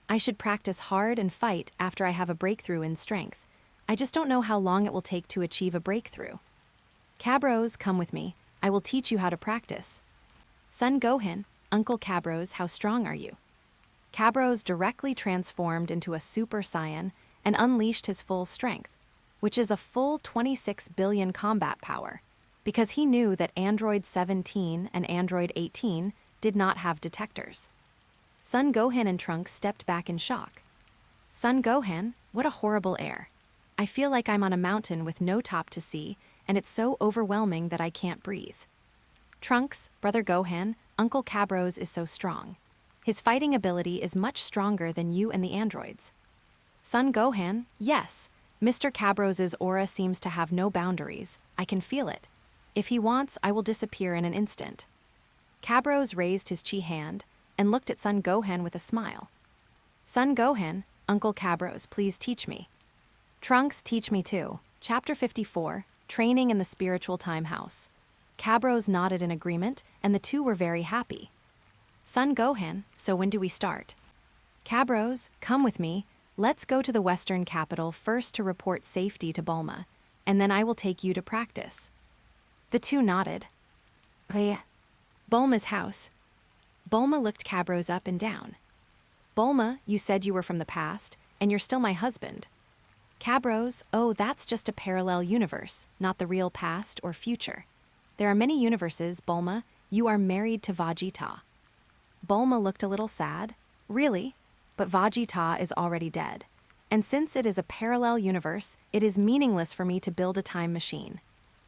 I should practice hard and fight after I have a breakthrough in strength. I just don't know how long it will take to achieve a breakthrough. Cabros, come with me. I will teach you how to practice. Son Gohan, Uncle Cabros, how strong are you? Cabros directly transformed into a Super Saiyan and unleashed his full strength, which is a full 26 billion combat power, because he knew that Android 17 and Android 18 did not have detectors. Son Gohan and Trunks stepped back in shock. Son Gohan, what a horrible air. I feel like I'm on a mountain with no top to see, and it's so overwhelming that I can't breathe. Trunks, Brother Gohan, Uncle Cabros is so strong. His fighting ability is much stronger than you and the androids. Son Gohan, yes, Mr. Cabros's aura seems to have no boundaries. I can feel it. If he wants, I will disappear in an instant. Cabros raised his chi hand and looked at Son Gohan with a smile. Son Gohan, Uncle Cabros, please teach me. Trunks, teach me too. Chapter 54, Training in the Spiritual Time House. Cabros nodded in agreement, and the two were very happy. Son Gohan, so when do we start? Cabros, come with me. Let's go to the Western capital first to report safety to Bulma, and then I will take you to practice. The two nodded. Bulma's house. Bulma looked Cabros up and down. Bulma, you said you were from the past, and you're still my husband. Cabros, oh, that's just a parallel universe, not the real past or future. There are many universes, Bulma. You are married to Vegeta. Bulma looked a little sad. Really? But Vegeta is already dead. And since it is a parallel universe, it is meaningless for me to build a time machine.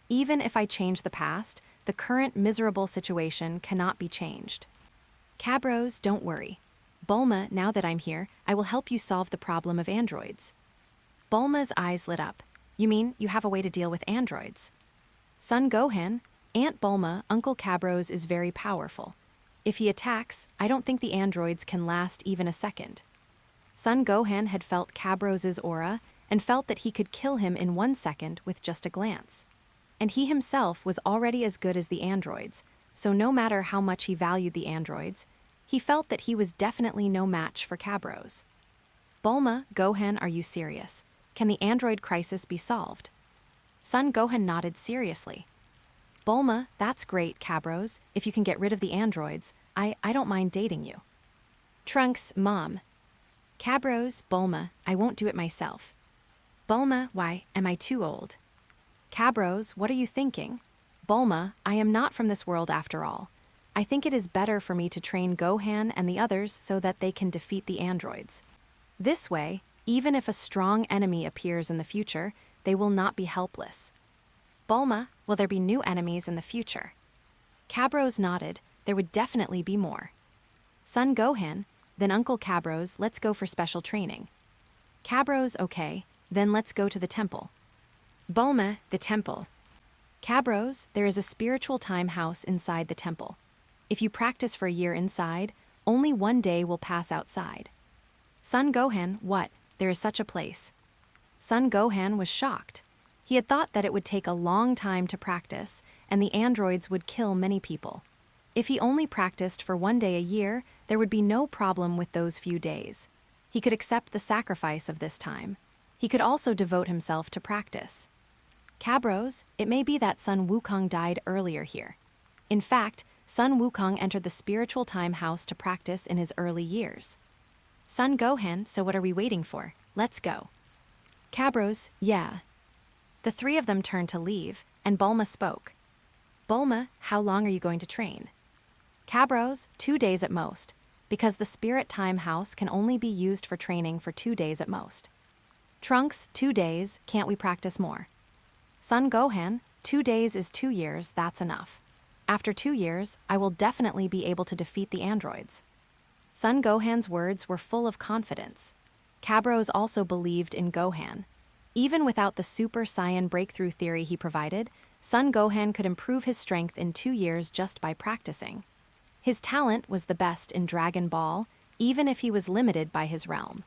Even if I change the past, the current miserable situation cannot be changed. Cabros, don't worry. Bulma, now that I'm here, I will help you solve the problem of androids. Bulma's eyes lit up. You mean you have a way to deal with androids? Son Gohan, Aunt Bulma, Uncle Cabros is very powerful. If he attacks, I don't think the androids can last even a second. Son Gohan had felt Cabros's aura and felt that he could kill him in 1 second with just a glance. And he himself was already as good as the androids, so no matter how much he valued the androids, he felt that he was definitely no match for Cabros. Bulma, Gohan, are you serious? Can the android crisis be solved? Son Gohan nodded seriously. Bulma, that's great, Cabros. If you can get rid of the androids, I don't mind dating you. Trunks, Mom. Cabros, Bulma, I won't do it myself. Bulma, why, am I too old? Cabros, what are you thinking? Bulma, I am not from this world after all. I think it is better for me to train Gohan and the others so that they can defeat the androids. This way, even if a strong enemy appears in the future, they will not be helpless. Bulma, will there be new enemies in the future? Cabros nodded. There would definitely be more. Son Gohan, then Uncle Cabros, let's go for special training. Cabros, okay, then let's go to the temple. Bulma, the temple. Cabros, there is a spiritual time house inside the temple. If you practice for a year inside, only 1 day will pass outside. Son Gohan, what? There is such a place. Son Gohan was shocked. He had thought that it would take a long time to practice, and the androids would kill many people. If he only practiced for 1 day a year, there would be no problem with those few days. He could accept the sacrifice of this time. He could also devote himself to practice. Cabrost, it may be that Sun Wukong died earlier here. In fact, Sun Wukong entered the spiritual time house to practice in his early years. Son Gohan, so what are we waiting for? Let's go. Cabrost, yeah. The three of them turned to leave, and Bulma spoke. Bulma, how long are you going to train? Cabrost, 2 days at most, because the spirit time house can only be used for training for 2 days at most. Trunks, 2 days, can't we practice more? Son Gohan, 2 days is 2 years, that's enough. After 2 years, I will definitely be able to defeat the androids. Son Gohan's words were full of confidence. Cabrost also believed in Gohan. Even without the Super Saiyan breakthrough theory he provided, Son Gohan could improve his strength in 2 years just by practicing. His talent was the best in Dragon Ball, even if he was limited by his realm.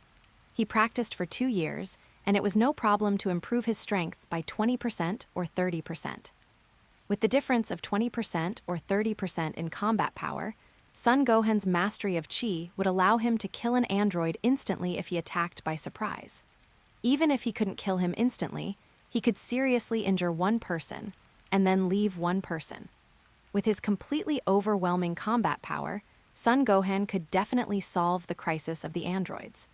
He practiced for 2 years, and it was no problem to improve his strength by 20% or 30%. With the difference of 20% or 30% in combat power, Son Gohan's mastery of Chi would allow him to kill an android instantly if he attacked by surprise. Even if he couldn't kill him instantly, he could seriously injure one person, and then leave one person. With his completely overwhelming combat power, Son Gohan could definitely solve the crisis of the androids.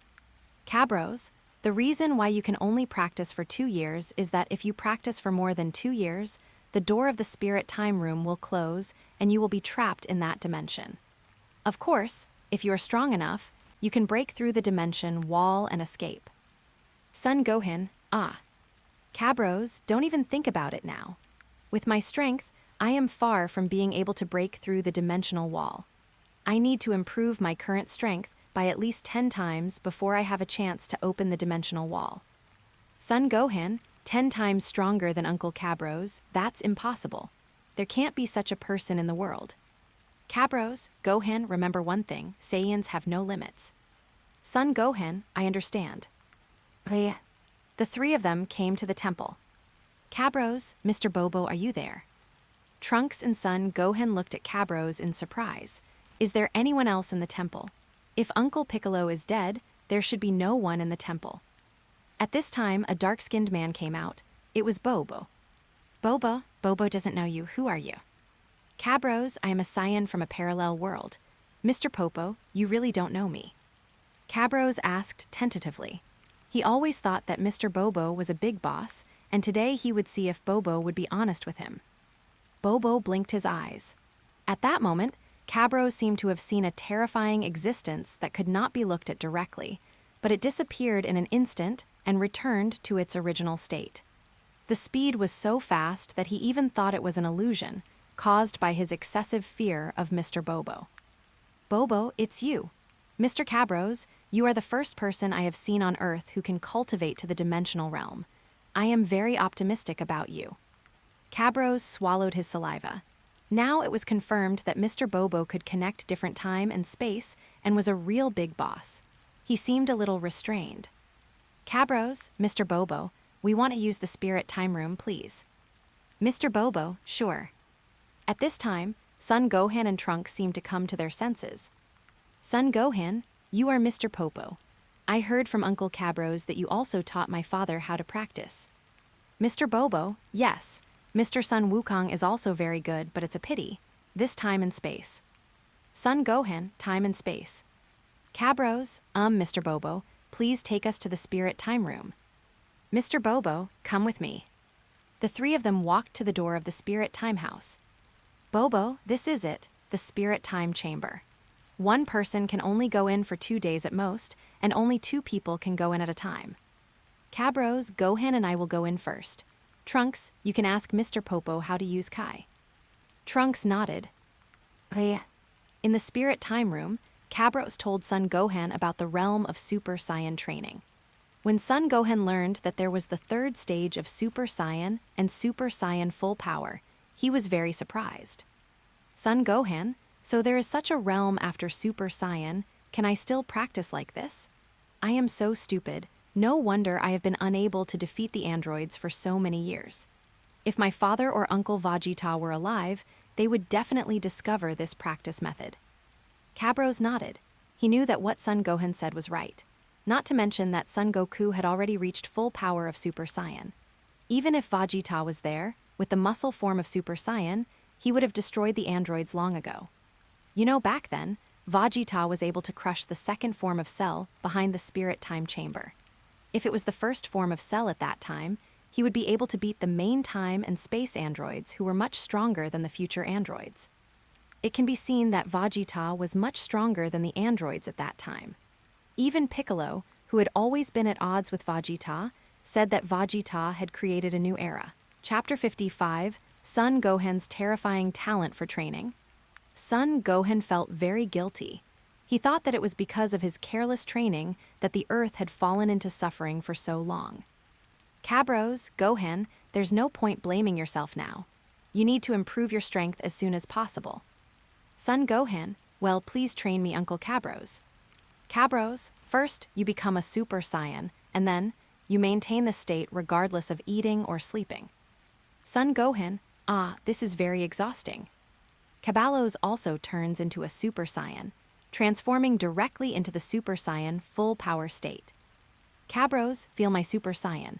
Cabrost, the reason why you can only practice for 2 years is that if you practice for more than 2 years, the door of the spirit time room will close and you will be trapped in that dimension. Of course, if you are strong enough, you can break through the dimension wall and escape. Son Gohan, Cabrost, don't even think about it now. With my strength, I am far from being able to break through the dimensional wall. I need to improve my current strength by at least 10 times before I have a chance to open the dimensional wall. Son Gohan, 10 times stronger than Uncle Cabrost, that's impossible. There can't be such a person in the world. Cabrost, Gohan, remember one thing, Saiyans have no limits. Son Gohan, I understand. The three of them came to the temple. Cabrost, Mr. Bobo, are you there? Trunks and Son Gohan looked at Cabrost in surprise. Is there anyone else in the temple? If Uncle Piccolo is dead, there should be no one in the temple. At this time, a dark-skinned man came out. It was Bobo. Bobo doesn't know you. Who are you? Cabrost, I am a Saiyan from a parallel world. Mr. Popo, you really don't know me. Cabrost asked tentatively. He always thought that Mr. Bobo was a big boss, and today he would see if Bobo would be honest with him. Bobo blinked his eyes. At that moment, Cabrost seemed to have seen a terrifying existence that could not be looked at directly, but it disappeared in an instant and returned to its original state. The speed was so fast that he even thought it was an illusion, caused by his excessive fear of Mr. Bobo. Bobo, it's you. Mr. Cabrost, you are the first person I have seen on Earth who can cultivate to the dimensional realm. I am very optimistic about you. Cabrost swallowed his saliva. Now it was confirmed that Mr. Bobo could connect different time and space and was a real big boss. He seemed a little restrained. Cabrost, Mr. Bobo, we want to use the spirit time room, please. Mr. Bobo, sure. At this time, Son Gohan and Trunks seemed to come to their senses. Son Gohan, you are Mr. Popo. I heard from Uncle Cabrost that you also taught my father how to practice. Mr. Bobo, yes. Mr. Sun Wukong is also very good, but it's a pity. This time and space. Son Gohan, time and space. Cabrost, Mr. Bobo, please take us to the spirit time room. Mr. Bobo, come with me. The three of them walked to the door of the spirit time house. Bobo, this is it, the spirit time chamber. One person can only go in for 2 days at most, and only 2 people can go in at a time. Cabrost, Gohan and I will go in first. Trunks, you can ask Mr. Popo how to use Kai. Trunks nodded. In the spirit time room, Cabrost told Son Gohan about the realm of Super Saiyan training. When Son Gohan learned that there was the 3rd stage of Super Saiyan and Super Saiyan full power, he was very surprised. Son Gohan, so there is such a realm after Super Saiyan, can I still practice like this? I am so stupid. No wonder I have been unable to defeat the androids for so many years. If my father or Uncle Vegeta were alive, they would definitely discover this practice method. Cabrost nodded. He knew that what Son Gohan said was right. Not to mention that Son Goku had already reached full power of Super Saiyan. Even if Vegeta was there, with the muscle form of Super Saiyan, he would have destroyed the androids long ago. You know, back then, Vegeta was able to crush the second form of Cell behind the Spirit Time Chamber. If it was the first form of Cell at that time, he would be able to beat the main time and space androids who were much stronger than the future androids. It can be seen that Vegeta was much stronger than the androids at that time. Even Piccolo, who had always been at odds with Vegeta, said that Vegeta had created a new era. Chapter 55, Son Gohan's terrifying talent for training. Son Gohan felt very guilty. He thought that it was because of his careless training that the Earth had fallen into suffering for so long. Cabrost, Gohan, there's no point blaming yourself now. You need to improve your strength as soon as possible. Son Gohan, well, please train me, Uncle Cabrost. Cabrost, first you become a Super Saiyan, and then you maintain the state regardless of eating or sleeping. Son Gohan, this is very exhausting. Caballos also turns into a Super Saiyan, transforming directly into the Super Saiyan full power state. Cabrost, feel my Super Saiyan.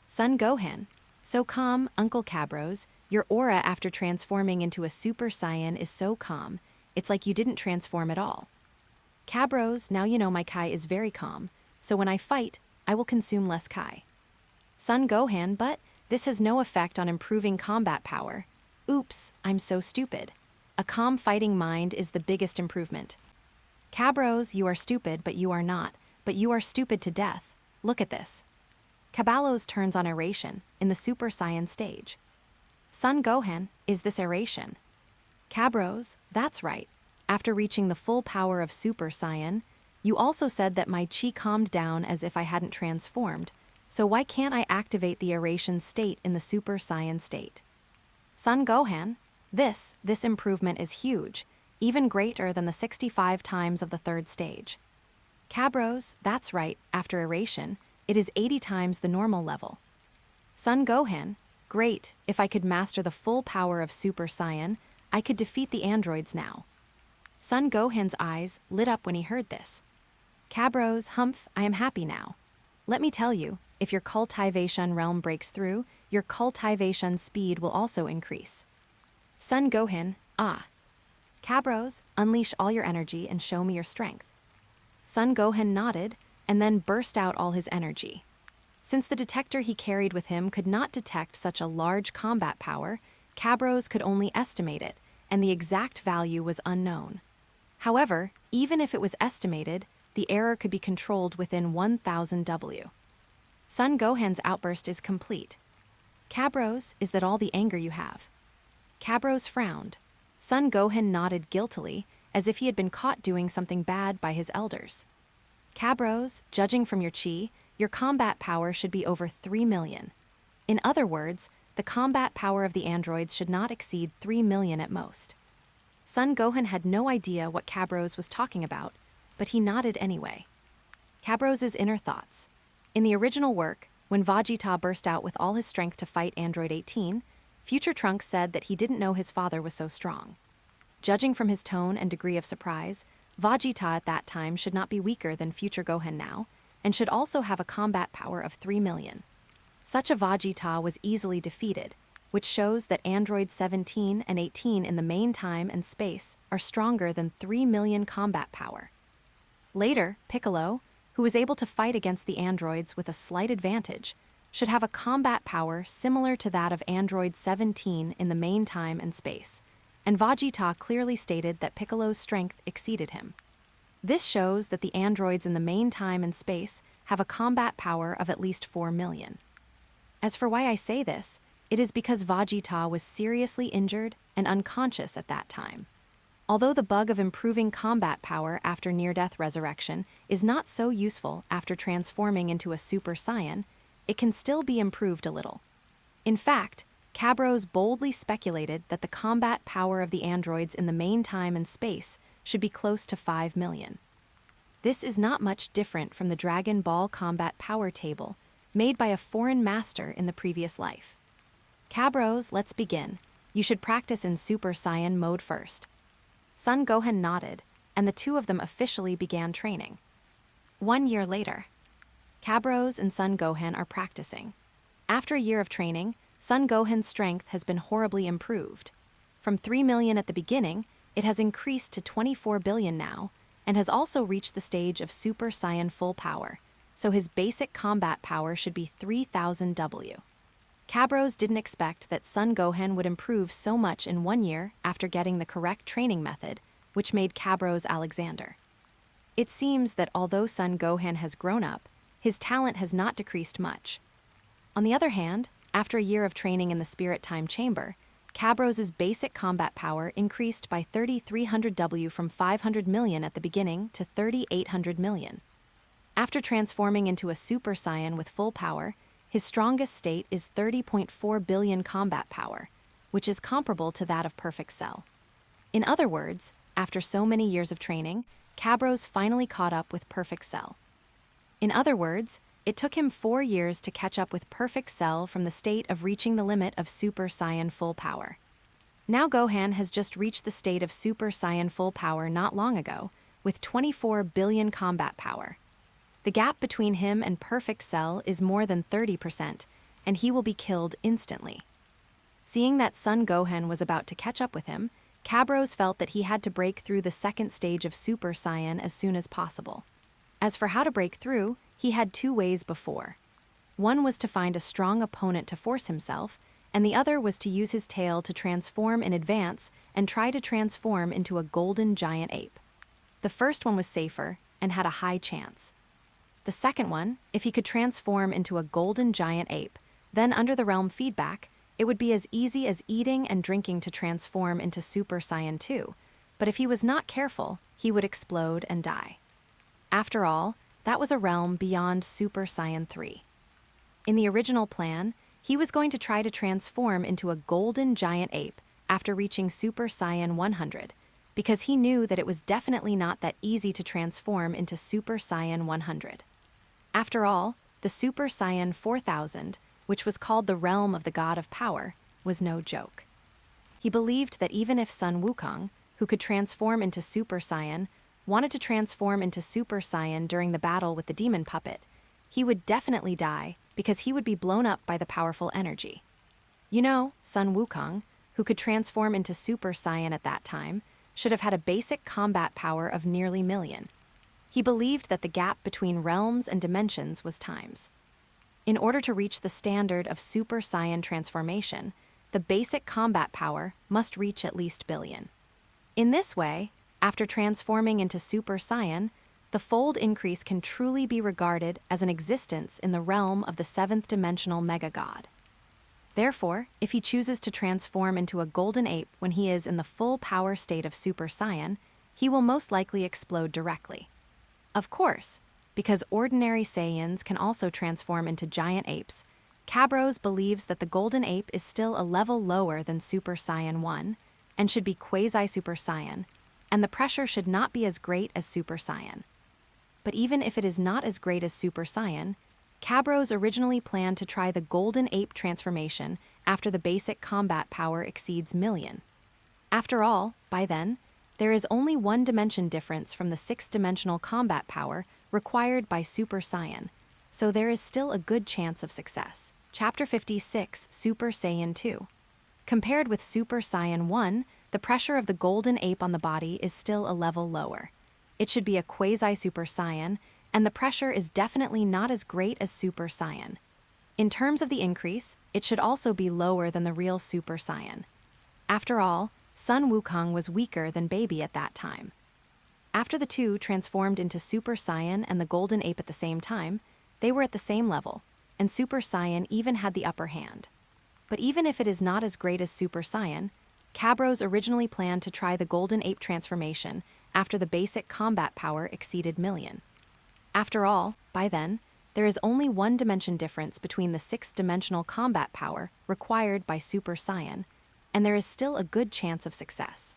Son Gohan, so calm, Uncle Cabrost. Your aura after transforming into a Super Saiyan is so calm, it's like you didn't transform at all. Cabrost, now you know my Kai is very calm, so when I fight, I will consume less Kai. Son Gohan, but this has no effect on improving combat power. Oops, I'm so stupid. A calm fighting mind is the biggest improvement. Cabrost, you are stupid, but you are not. But you are stupid to death. Look at this. Caballos turns on aeration in the Super Saiyan stage. Son Gohan, is this aeration? Cabrost, that's right. After reaching the full power of Super Saiyan, you also said that my chi calmed down as if I hadn't transformed, so why can't I activate the aeration state in the Super Saiyan state? Son Gohan, this improvement is huge, even greater than the 65 times of the third stage. Cabrost, that's right, after aeration, it is 80 times the normal level. Son Gohan, great, if I could master the full power of Super Saiyan, I could defeat the androids now. Son Gohan's eyes lit up when he heard this. Cabrost, humph, I am happy now. Let me tell you, if your cultivation realm breaks through, your cultivation speed will also increase. Son Gohan, Cabrost, unleash all your energy and show me your strength. Son Gohan nodded, and then burst out all his energy. Since the detector he carried with him could not detect such a large combat power, Cabrost could only estimate it, and the exact value was unknown. However, even if it was estimated, the error could be controlled within 1000 W. Son Gohan's outburst is complete. Cabrost, is that all the anger you have? Cabrost frowned. Son Gohan nodded guiltily, as if he had been caught doing something bad by his elders. Cabrost, judging from your chi, your combat power should be over 3 million. In other words, the combat power of the androids should not exceed 3 million at most. Son Gohan had no idea what Cabrost was talking about, but he nodded anyway. Cabrost's inner thoughts. In the original work, when Vegeta burst out with all his strength to fight Android 18, Future Trunks said that he didn't know his father was so strong. Judging from his tone and degree of surprise, Vegeta at that time should not be weaker than Future Gohan now, and should also have a combat power of 3 million. Such a Vegeta was easily defeated, which shows that androids 17 and 18 in the main time and space are stronger than 3 million combat power. Later, Piccolo, who was able to fight against the androids with a slight advantage, should have a combat power similar to that of android 17 in the main time and space, and Vegeta clearly stated that Piccolo's strength exceeded him. This shows that the androids in the main time and space have a combat power of at least 4 million. As for why I say this, it is because Vegeta was seriously injured and unconscious at that time. Although the bug of improving combat power after near-death resurrection is not so useful after transforming into a Super Saiyan, it can still be improved a little. In fact, Cabrost boldly speculated that the combat power of the androids in the main time and space should be close to 5 million. This is not much different from the Dragon Ball combat power table made by a foreign master in the previous life. Cabrost, let's begin. You should practice in Super Saiyan mode first. Son Gohan nodded. and the two of them officially began training. 1 year later, Cabrost and Son Gohan are practicing. After a year of training, Son Gohan's strength has been horribly improved. From 3 million at the beginning, it has increased to 24 billion now, and has also reached the stage of Super Saiyan full power, so his basic combat power should be 3000 W. Cabrost didn't expect that Son Gohan would improve so much in 1 year after getting the correct training method, which made Cabrost Alexander. It seems that although Son Gohan has grown up, his talent has not decreased much. On the other hand, after a year of training in the Spirit Time Chamber, Cabrost's basic combat power increased by 3300 W from 500 million at the beginning to 3800 million. After transforming into a Super Saiyan with full power, his strongest state is 30.4 billion combat power, which is comparable to that of Perfect Cell. In other words, after so many years of training, Cabrost finally caught up with Perfect Cell. In other words, it took him 4 years to catch up with Perfect Cell from the state of reaching the limit of Super Saiyan full power. Now Gohan has just reached the state of Super Saiyan full power not long ago, with 24 billion combat power. The gap between him and Perfect Cell is more than 30%, and he will be killed instantly. Seeing that Son Gohan was about to catch up with him, Cabrost felt that he had to break through the second stage of Super Saiyan as soon as possible. As for how to break through, he had 2 ways before. One was to find a strong opponent to force himself, and the other was to use his tail to transform in advance and try to transform into a golden giant ape. The first one was safer and had a high chance. The second one, if he could transform into a golden giant ape, then under the realm feedback, it would be as easy as eating and drinking to transform into Super Saiyan 2, but if he was not careful, he would explode and die. After all, that was a realm beyond Super Saiyan 3. In the original plan, he was going to try to transform into a golden giant ape after reaching Super Saiyan 100, because he knew that it was definitely not that easy to transform into Super Saiyan 100. After all, the Super Saiyan 4000, which was called the realm of the God of Power, was no joke. He believed that even if Sun Wukong, who could transform into Super Saiyan, wanted to transform into Super Saiyan during the battle with the demon puppet, he would definitely die because he would be blown up by the powerful energy. You know, Sun Wukong, who could transform into Super Saiyan at that time, should have had a basic combat power of nearly million. He believed that the gap between realms and dimensions was times. In order to reach the standard of Super Saiyan transformation, the basic combat power must reach at least billion. In this way, after transforming into Super Saiyan, the fold increase can truly be regarded as an existence in the realm of the 7th dimensional mega god. Therefore, if he chooses to transform into a golden ape when he is in the full power state of Super Saiyan, he will most likely explode directly. Of course, because ordinary Saiyans can also transform into giant apes, Cabrost believes that the golden ape is still a level lower than Super Saiyan 1 and should be quasi-Super Saiyan, and the pressure should not be as great as Super Saiyan. But even if it is not as great as Super Saiyan, Cabrost originally planned to try the golden ape transformation after the basic combat power exceeds million. After all, by then, there is only 1 dimension difference from the 6th dimensional combat power required by Super Saiyan, so there is still a good chance of success. Chapter 56, Super Saiyan 2. Compared with Super Saiyan 1, the pressure of the golden ape on the body is still a level lower. It should be a quasi-Super Saiyan, and the pressure is definitely not as great as Super Saiyan. In terms of the increase, it should also be lower than the real Super Saiyan. After all, Sun Wukong was weaker than Baby at that time. After the two transformed into Super Saiyan and the Golden Ape at the same time, they were at the same level, and Super Saiyan even had the upper hand. But even if it is not as great as Super Saiyan, Cabrost originally planned to try the Golden Ape transformation after the basic combat power exceeded million. After all, by then, there is only 1 dimension difference between the 6th dimensional combat power required by Super Saiyan, and there is still a good chance of success.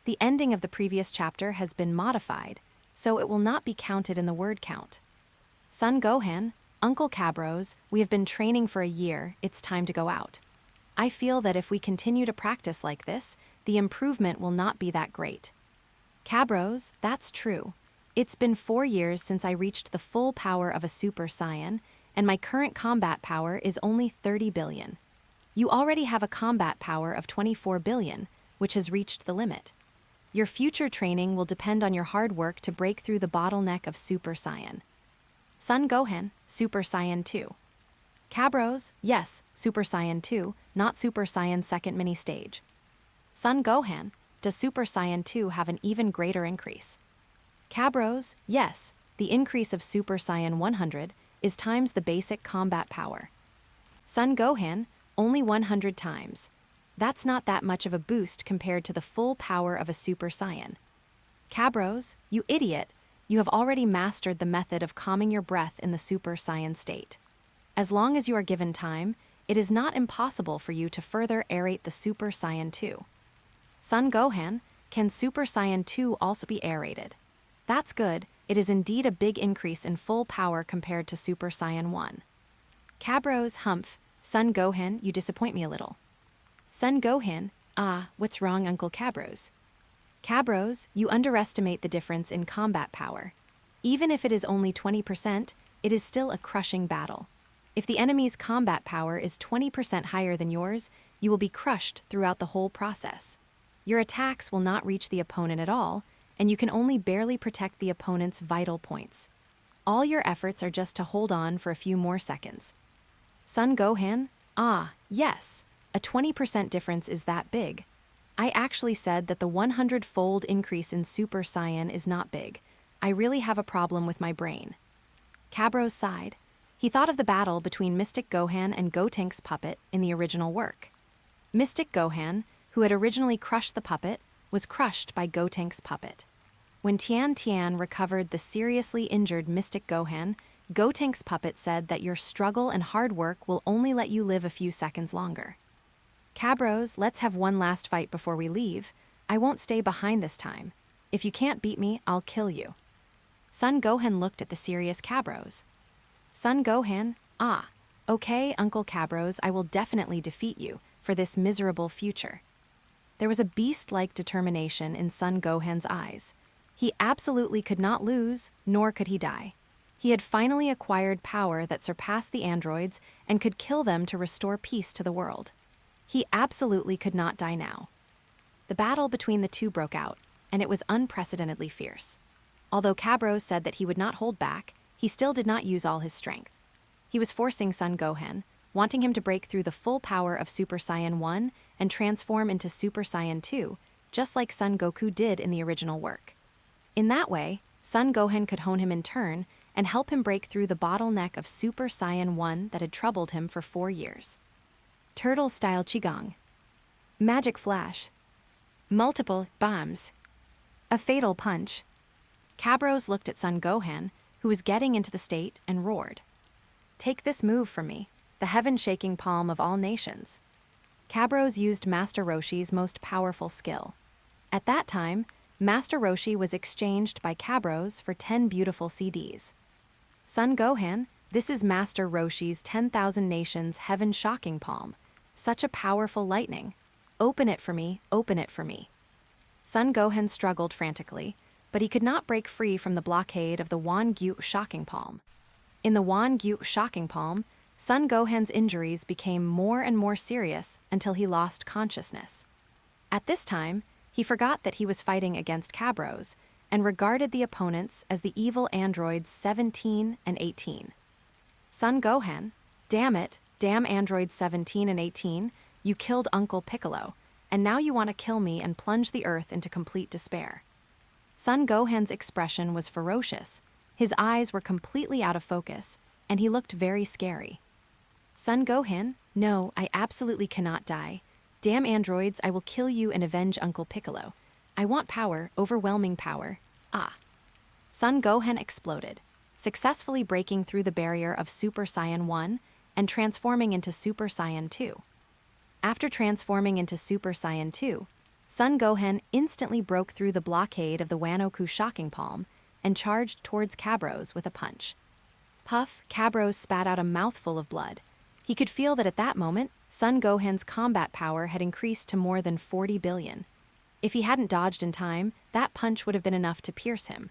The ending of the previous chapter has been modified, so it will not be counted in the word count. Son Gohan, Uncle Cabrost, we have been training for a year, it's time to go out. I feel that if we continue to practice like this, the improvement will not be that great. Cabrost, that's true. It's been 4 years since I reached the full power of a Super Saiyan, and my current combat power is only 30 billion. You already have a combat power of 24 billion, which has reached the limit. Your future training will depend on your hard work to break through the bottleneck of Super Saiyan. Son Gohan, Super Saiyan 2. Cabrost, yes, Super Saiyan 2, not Super Saiyan second mini stage. Son Gohan, does Super Saiyan 2 have an even greater increase? Cabrost, yes, the increase of Super Saiyan 100 is times the basic combat power. Son Gohan, only 100 times. That's not that much of a boost compared to the full power of a Super Saiyan. Cabrost, you idiot, you have already mastered the method of calming your breath in the Super Saiyan state. As long as you are given time, it is not impossible for you to further aerate the Super Saiyan 2. Son Gohan, can Super Saiyan 2 also be aerated? That's good, it is indeed a big increase in full power compared to Super Saiyan 1. Cabrost, humph, Son Gohan, you disappoint me a little. Son Gohan, what's wrong, Uncle Cabrost? Cabrost, you underestimate the difference in combat power. Even if it is only 20%, it is still a crushing battle. If the enemy's combat power is 20% higher than yours, you will be crushed throughout the whole process. Your attacks will not reach the opponent at all, and you can only barely protect the opponent's vital points. All your efforts are just to hold on for a few more seconds. Son Gohan, yes, a 20% difference is that big. I actually said that the 100-fold increase in Super Saiyan is not big. I really have a problem with my brain. Cabrost sighed. He thought of the battle between Mystic Gohan and Gotenks' puppet in the original work. Mystic Gohan, who had originally crushed the puppet, was crushed by Gotenks' puppet. When Tian Tian recovered the seriously injured Mystic Gohan, Gotenks' puppet said that your struggle and hard work will only let you live a few seconds longer. Cabrost, let's have one last fight before we leave. I won't stay behind this time. If you can't beat me, I'll kill you. Son Gohan looked at the serious Cabrost. Son Gohan, okay, Uncle Cabrost, I will definitely defeat you for this miserable future. There was a beast-like determination in Son Gohan's eyes. He absolutely could not lose, nor could he die. He had finally acquired power that surpassed the androids and could kill them to restore peace to the world. He absolutely could not die now. The battle between the two broke out, and it was unprecedentedly fierce. Although Cabrost said that he would not hold back, he still did not use all his strength. He was forcing Son Gohan, wanting him to break through the full power of Super Saiyan 1 and transform into Super Saiyan 2, just like Son Goku did in the original work. In that way, Son Gohan could hone him in turn and help him break through the bottleneck of Super Saiyan 1 that had troubled him for 4 years. Turtle-style Qigong. Magic flash. Multiple bombs. A fatal punch. Cabrost looked at Son Gohan, who was getting into the state, and roared. Take this move from me, the heaven-shaking palm of all nations. Cabrost used Master Roshi's most powerful skill. At that time, Master Roshi was exchanged by Cabrost for 10 beautiful CDs. Son Gohan, this is Master Roshi's 10,000 Nations heaven-shocking palm. Such a powerful lightning. Open it for me, open it for me. Son Gohan struggled frantically, but he could not break free from the blockade of the Wan Gyu shocking palm. In the Wan Gyu shocking palm, Son Gohan's injuries became more and more serious until he lost consciousness. At this time, he forgot that he was fighting against Cabrost and regarded the opponents as the evil androids 17 and 18. Son Gohan, damn it, damn androids 17 and 18, you killed Uncle Piccolo, and now you want to kill me and plunge the Earth into complete despair. Son Gohan's expression was ferocious. His eyes were completely out of focus, and he looked very scary. Son Gohan, no, I absolutely cannot die. Damn androids, I will kill you and avenge Uncle Piccolo. I want power, overwhelming power. Son Gohan exploded, successfully breaking through the barrier of Super Saiyan 1 and transforming into Super Saiyan 2. After transforming into Super Saiyan 2, Son Gohan instantly broke through the blockade of the Wanoku shocking palm and charged towards Cabrost with a punch. Puff, Cabrost spat out a mouthful of blood. He could feel that at that moment, Son Gohan's combat power had increased to more than 40 billion. If he hadn't dodged in time, that punch would have been enough to pierce him.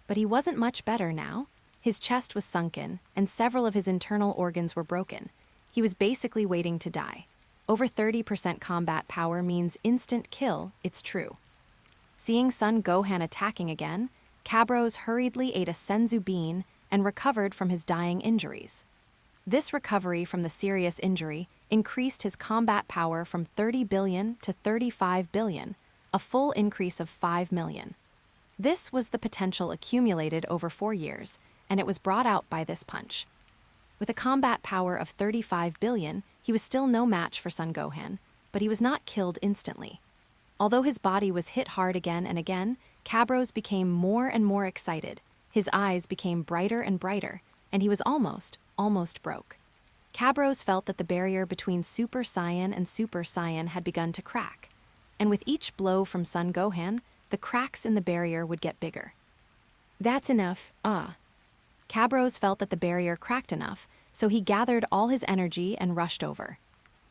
But he wasn't much better now. His chest was sunken, and several of his internal organs were broken. He was basically waiting to die. Over 30% combat power means instant kill, it's true. Seeing Son Gohan attacking again, Cabrost hurriedly ate a senzu bean and recovered from his dying injuries. This recovery from the serious injury increased his combat power from 30 billion to 35 billion, a full increase of 5 million. This was the potential accumulated over 4 years, and it was brought out by this punch. With a combat power of 35 billion, he was still no match for Son Gohan, but he was not killed instantly. Although his body was hit hard again and again, Cabrost became more and more excited. His eyes became brighter and brighter, and he was almost broke. Cabrost felt that the barrier between Super Saiyan and Super Saiyan had begun to crack, and with each blow from Son Gohan, the cracks in the barrier would get bigger. That's enough, Cabrost felt that the barrier cracked enough, so he gathered all his energy and rushed over.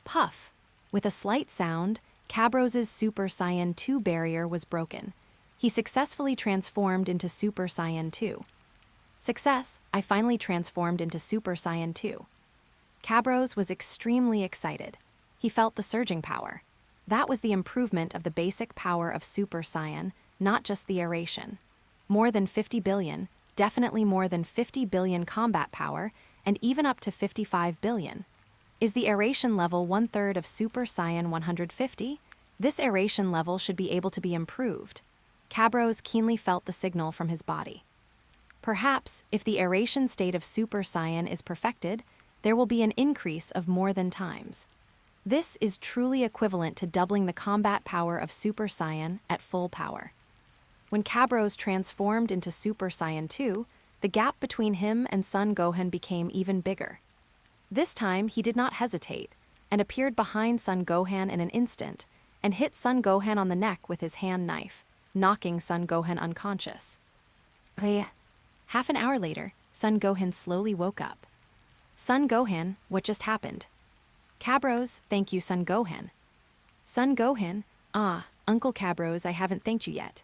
Puff! With a slight sound, Cabrost's Super Saiyan 2 barrier was broken. He successfully transformed into Super Saiyan 2. Success! I finally transformed into Super Saiyan 2. Cabrost was extremely excited. He felt the surging power. That was the improvement of the basic power of Super Saiyan, not just the aeration. More than 50 billion, definitely more than 50 billion combat power, and even up to 55 billion. Is the aeration level 1/3 of Super Saiyan 150? This aeration level should be able to be improved. Cabrost keenly felt the signal from his body. Perhaps, if the aeration state of Super Saiyan is perfected, there will be an increase of more than times. This is truly equivalent to doubling the combat power of Super Saiyan at full power. When Cabrost transformed into Super Saiyan 2, the gap between him and Son Gohan became even bigger. This time, he did not hesitate, and appeared behind Son Gohan in an instant, and hit Son Gohan on the neck with his hand knife, knocking Son Gohan unconscious. Half an hour later, Son Gohan slowly woke up. Son Gohan, what just happened? Cabrost, thank you, Son Gohan. Son Gohan, Uncle Cabrost, I haven't thanked you yet.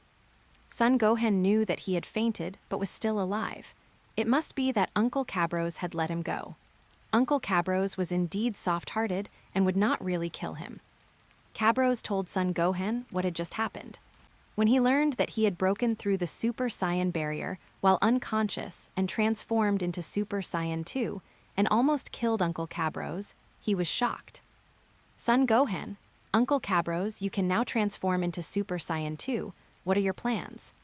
Son Gohan knew that he had fainted, but was still alive. It must be that Uncle Cabrost had let him go. Uncle Cabrost was indeed soft-hearted and would not really kill him. Cabrost told Son Gohan what had just happened. When he learned that he had broken through the Super Saiyan barrier while unconscious and transformed into Super Saiyan 2 and almost killed Uncle Cabrost, he was shocked. Son Gohan, Uncle Cabrost, you can now transform into Super Saiyan 2. What are your plans?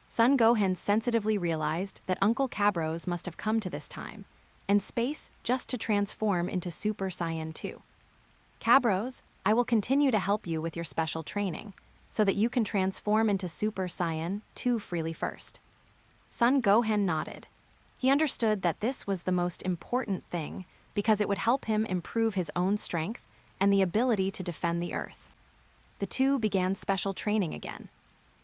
Son Gohan sensitively realized that Uncle Cabrost must have come to this time and space just to transform into Super Saiyan 2. Cabrost, I will continue to help you with your special training so that you can transform into Super Saiyan 2 freely first. Son Gohan nodded. He understood that this was the most important thing because it would help him improve his own strength and the ability to defend the Earth. The two began special training again.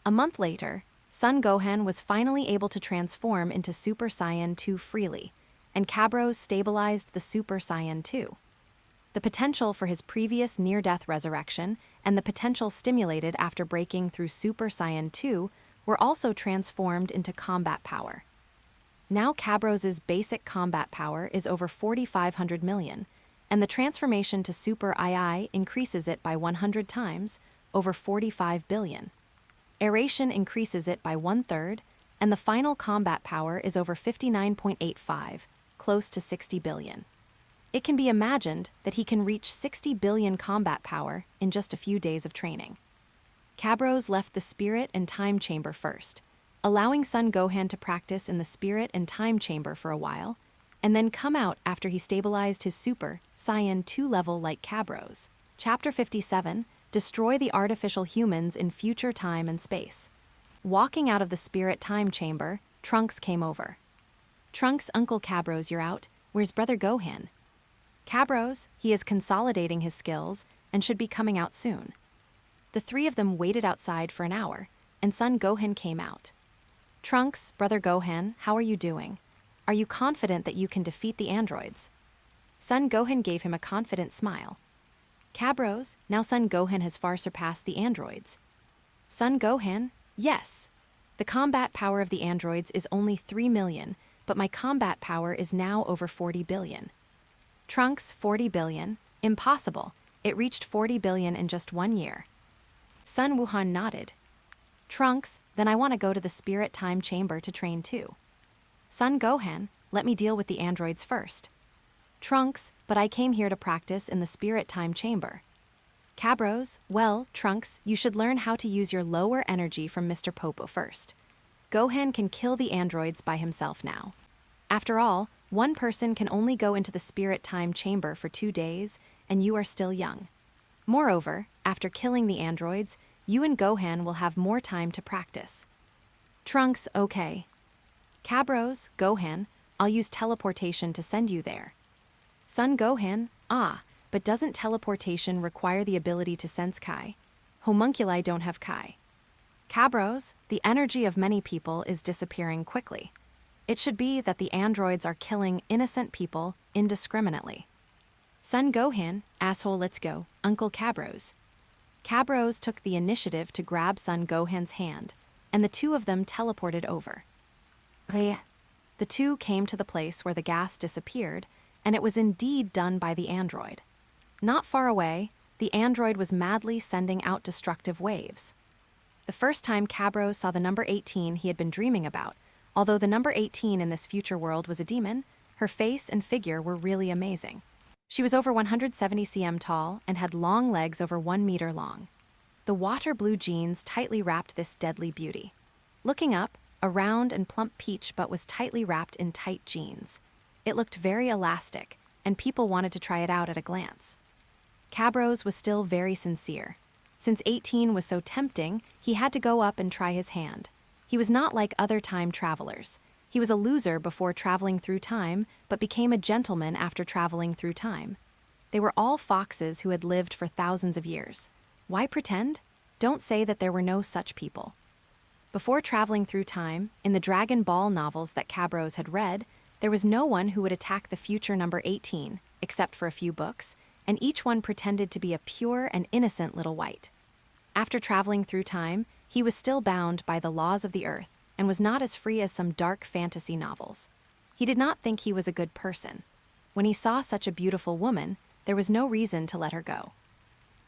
A month later, Son Gohan was finally able to transform into Super Saiyan 2 freely, and Cabrost stabilized the Super Saiyan 2. The potential for his previous near-death resurrection and the potential stimulated after breaking through Super Saiyan 2 were also transformed into combat power. Now Cabrost's basic combat power is over 4,500 million, and the transformation to Super II increases it by 100 times, over 45 billion. Aeration increases it by 1/3, and the final combat power is over 59.85, close to 60 billion. It can be imagined that he can reach 60 billion combat power in just a few days of training. Cabrost left the Spirit and Time Chamber first, allowing Son Gohan to practice in the Spirit and Time Chamber for a while, and then come out after he stabilized his Super Saiyan 2 level like Cabrost. Chapter 57, Destroy the Artificial Humans in Future Time and Space. Walking out of the Spirit Time Chamber, Trunks came over. Trunks, Uncle Cabrost, you're out. Where's Brother Gohan? Cabrost, he is consolidating his skills and should be coming out soon. The three of them waited outside for an hour, and Son Gohan came out. Trunks, Brother Gohan, how are you doing? Are you confident that you can defeat the androids? Son Gohan gave him a confident smile. Cabrost, now Son Gohan has far surpassed the androids. Son Gohan, yes. The combat power of the androids is only 3 million, but my combat power is now over 40 billion. Trunks, 40 billion? Impossible. It reached 40 billion in just 1 year. Sun Wukong nodded. Trunks, then I want to go to the spirit time chamber to train too. Son Gohan, let me deal with the androids first. Trunks, but I came here to practice in the spirit time chamber. Cabrost, well, Trunks, you should learn how to use your lower energy from Mr. Popo first. Gohan can kill the androids by himself now. After all, one person can only go into the spirit time chamber for 2 days, and you are still young. Moreover, after killing the androids, you and Gohan will have more time to practice. Trunks, okay. Cabrost, Gohan, I'll use teleportation to send you there. Son Gohan, but doesn't teleportation require the ability to sense Kai? Homunculi don't have Kai. Cabrost, the energy of many people is disappearing quickly. It should be that the androids are killing innocent people indiscriminately. Son Gohan, asshole, let's go, Uncle Cabrost. Cabrost took the initiative to grab Son Gohan's hand, and the two of them teleported over. The two came to the place where the gas disappeared, and it was indeed done by the android. Not far away, the android was madly sending out destructive waves. The first time Cabrost saw the number 18 he had been dreaming about, although the number 18 in this future world was a demon, her face and figure were really amazing. She was over 170 cm tall and had long legs over 1 meter long. The water blue jeans tightly wrapped this deadly beauty. Looking up, a round and plump peach butt was tightly wrapped in tight jeans. It looked very elastic, and people wanted to try it out at a glance. Cabrost was still very sincere. Since 18 was so tempting, he had to go up and try his hand. He was not like other time travelers. He was a loser before traveling through time, but became a gentleman after traveling through time. They were all foxes who had lived for thousands of years. Why pretend? Don't say that there were no such people. Before traveling through time, in the Dragon Ball novels that Cabrost had read, there was no one who would attack the future number 18, except for a few books, and each one pretended to be a pure and innocent little white. After traveling through time, he was still bound by the laws of the earth and was not as free as some dark fantasy novels. He did not think he was a good person. When he saw such a beautiful woman, there was no reason to let her go.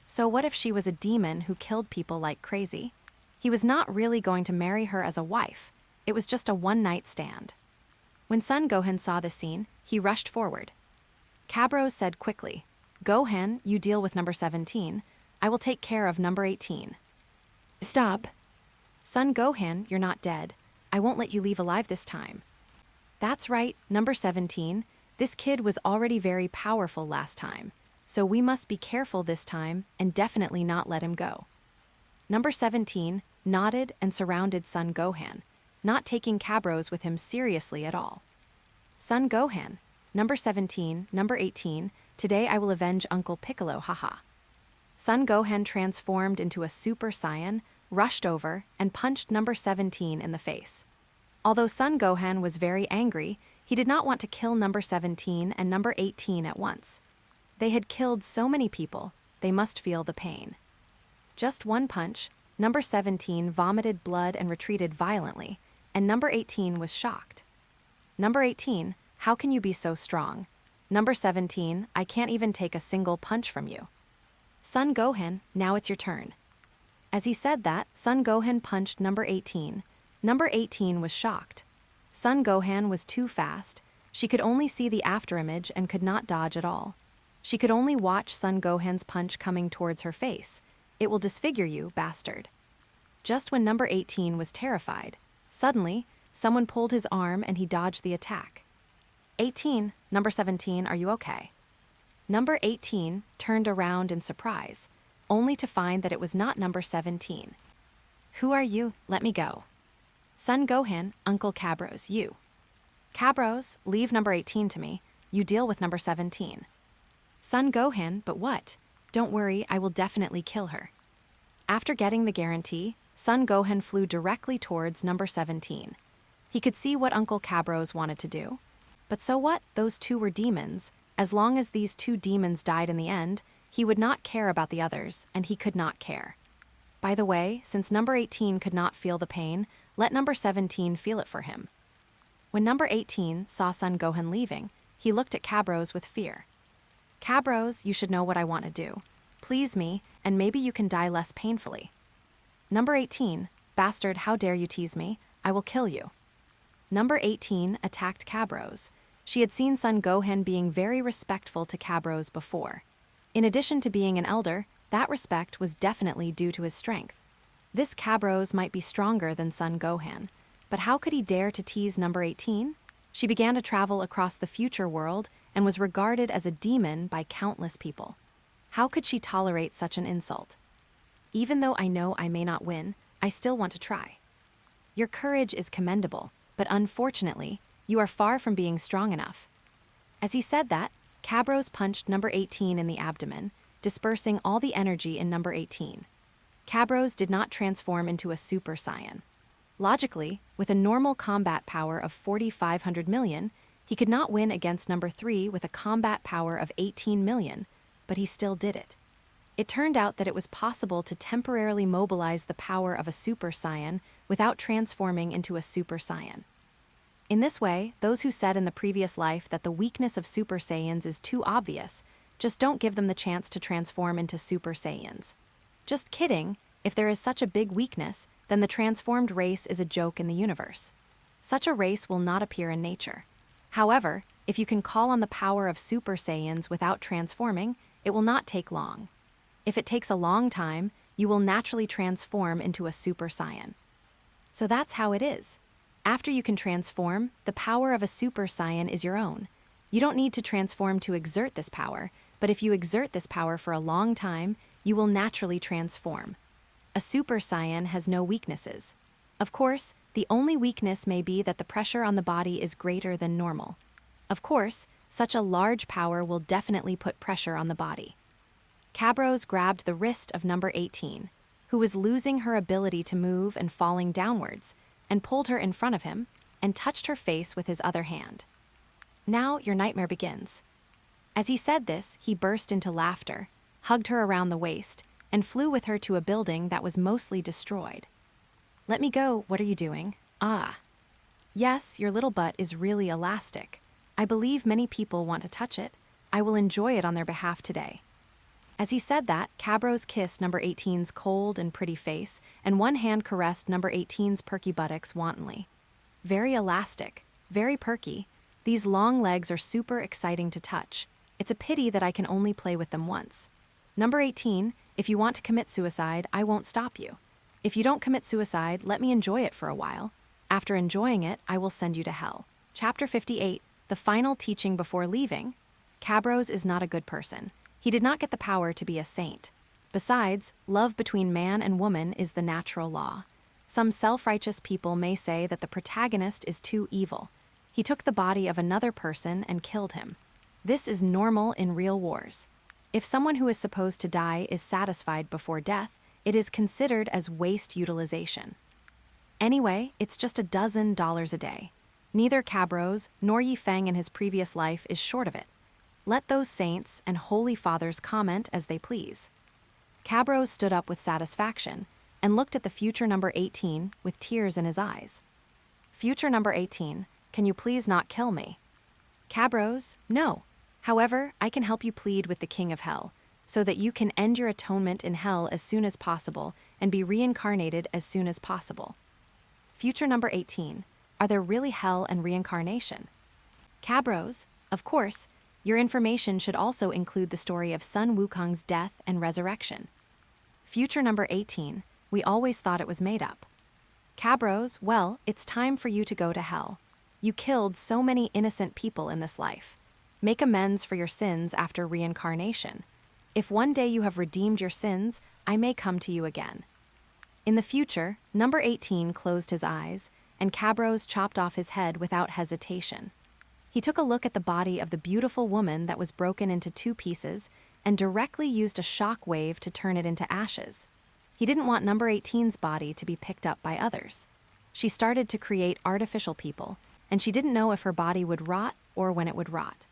So what if she was a demon who killed people like crazy? He was not really going to marry her as a wife. It was just a one-night stand. When Son Gohan saw this scene, he rushed forward. Cabrost said quickly, Gohan, you deal with number 17. I will take care of number 18. Stop. Son Gohan, you're not dead. I won't let you leave alive this time. That's right, number 17. This kid was already very powerful last time, so we must be careful this time and definitely not let him go. Number 17 nodded and surrounded Son Gohan, not taking Cabrost with him seriously at all. Son Gohan, number 17, number 18, today I will avenge Uncle Piccolo, haha. Son Gohan transformed into a Super Saiyan, rushed over, and punched number 17 in the face. Although Son Gohan was very angry, he did not want to kill number 17 and number 18 at once. They had killed so many people, they must feel the pain. Just one punch, number 17 vomited blood and retreated violently, and number 18 was shocked. Number 18, how can you be so strong? Number 17, I can't even take a single punch from you. Son Gohan, now it's your turn. As he said that, Son Gohan punched number 18. Number 18 was shocked. Son Gohan was too fast. She could only see the afterimage and could not dodge at all. She could only watch Son Gohan's punch coming towards her face. It will disfigure you, bastard. Just when number 18 was terrified, suddenly, someone pulled his arm and he dodged the attack. 18, number 17, are you okay? Number 18 turned around in surprise, only to find that it was not number 17. Who are you? Let me go. Son Gohan, Uncle Cabrost, you. Cabrost, leave number 18 to me. You deal with number 17. Son Gohan, but what? Don't worry, I will definitely kill her. After getting the guarantee, Son Gohan flew directly towards number 17. He could see what Uncle Cabrost wanted to do. But so what? Those two were demons. As long as these two demons died in the end, he would not care about the others, and he could not care. By the way, since number 18 could not feel the pain, let number 17 feel it for him. When number 18 saw Son Gohan leaving, he looked at Cabrost with fear. Cabrost, you should know what I want to do. Please me, and maybe you can die less painfully. Number 18, bastard, how dare you tease me? I will kill you. Number 18 attacked Cabrost. She had seen Son Gohan being very respectful to Cabrost before. In addition to being an elder, that respect was definitely due to his strength. This Cabrost might be stronger than Son Gohan, but how could he dare to tease number 18? She began to travel across the future world and was regarded as a demon by countless people. How could she tolerate such an insult? Even though I know I may not win, I still want to try. Your courage is commendable, but unfortunately, you are far from being strong enough. As he said that, Cabrost punched number 18 in the abdomen, dispersing all the energy in number 18. Cabrost did not transform into a Super Saiyan. Logically, with a normal combat power of 4,500 million, he could not win against number 3 with a combat power of 18 million, but he still did it. It turned out that it was possible to temporarily mobilize the power of a Super Saiyan without transforming into a Super Saiyan. In this way, those who said in the previous life that the weakness of Super Saiyans is too obvious, just don't give them the chance to transform into Super Saiyans. Just kidding, if there is such a big weakness, then the transformed race is a joke in the universe. Such a race will not appear in nature. However, if you can call on the power of Super Saiyans without transforming, it will not take long. If it takes a long time, you will naturally transform into a Super Saiyan. So that's how it is. After you can transform, the power of a Super Saiyan is your own. You don't need to transform to exert this power, but if you exert this power for a long time, you will naturally transform. A Super Saiyan has no weaknesses. Of course, the only weakness may be that the pressure on the body is greater than normal. Of course, such a large power will definitely put pressure on the body. Cabrost grabbed the wrist of number 18, who was losing her ability to move and falling downwards, and pulled her in front of him, and touched her face with his other hand. Now your nightmare begins. As he said this, he burst into laughter, hugged her around the waist, and flew with her to a building that was mostly destroyed. Let me go, what are you doing? Ah. Yes, your little butt is really elastic. I believe many people want to touch it. I will enjoy it on their behalf today. As he said that, Cabrost kissed number 18's cold and pretty face, and one hand caressed number 18's perky buttocks wantonly. Very elastic, very perky. These long legs are super exciting to touch. It's a pity that I can only play with them once. Number 18, if you want to commit suicide, I won't stop you. If you don't commit suicide, let me enjoy it for a while. After enjoying it, I will send you to hell. Chapter 58, the final teaching before leaving. Cabrost is not a good person. He did not get the power to be a saint. Besides, love between man and woman is the natural law. Some self-righteous people may say that the protagonist is too evil. He took the body of another person and killed him. This is normal in real wars. If someone who is supposed to die is satisfied before death, it is considered as waste utilization. Anyway, it's just $12 a day. Neither Cabrost nor Yi Feng in his previous life is short of it. Let those saints and holy fathers comment as they please. Cabrost stood up with satisfaction and looked at the future number 18 with tears in his eyes. Future number 18, can you please not kill me? Cabrost, no. However, I can help you plead with the King of Hell, so that you can end your atonement in hell as soon as possible and be reincarnated as soon as possible. Future number 18, are there really hell and reincarnation? Cabrost, of course. Your information should also include the story of Sun Wukong's death and resurrection. Future number 18, we always thought it was made up. Cabrost, well, it's time for you to go to hell. You killed so many innocent people in this life. Make amends for your sins after reincarnation. If one day you have redeemed your sins, I may come to you again. In the future, number 18 closed his eyes, and Cabrost chopped off his head without hesitation. He took a look at the body of the beautiful woman that was broken into 2 pieces and directly used a shock wave to turn it into ashes. He didn't want number 18's body to be picked up by others. She started to create artificial people, and she didn't know if her body would rot or when it would rot.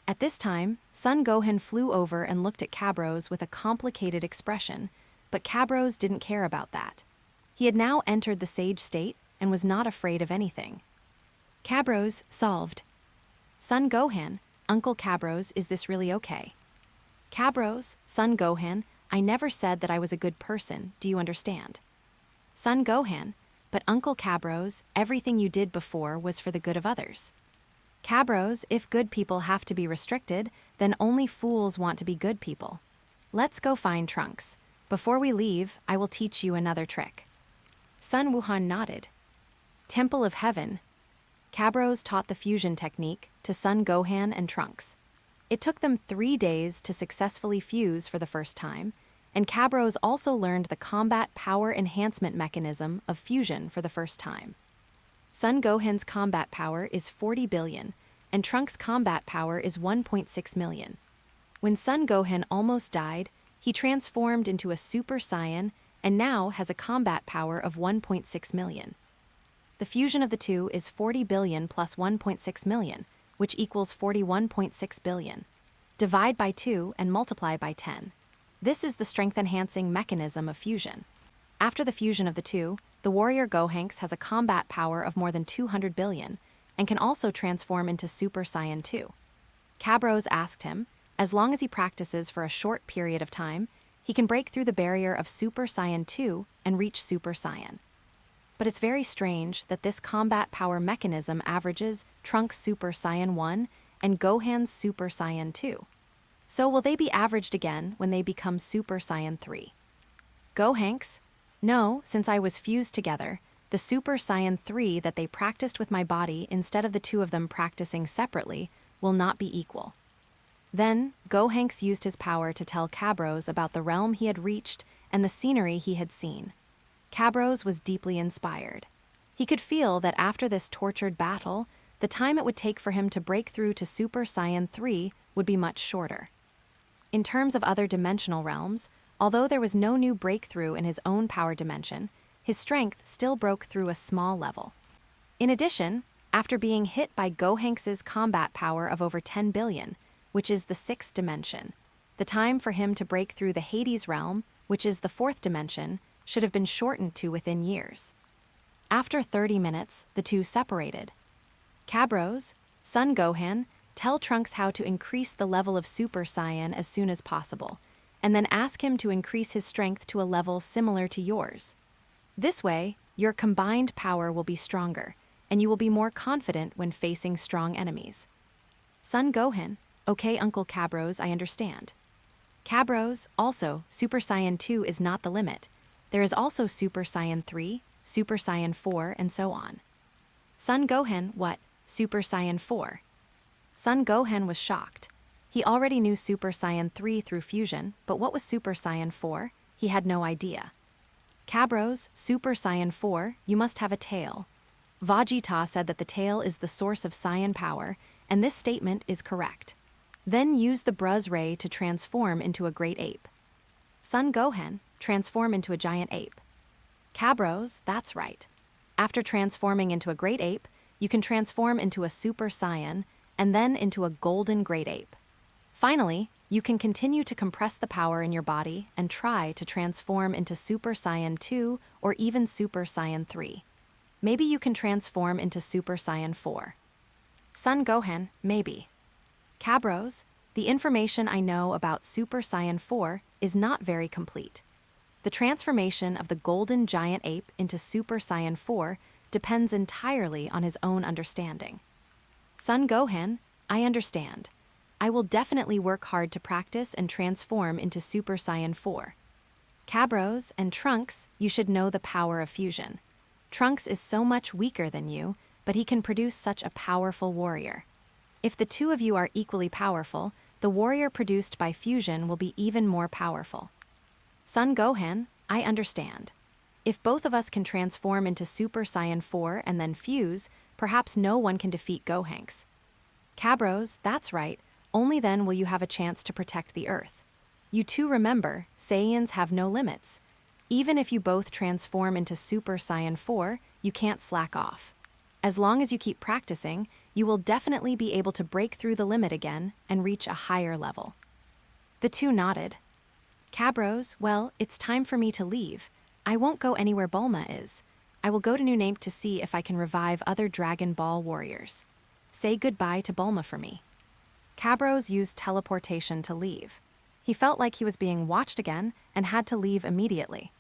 At this time, Son Gohan flew over and looked at Cabrost with a complicated expression, but Cabrost didn't care about that. He had now entered the sage state and was not afraid of anything. Cabrost solved. Son Gohan, Uncle Cabrost, is this really okay? Cabrost, Son Gohan, I never said that I was a good person, do you understand? Son Gohan, but Uncle Cabrost, everything you did before was for the good of others. Cabrost, if good people have to be restricted, then only fools want to be good people. Let's go find Trunks. Before we leave, I will teach you another trick. Sun Wukong nodded. Temple of Heaven. Cabrost taught the fusion technique to Son Gohan and Trunks. It took them 3 days to successfully fuse for the first time, and Cabrost also learned the combat power enhancement mechanism of fusion for the first time. Son Gohan's combat power is 40 billion, and Trunks' combat power is 1.6 million. When Son Gohan almost died, he transformed into a Super Saiyan and now has a combat power of 1.6 million. The fusion of the two is 40 billion plus 1.6 million, which equals 41.6 billion. Divide by 2 and multiply by 10. This is the strength-enhancing mechanism of fusion. After the fusion of the two, the warrior Gohanks has a combat power of more than 200 billion and can also transform into Super Saiyan 2. Cabrost asked him, as long as he practices for a short period of time, he can break through the barrier of Super Saiyan 2 and reach Super Saiyan. But it's very strange that this combat power mechanism averages Trunks' Super Saiyan 1 and Gohan's Super Saiyan 2. So will they be averaged again when they become Super Saiyan 3? Gohanks? No, since I was fused together, the Super Saiyan 3 that they practiced with my body instead of the two of them practicing separately will not be equal. Then, Gohanks used his power to tell Cabrost about the realm he had reached and the scenery he had seen. Cabrost was deeply inspired. He could feel that after this tortured battle, the time it would take for him to break through to Super Saiyan 3 would be much shorter. In terms of other dimensional realms, although there was no new breakthrough in his own power dimension, his strength still broke through a small level. In addition, after being hit by Gohanks' combat power of over 10 billion, which is the 6th dimension, the time for him to break through the Hades realm, which is the 4th dimension, should have been shortened to within years. After 30 minutes, the two separated. Cabrost, Son Gohan, tell Trunks how to increase the level of Super Saiyan as soon as possible, and then ask him to increase his strength to a level similar to yours. This way, your combined power will be stronger, and you will be more confident when facing strong enemies. Son Gohan, okay, Uncle Cabrost, I understand. Cabrost, also, Super Saiyan 2 is not the limit. There is also Super Saiyan 3, Super Saiyan 4, and so on. Son Gohan, what? Super Saiyan 4? Son Gohan was shocked. He already knew Super Saiyan 3 through fusion, but what was Super Saiyan 4? He had no idea. Cabrost, Super Saiyan 4, you must have a tail. Vegeta said that the tail is the source of Saiyan power, and this statement is correct. Then use the Bruz Ray to transform into a great ape. Son Gohan, transform into a giant ape. Cabrost, that's right. After transforming into a great ape, you can transform into a Super Saiyan, and then into a golden great ape. Finally, you can continue to compress the power in your body and try to transform into Super Saiyan 2 or even Super Saiyan 3. Maybe you can transform into Super Saiyan 4. Son Gohan, maybe. Cabrost, the information I know about Super Saiyan 4 is not very complete. The transformation of the golden giant ape into Super Saiyan 4 depends entirely on his own understanding. Son Gohan, I understand. I will definitely work hard to practice and transform into Super Saiyan 4. Cabrost and Trunks, you should know the power of fusion. Trunks is so much weaker than you, but he can produce such a powerful warrior. If the two of you are equally powerful, the warrior produced by fusion will be even more powerful. Son Gohan, I understand. If both of us can transform into Super Saiyan 4 and then fuse, perhaps no one can defeat Gohanks. Cabrost, that's right, only then will you have a chance to protect the Earth. You too remember, Saiyans have no limits. Even if you both transform into Super Saiyan 4, you can't slack off. As long as you keep practicing, you will definitely be able to break through the limit again and reach a higher level. The two nodded. Cabrost, well, it's time for me to leave. I won't go anywhere Bulma is. I will go to New Nape to see if I can revive other Dragon Ball warriors. Say goodbye to Bulma for me. Cabrost used teleportation to leave. He felt like he was being watched again and had to leave immediately.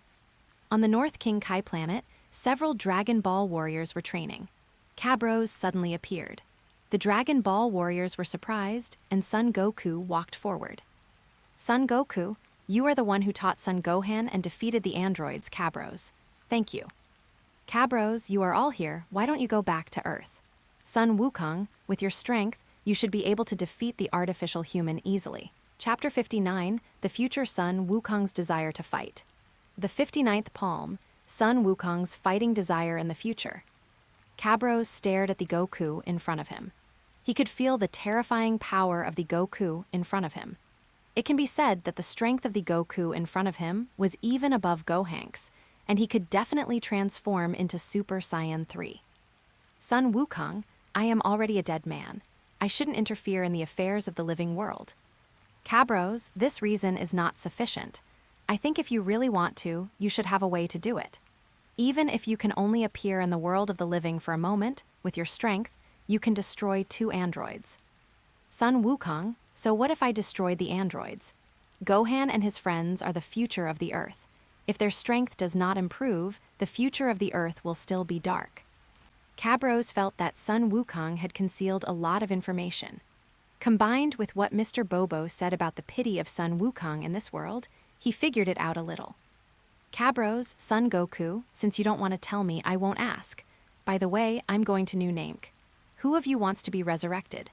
On the North King Kai planet, several Dragon Ball warriors were training. Cabrost suddenly appeared. The Dragon Ball warriors were surprised, and Son Goku walked forward. Son Goku, you are the one who taught Son Gohan and defeated the androids, Cabrost. Thank you. Cabrost, you are all here, why don't you go back to Earth? Sun Wukong, with your strength, you should be able to defeat the artificial human easily. Chapter 59, The Future Sun Wukong's Desire to Fight. The 59th Palm, Sun Wukong's fighting desire in the future. Cabrost stared at the Goku in front of him. He could feel the terrifying power of the Goku in front of him. It can be said that the strength of the Goku in front of him was even above Gohank's, and he could definitely transform into Super Saiyan 3. Sun Wukong, I am already a dead man. I shouldn't interfere in the affairs of the living world. Cabrost, this reason is not sufficient. I think if you really want to, you should have a way to do it. Even if you can only appear in the world of the living for a moment, with your strength, you can destroy 2 androids. Sun Wukong, so what if I destroyed the androids? Gohan and his friends are the future of the Earth. If their strength does not improve, the future of the Earth will still be dark. Cabrost felt that Sun Wukong had concealed a lot of information. Combined with what Mr. Bobo said about the pity of Sun Wukong in this world, he figured it out a little. Cabrost, Son Goku, since you don't want to tell me, I won't ask. By the way, I'm going to New Namek. Who of you wants to be resurrected?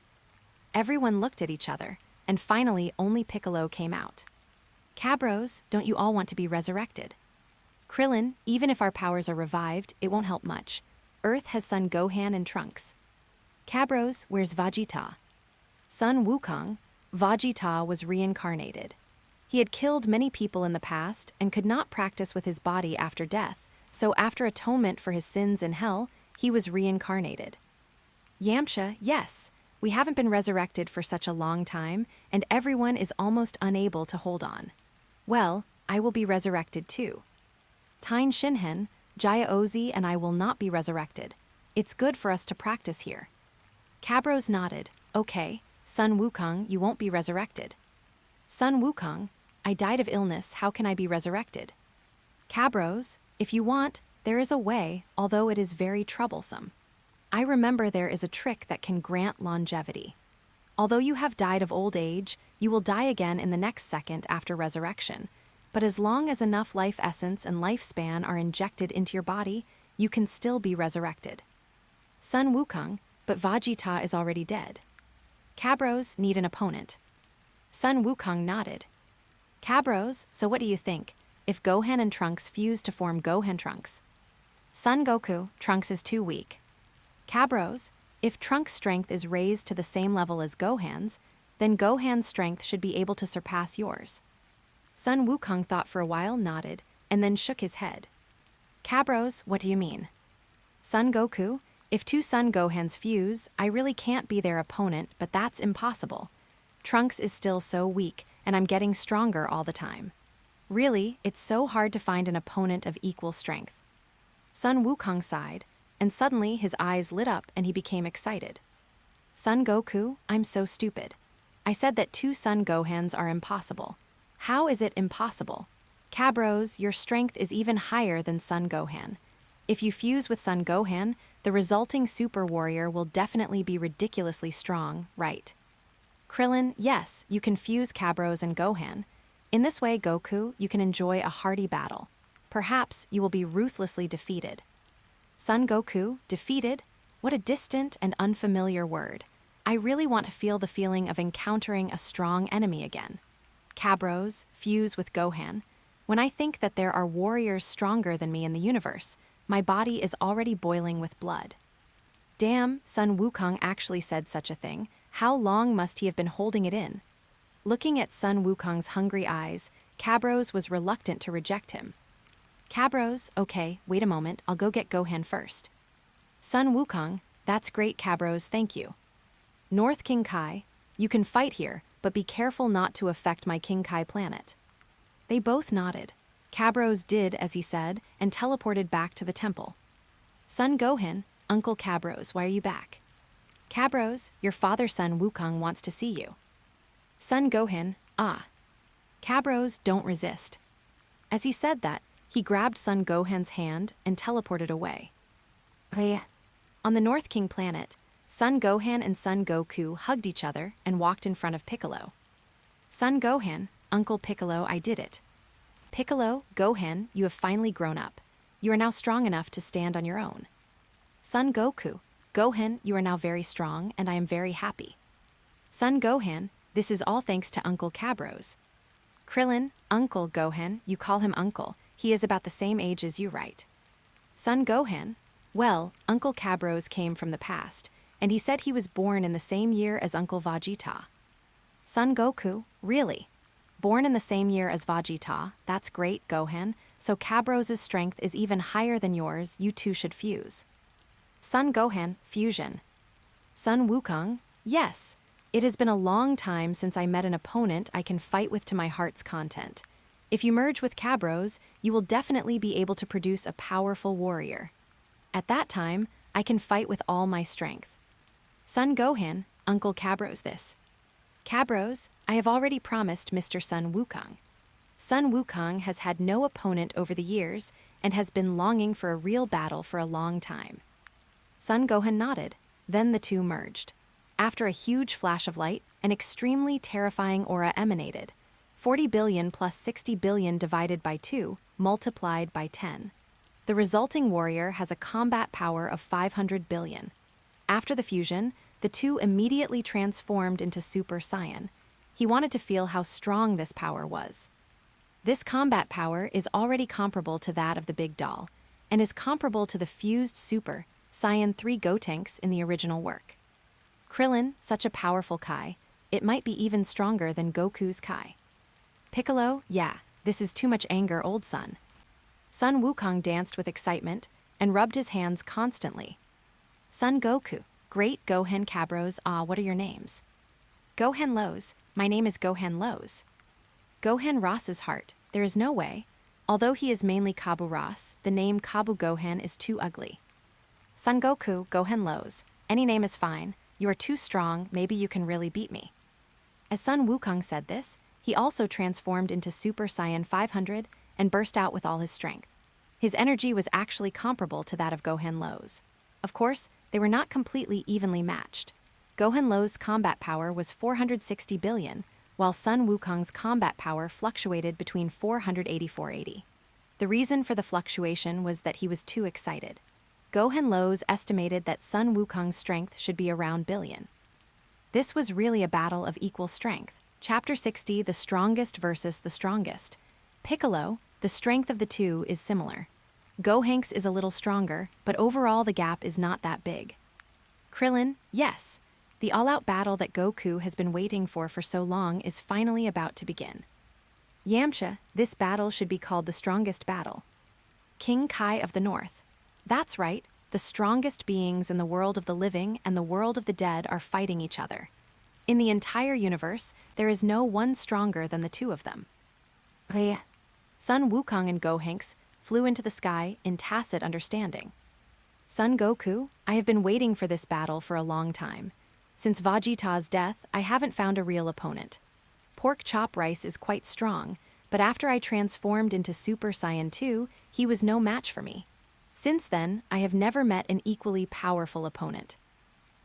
Everyone looked at each other, and finally only Piccolo came out. Cabrost, don't you all want to be resurrected? Krillin, even if our powers are revived, it won't help much. Earth has Son Gohan and Trunks. Cabrost, where's Vegeta? Sun Wukong, Vegeta was reincarnated. He had killed many people in the past and could not practice with his body after death, so after atonement for his sins in hell, he was reincarnated. Yamcha, yes, we haven't been resurrected for such a long time, and everyone is almost unable to hold on. Well, I will be resurrected too. Tyne Shinhen, Jaya Ozi and I will not be resurrected. It's good for us to practice here. Cabrost nodded. Okay, Sun Wukong, you won't be resurrected. Sun Wukong, I died of illness, how can I be resurrected? Cabrost, if you want, there is a way, although it is very troublesome. I remember there is a trick that can grant longevity. Although you have died of old age, you will die again in the next second after resurrection. But as long as enough life essence and lifespan are injected into your body, you can still be resurrected. Sun Wukong, but Vegeta is already dead. Cabrost need an opponent. Sun Wukong nodded. Cabrost, so what do you think, if Gohan and Trunks fuse to form Gohan Trunks? Son Goku, Trunks is too weak. Cabrost, if Trunks' strength is raised to the same level as Gohan's, then Gohan's strength should be able to surpass yours. Sun Wukong thought for a while, nodded, and then shook his head. Cabrost, what do you mean? Son Goku, if 2 Son Gohans fuse, I really can't be their opponent, but that's impossible. Trunks is still so weak, and I'm getting stronger all the time. Really, it's so hard to find an opponent of equal strength. Sun Wukong sighed, and suddenly his eyes lit up and he became excited. Son Goku, I'm so stupid. I said that 2 Son Gohans are impossible. How is it impossible? Cabrost, your strength is even higher than Son Gohan. If you fuse with Son Gohan, the resulting super warrior will definitely be ridiculously strong, right? Krillin, yes, you can fuse Cabrost and Gohan. In this way, Goku, you can enjoy a hearty battle. Perhaps you will be ruthlessly defeated. Son Goku, defeated? What a distant and unfamiliar word. I really want to feel the feeling of encountering a strong enemy again. Cabrost, fuse with Gohan. When I think that there are warriors stronger than me in the universe, my body is already boiling with blood. Damn, Sun Wukong actually said such a thing. How long must he have been holding it in? Looking at Sun Wukong's hungry eyes, Cabrost was reluctant to reject him. Cabrost, okay, wait a moment, I'll go get Gohan first. Sun Wukong, that's great Cabrost, thank you. North King Kai, you can fight here, but be careful not to affect my King Kai planet. They both nodded. Cabrost did as he said and teleported back to the temple. Son Gohan, Uncle Cabrost, why are you back? Cabrost, your father Sun Wukong wants to see you. Son Gohan, ah. Cabrost, don't resist. As he said that, he grabbed Son Gohan's hand and teleported away. On the North King planet, Son Gohan and Son Goku hugged each other and walked in front of Piccolo. Son Gohan, Uncle Piccolo, I did it. Piccolo, Gohan, you have finally grown up. You are now strong enough to stand on your own. Son Goku, Gohan, you are now very strong and I am very happy. Son Gohan, this is all thanks to Uncle Cabrost. Krillin, Uncle Gohan, you call him Uncle. He is about the same age as you, right? Son Gohan, well, Uncle Cabrost came from the past, and he said he was born in the same year as Uncle Vegeta. Son Goku, really? Born in the same year as Vegeta, that's great, Gohan, so Cabrost's strength is even higher than yours, you two should fuse. Son Gohan, fusion. Sun Wukong, yes. It has been a long time since I met an opponent I can fight with to my heart's content. If you merge with Cabrost, you will definitely be able to produce a powerful warrior. At that time, I can fight with all my strength. Son Gohan, Uncle Cabrost this. Cabrost, I have already promised Mr. Sun Wukong. Sun Wukong has had no opponent over the years and has been longing for a real battle for a long time. Son Gohan nodded, then the two merged. After a huge flash of light, an extremely terrifying aura emanated. 40 billion plus 60 billion divided by 2, multiplied by 10. The resulting warrior has a combat power of 500 billion. After the fusion, the two immediately transformed into Super Saiyan. He wanted to feel how strong this power was. This combat power is already comparable to that of the big doll, and is comparable to the fused Super Saiyan 3 Gotenks in the original work. Krillin, such a powerful Kai, it might be even stronger than Goku's Kai. Piccolo, yeah, this is too much anger, old son. Sun Wukong danced with excitement and rubbed his hands constantly. Son Goku, great Gohan Cabrost, ah, what are your names? Gohan Lows, my name is Gohan Lows. Gohan Ross's heart, there is no way. Although he is mainly Kabu Ross, the name Kabu Gohan is too ugly. Son Goku, Gohan Lows, any name is fine. You are too strong, maybe you can really beat me. As Sun Wukong said this, he also transformed into Super Saiyan 500 and burst out with all his strength. His energy was actually comparable to that of Gohan Lows. Of course, they were not completely evenly matched. Gohan Lows' combat power was 460 billion, while Sun Wukong's combat power fluctuated between 480. The reason for the fluctuation was that he was too excited. Gohan Lows estimated that Sun Wukong's strength should be around billion. This was really a battle of equal strength. Chapter 60, the strongest versus the strongest. Piccolo, the strength of the two is similar. Gohanks is a little stronger, but overall the gap is not that big. Krillin, yes. The all-out battle that Goku has been waiting for so long is finally about to begin. Yamcha, this battle should be called the strongest battle. King Kai of the North. That's right, the strongest beings in the world of the living and the world of the dead are fighting each other. In the entire universe, there is no one stronger than the two of them. Sun Wukong and Gohanks flew into the sky in tacit understanding. Son Goku, I have been waiting for this battle for a long time. Since Vegeta's death, I haven't found a real opponent. Pork Chop Rice is quite strong, but after I transformed into Super Saiyan 2, he was no match for me. Since then, I have never met an equally powerful opponent.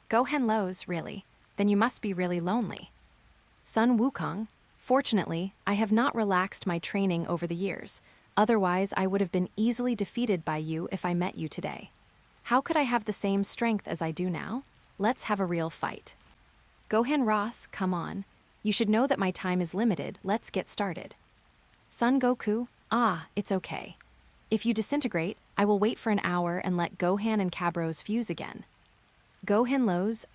Gohan Lows, really? Then you must be really lonely. Sun Wukong, fortunately, I have not relaxed my training over the years. Otherwise, I would have been easily defeated by you if I met you today. How could I have the same strength as I do now? Let's have a real fight. Gohan Ross, come on. You should know that my time is limited. Let's get started. Son Goku, ah, it's okay. If you disintegrate, I will wait for an hour and let Gohan and Cabrost fuse again. Gohan Lows,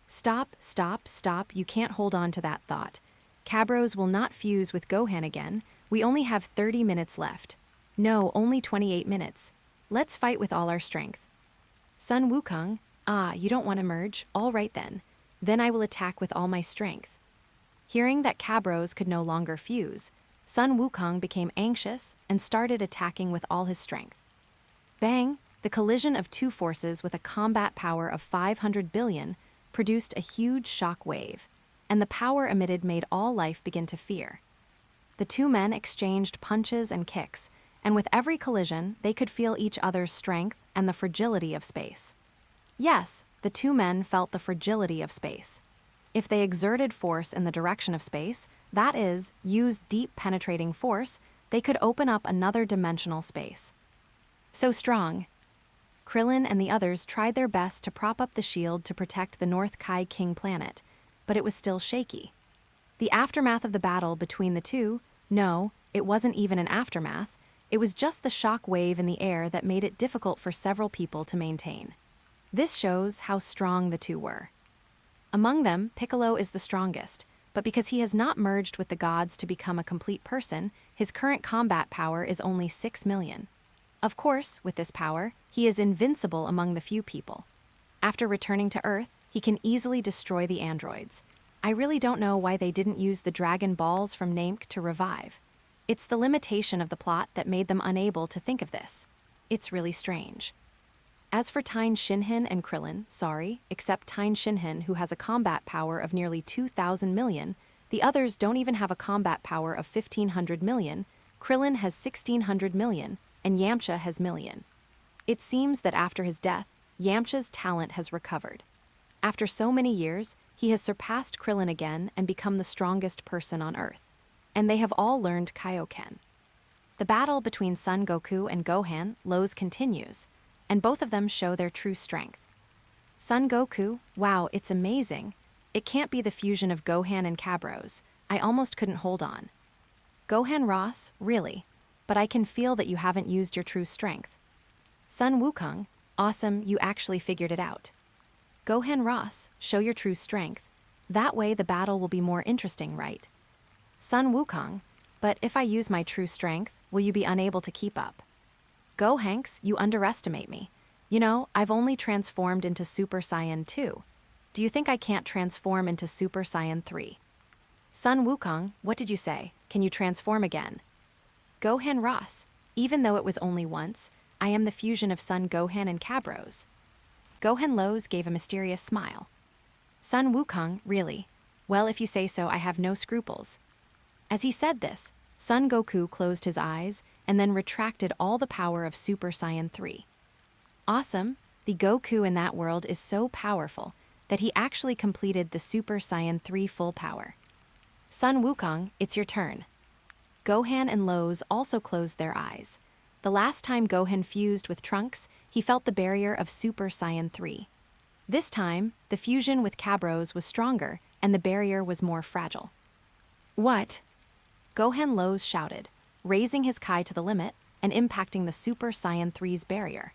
stop, you can't hold on to that thought. Cabrost will not fuse with Gohan again. We only have 30 minutes left. No, only 28 minutes. Let's fight with all our strength. Sun Wukong, you don't want to merge? All right then. Then I will attack with all my strength. Hearing that Cabrost could no longer fuse, Sun Wukong became anxious and started attacking with all his strength. Bang! The collision of two forces with a combat power of 500 billion produced a huge shock wave, and the power emitted made all life begin to fear. The two men exchanged punches and kicks, and with every collision, they could feel each other's strength and the fragility of space. Yes, the two men felt the fragility of space. If they exerted force in the direction of space, that is, used deep penetrating force, they could open up another dimensional space. So strong. Krillin and the others tried their best to prop up the shield to protect the North Kai King planet, but it was still shaky. The aftermath of the battle between the two, no, it wasn't even an aftermath, it was just the shock wave in the air that made it difficult for several people to maintain. This shows how strong the two were. Among them, Piccolo is the strongest, but because he has not merged with the gods to become a complete person, his current combat power is only 6 million. Of course, with this power, he is invincible among the few people. After returning to Earth, he can easily destroy the androids. I really don't know why they didn't use the Dragon Balls from Namek to revive. It's the limitation of the plot that made them unable to think of this. It's really strange. As for Tien Shinhan and Krillin, except Tien Shinhan, who has a combat power of nearly 2,000 million, the others don't even have a combat power of 1,500 million, Krillin has 1,600 million, and Yamcha has million. It seems that after his death, Yamcha's talent has recovered. After so many years, he has surpassed Krillin again and become the strongest person on Earth. And they have all learned Kaioken. The battle between Son Goku and Gohan continues, and both of them show their true strength. Son Goku, wow, it's amazing. It can't be the fusion of Gohan and Cabrost. I almost couldn't hold on. Gohan Ross, really, but I can feel that you haven't used your true strength. Sun Wukong, awesome, you actually figured it out. Gohan Ross, show your true strength. That way the battle will be more interesting, right? Sun Wukong, but if I use my true strength, will you be unable to keep up? Go Hanks, you underestimate me. You know, I've only transformed into Super Saiyan 2. Do you think I can't transform into Super Saiyan 3? Sun Wukong, what did you say? Can you transform again? Gohan Ross, even though it was only once, I am the fusion of Son Gohan and Cabrost. Gohan Lows gave a mysterious smile. Sun Wukong, really? Well, if you say so, I have no scruples. As he said this, Son Goku closed his eyes and then retracted all the power of Super Saiyan 3. Awesome, the Goku in that world is so powerful that he actually completed the Super Saiyan 3 full power. Sun Wukong, it's your turn. Gohan and Lows also closed their eyes. The last time Gohan fused with Trunks, he felt the barrier of Super Saiyan 3. This time, the fusion with Cabrost was stronger and the barrier was more fragile. What? Gohan Lows shouted, raising his Kai to the limit and impacting the Super Saiyan 3's barrier.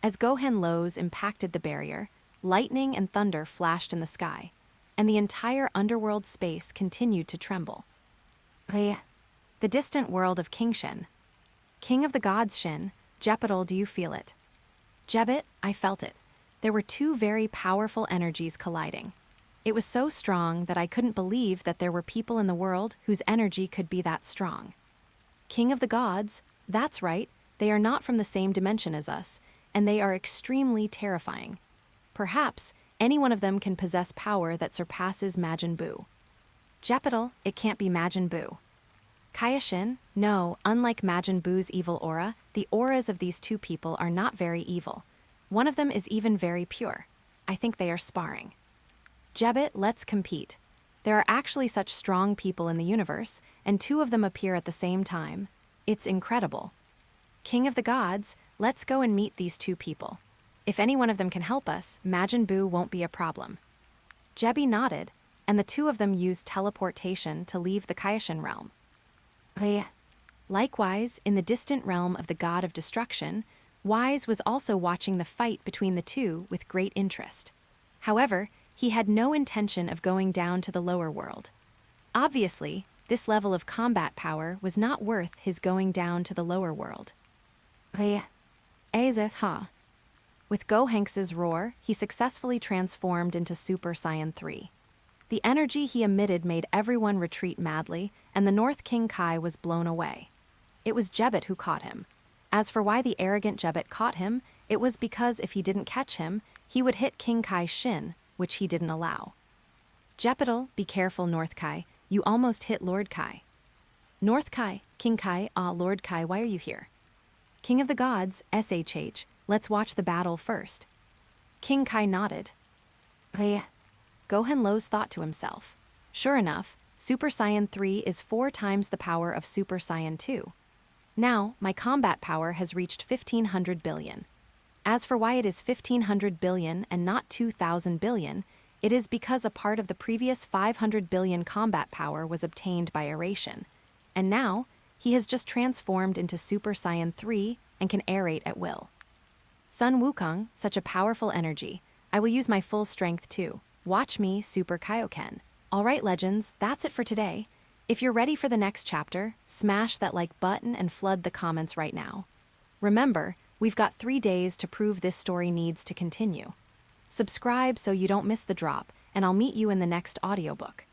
As Gohan Lows impacted the barrier, lightning and thunder flashed in the sky, and the entire underworld space continued to tremble. The distant world of King Shin. King of the gods Shin, Jepital, do you feel it? Jebit, I felt it. There were two very powerful energies colliding. It was so strong that I couldn't believe that there were people in the world whose energy could be that strong. King of the gods, that's right, they are not from the same dimension as us, and they are extremely terrifying. Perhaps any one of them can possess power that surpasses Majin Buu. Jepital, it can't be Majin Buu. Kaioshin, no, unlike Majin Buu's evil aura, the auras of these two people are not very evil. One of them is even very pure. I think they are sparring. Jebit, let's compete. There are actually such strong people in the universe, and two of them appear at the same time. It's incredible. King of the gods, let's go and meet these two people. If any one of them can help us, Majin Buu won't be a problem. Jebi nodded, and the two of them used teleportation to leave the Kaioshin realm. Likewise, in the distant realm of the god of destruction, Wise was also watching the fight between the two with great interest. However, he had no intention of going down to the lower world. Obviously, this level of combat power was not worth his going down to the lower world. With Gohanks's roar, he successfully transformed into Super Saiyan 3. The energy he emitted made everyone retreat madly, and the North King Kai was blown away. It was Jebbet who caught him. As for why the arrogant Jebbet caught him, it was because if he didn't catch him, he would hit King Kai's shin, which he didn't allow. Jeppetal, be careful, North Kai, you almost hit Lord Kai. North Kai, King Kai, Lord Kai, why are you here? King of the Gods, SHH, let's watch the battle first. King Kai nodded. Hey. Gohan Lo's thought to himself. Sure enough, Super Saiyan 3 is 4 times the power of Super Saiyan 2. Now, my combat power has reached 1500 billion. As for why it is 1500 billion and not 2000 billion, it is because a part of the previous 500 billion combat power was obtained by aeration. And now, he has just transformed into Super Saiyan 3 and can aerate at will. Sun Wukong, such a powerful energy. I will use my full strength too. Watch me, Super Kaioken. Alright, legends, that's it for today. If you're ready for the next chapter, smash that like button and flood the comments right now. Remember, we've got 3 days to prove this story needs to continue. Subscribe so you don't miss the drop, and I'll meet you in the next audiobook.